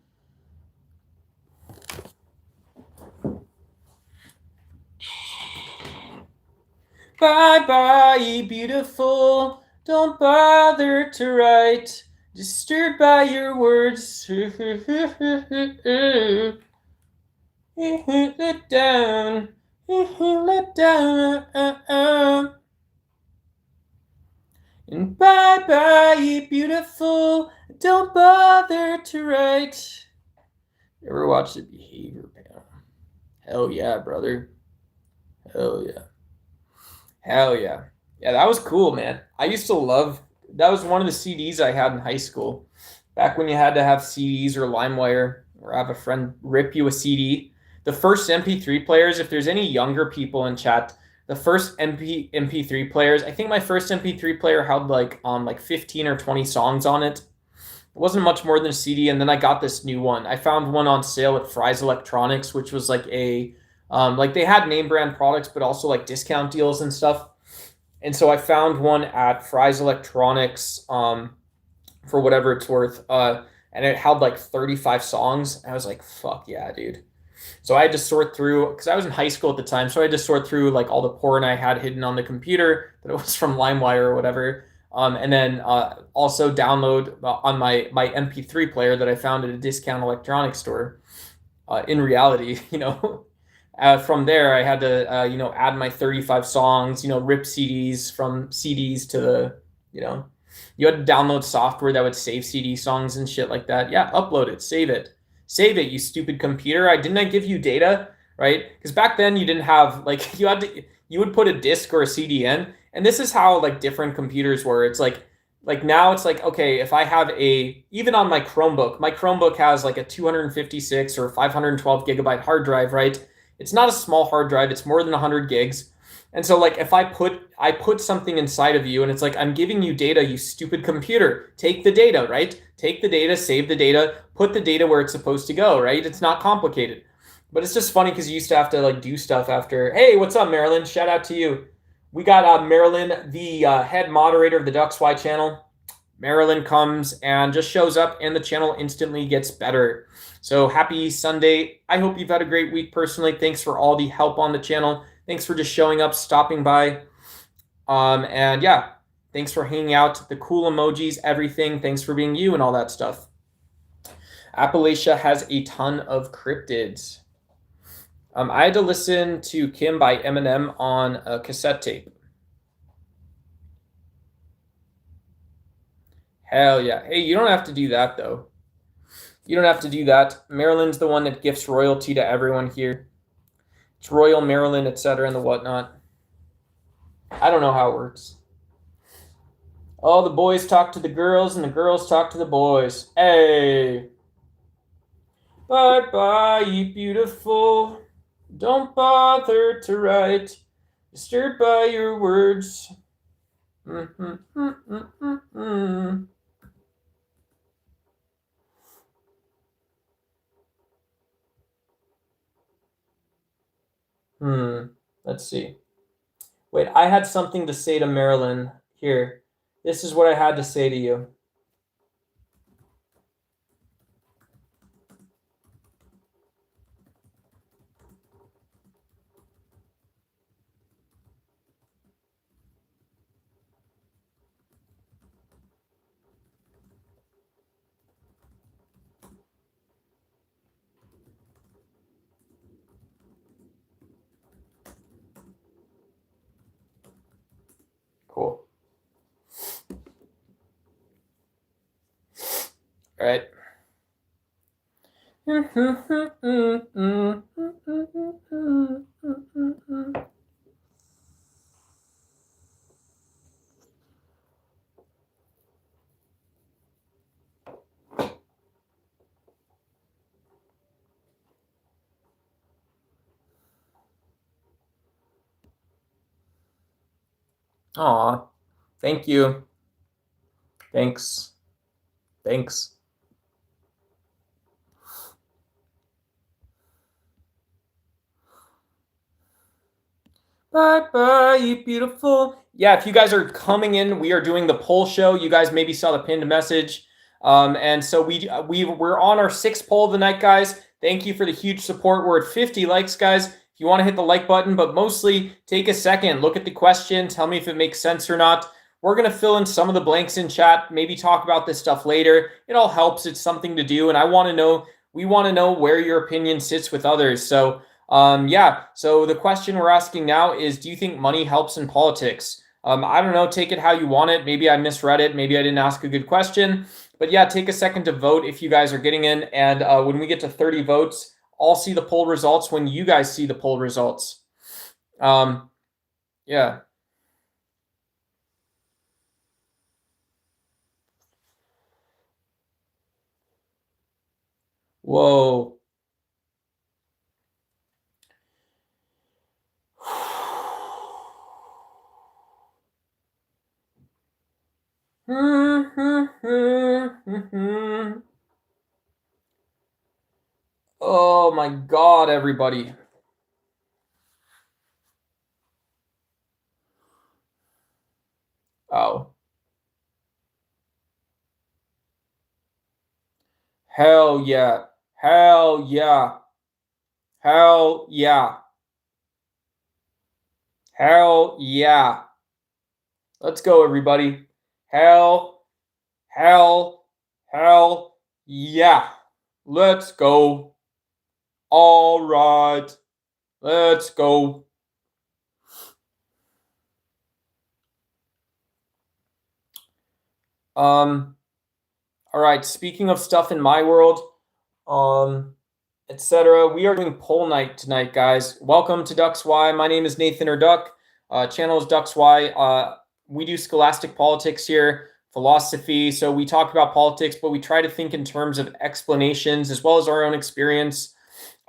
Bye bye, beautiful. Don't bother to write. Disturbed by your words. Let down. Let down. And bye bye, beautiful. Don't bother to write. Ever watch the behavior panel? Hell yeah, brother. Hell yeah. Hell yeah. Yeah, that was cool, man. I used to love that. Was one of the CDs I had in high school. Back when you had to have CDs or LimeWire or have a friend rip you a CD. The first MP3 players, if there's any younger people in chat, the first MP3 players, I think my first MP3 player had like 15 or 20 songs on it. It wasn't much more than a CD, and then I got this new one. I found one on sale at Fry's Electronics, which was like they had name brand products, but also like discount deals and stuff. And so I found one at Fry's Electronics for whatever it's worth, and it had like 35 songs. And I was like, fuck yeah, dude. So I had to sort through, because I was in high school at the time, so I had to sort through like all the porn I had hidden on the computer that it was from LimeWire or whatever, and then also download on my MP3 player that I found at a discount electronics store. In reality, from there I had to add my 35 songs, rip CDs from CDs to the, you had to download software that would save CD songs and shit like that. Yeah, upload it, save it. Save it, you stupid computer. I give you data, right? Because back then you didn't have like you would put a disc or a CD in, and this is how like different computers were. It's like now it's like, okay, if I have even on my Chromebook has like a 256 or 512 gigabyte hard drive, right? It's not a small hard drive, it's more than 100 gigs. And so like if I put something inside of you and it's like, I'm giving you data, you stupid computer. Take the data, right? Take the data, save the data, put the data where it's supposed to go, right? It's not complicated. But it's just funny because you used to have to like do stuff after. Hey, what's up, Marilyn? Shout out to you. We got Marilyn, the head moderator of the DuxY channel. Marilyn comes and just shows up and the channel instantly gets better. So happy Sunday. I hope you've had a great week personally. Thanks for all the help on the channel. Thanks for just showing up, stopping by. And yeah, thanks for hanging out, the cool emojis, everything. Thanks for being you and all that stuff. Appalachia has a ton of cryptids. I had to listen to Kim by Eminem on a cassette tape. Hell yeah. Hey, you don't have to do that, though. You don't have to do that. Maryland's the one that gifts royalty to everyone here. It's Royal Maryland, etc. and the whatnot. I don't know how it works. Oh, the boys talk to the girls and the girls talk to the boys. Hey. Bye-bye, you beautiful. Don't bother to write. Disturbed by your words. Let's see. Wait, I had something to say to Marilyn. Here. This is what I had to say to you. Right. Aw, thank you. Thanks. Thanks. Bye bye, you beautiful. Yeah, if you guys are coming in, we are doing the poll show. You guys maybe saw the pinned message. And so we're on our 6th poll of the night, guys. Thank you for the huge support. We're at 50 likes, guys. If you want to hit the like button, but mostly take a second, look at the question, tell me if it makes sense or not. We're going to fill in some of the blanks in chat, maybe talk about this stuff later. It all helps. It's something to do. And we want to know where your opinion sits with others. So yeah, so the question we're asking now is, do you think money helps in politics? I don't know, take it how you want it. Maybe I misread it. Maybe I didn't ask a good question. But yeah, take a second to vote if you guys are getting in. And when we get to 30 votes, I'll see the poll results when you guys see the poll results. Yeah. Whoa. Oh my God, everybody. Oh. Hell yeah. Hell yeah. Hell yeah. Hell yeah. Let's go, everybody. Hell, hell, hell yeah. Let's go. All right. Let's go. All right. Speaking of stuff in my world, etc. We are doing poll night tonight, guys. Welcome to Ducks Y. My name is Nathan or Duck. Channel is Ducks Y. We do scholastic politics here, philosophy. So we talk about politics, but we try to think in terms of explanations as well as our own experience,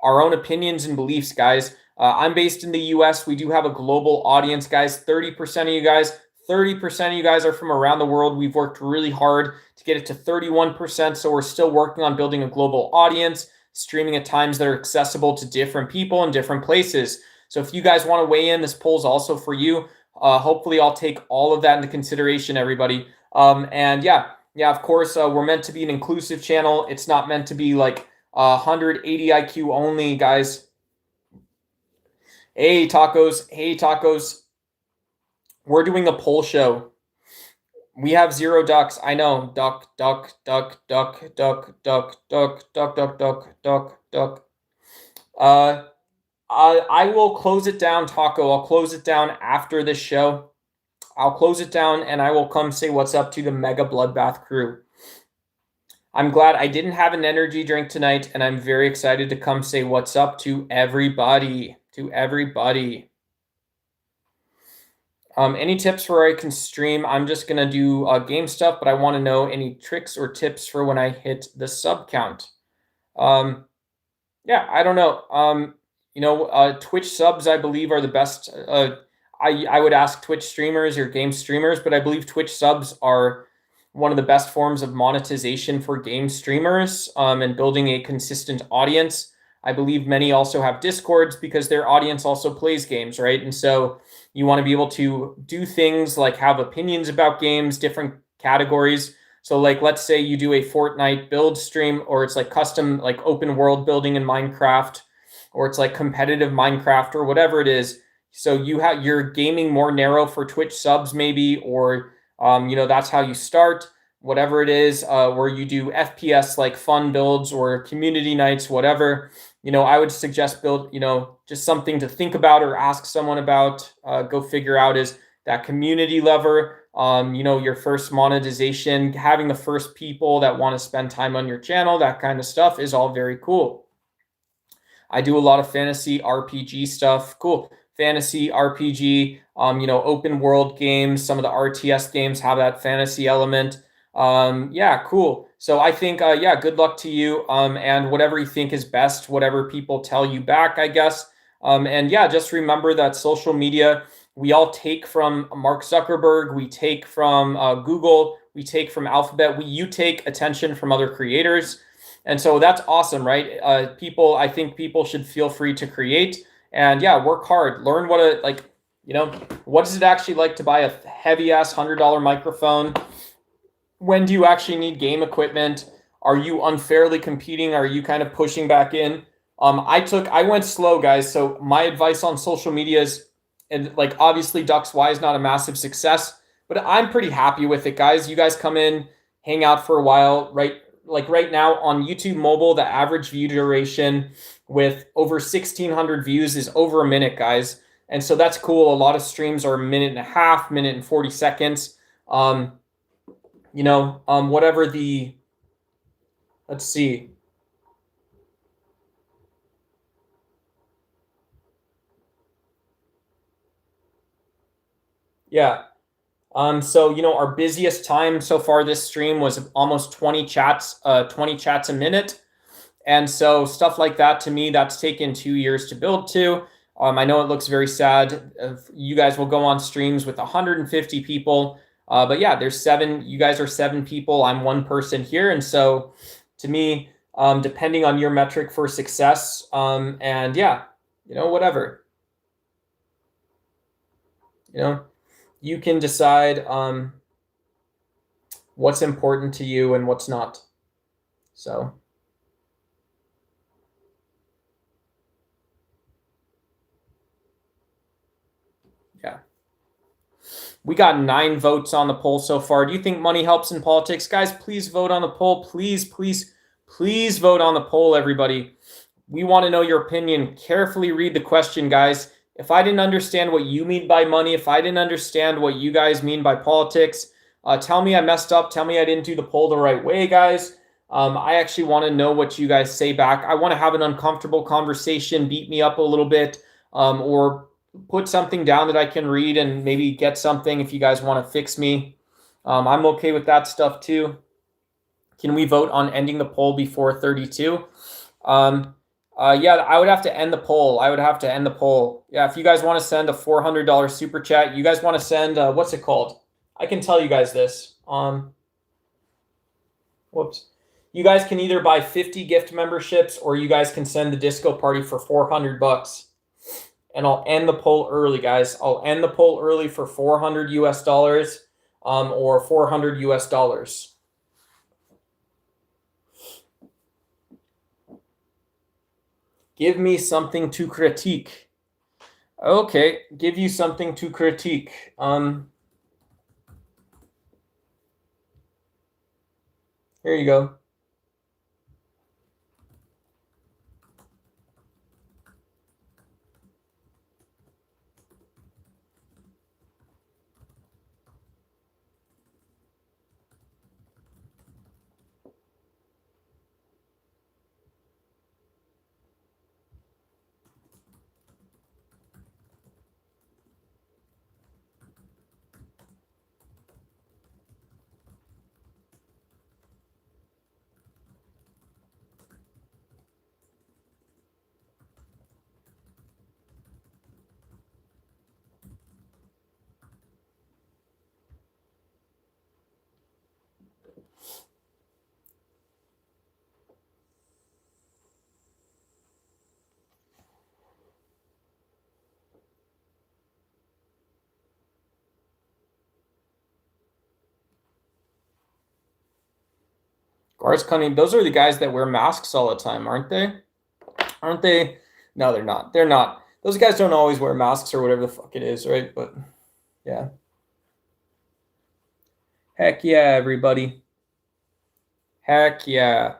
our own opinions and beliefs, guys. I'm based in the US. We do have a global audience, guys. 30% of you guys, 30% of you guys are from around the world. We've worked really hard to get it to 31%. So we're still working on building a global audience, streaming at times that are accessible to different people in different places. So if you guys want to weigh in, this poll is also for you. Hopefully I'll take all of that into consideration, everybody. And yeah, of course, we're meant to be an inclusive channel. It's not meant to be like 180 IQ only, guys. Hey, tacos. Hey, tacos. We're doing a poll show. We have 0 ducks. I know. Duck, duck, duck, duck, duck, duck, duck, duck, duck, duck, duck, duck. I will close it down, Taco. I'll close it down after this show. I'll close it down and I will come say what's up to the Mega Bloodbath crew. I'm glad I didn't have an energy drink tonight, and I'm very excited to come say what's up to everybody. To everybody. Any tips for where I can stream? I'm just going to do game stuff, but I want to know any tricks or tips for when I hit the sub count. Yeah, I don't know. Twitch subs, I believe, are the best. I would ask Twitch streamers or game streamers, but I believe Twitch subs are one of the best forms of monetization for game streamers and building a consistent audience. I believe many also have Discords because their audience also plays games, right? And so you want to be able to do things like have opinions about games, different categories. So like, let's say you do a Fortnite build stream, or it's like custom, like open world building in Minecraft, or it's like competitive Minecraft or whatever it is. So you're gaming more narrow for Twitch subs maybe, or that's how you start, whatever it is, where you do FPS like fun builds or community nights, whatever. I would suggest build, just something to think about or ask someone about, go figure out, is that community lever. your first monetization, having the first people that want to spend time on your channel, that kind of stuff is all very cool. I do a lot of fantasy RPG stuff. Cool. Fantasy RPG, open world games. Some of the RTS games have that fantasy element. Yeah, cool. So I think, good luck to you. And whatever you think is best, whatever people tell you back, I guess. And yeah, just remember that social media, we all take from Mark Zuckerberg, we take from Google, we take from Alphabet, you take attention from other creators. And so that's awesome, right? I think people should feel free to create and yeah, work hard. Learn what does it actually like to buy a heavy ass $100 microphone? When do you actually need game equipment? Are you unfairly competing? Are you kind of pushing back in? I went slow, guys. So my advice on social media is, and like obviously Ducks Y is not a massive success, but I'm pretty happy with it, guys. You guys come in, hang out for a while, right? Like right now on YouTube mobile, the average view duration with over 1,600 views is over a minute, guys. And so that's cool. A lot of streams are a minute and a half, minute and 40 seconds. Whatever let's see. Yeah. So our busiest time so far this stream was almost 20 chats a minute. And so stuff like that, to me, that's taken 2 years to build to. I know it looks very sad. You guys will go on streams with 150 people. But yeah, you guys are 7 people. I'm 1 person here. And so to me, depending on your metric for success, and yeah, whatever, you can decide what's important to you and what's not. So. Yeah. We got 9 votes on the poll so far. Do you think money helps in politics? Guys, please vote on the poll. Please, please, please vote on the poll, everybody. We want to know your opinion. Carefully read the question, guys. If I didn't understand what you mean by money, if I didn't understand what you guys mean by politics, tell me I messed up. Tell me I didn't do the poll the right way, guys. I actually want to know what you guys say back. I want to have an uncomfortable conversation, beat me up a little bit, or put something down that I can read and maybe get something if you guys want to fix me. I'm okay with that stuff too. Can we vote on ending the poll before 32? Yeah, I would have to end the poll. Yeah, if you guys want to send a $400 super chat, you guys want to send, what's it called? I can tell you guys this. Whoops. You guys can either buy 50 gift memberships or you guys can send the disco party for $400. And I'll end the poll early, guys. I'll end the poll early for $400 US, or $400 US. Give me something to critique. Okay, give you something to critique. Here you go. Guards Cunning, those are the guys that wear masks all the time, aren't they? Aren't they? No, they're not. They're not. Those guys don't always wear masks or whatever the fuck it is, right? But yeah. Heck yeah, everybody. Heck yeah.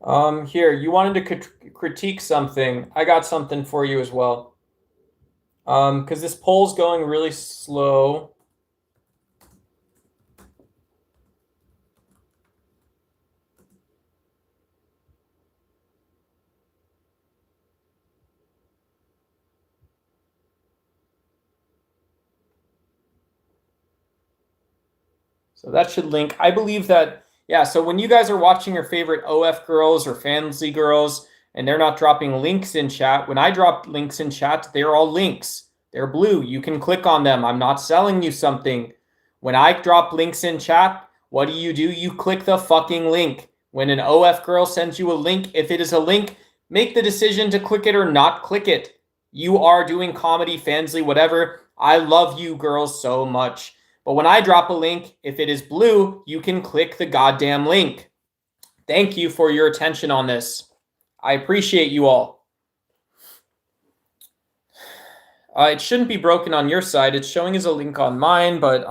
Here, you wanted to critique something. I got something for you as well. Because this poll's going really slow. So that should link. I believe that, yeah, so when you guys are watching your favorite OF girls or Fancy girls and they're not dropping links in chat, when I drop links in chat, they're all links. They're blue. You can click on them. I'm not selling you something. When I drop links in chat, what do? You click the fucking link. When an OF girl sends you a link, if it is a link, make the decision to click it or not click it. You are doing comedy, Fansly, whatever. I love you girls so much. But when I drop a link, if it is blue, you can click the goddamn link. Thank you for your attention on this. I appreciate you all. It shouldn't be broken on your side. It's showing as a link on mine, but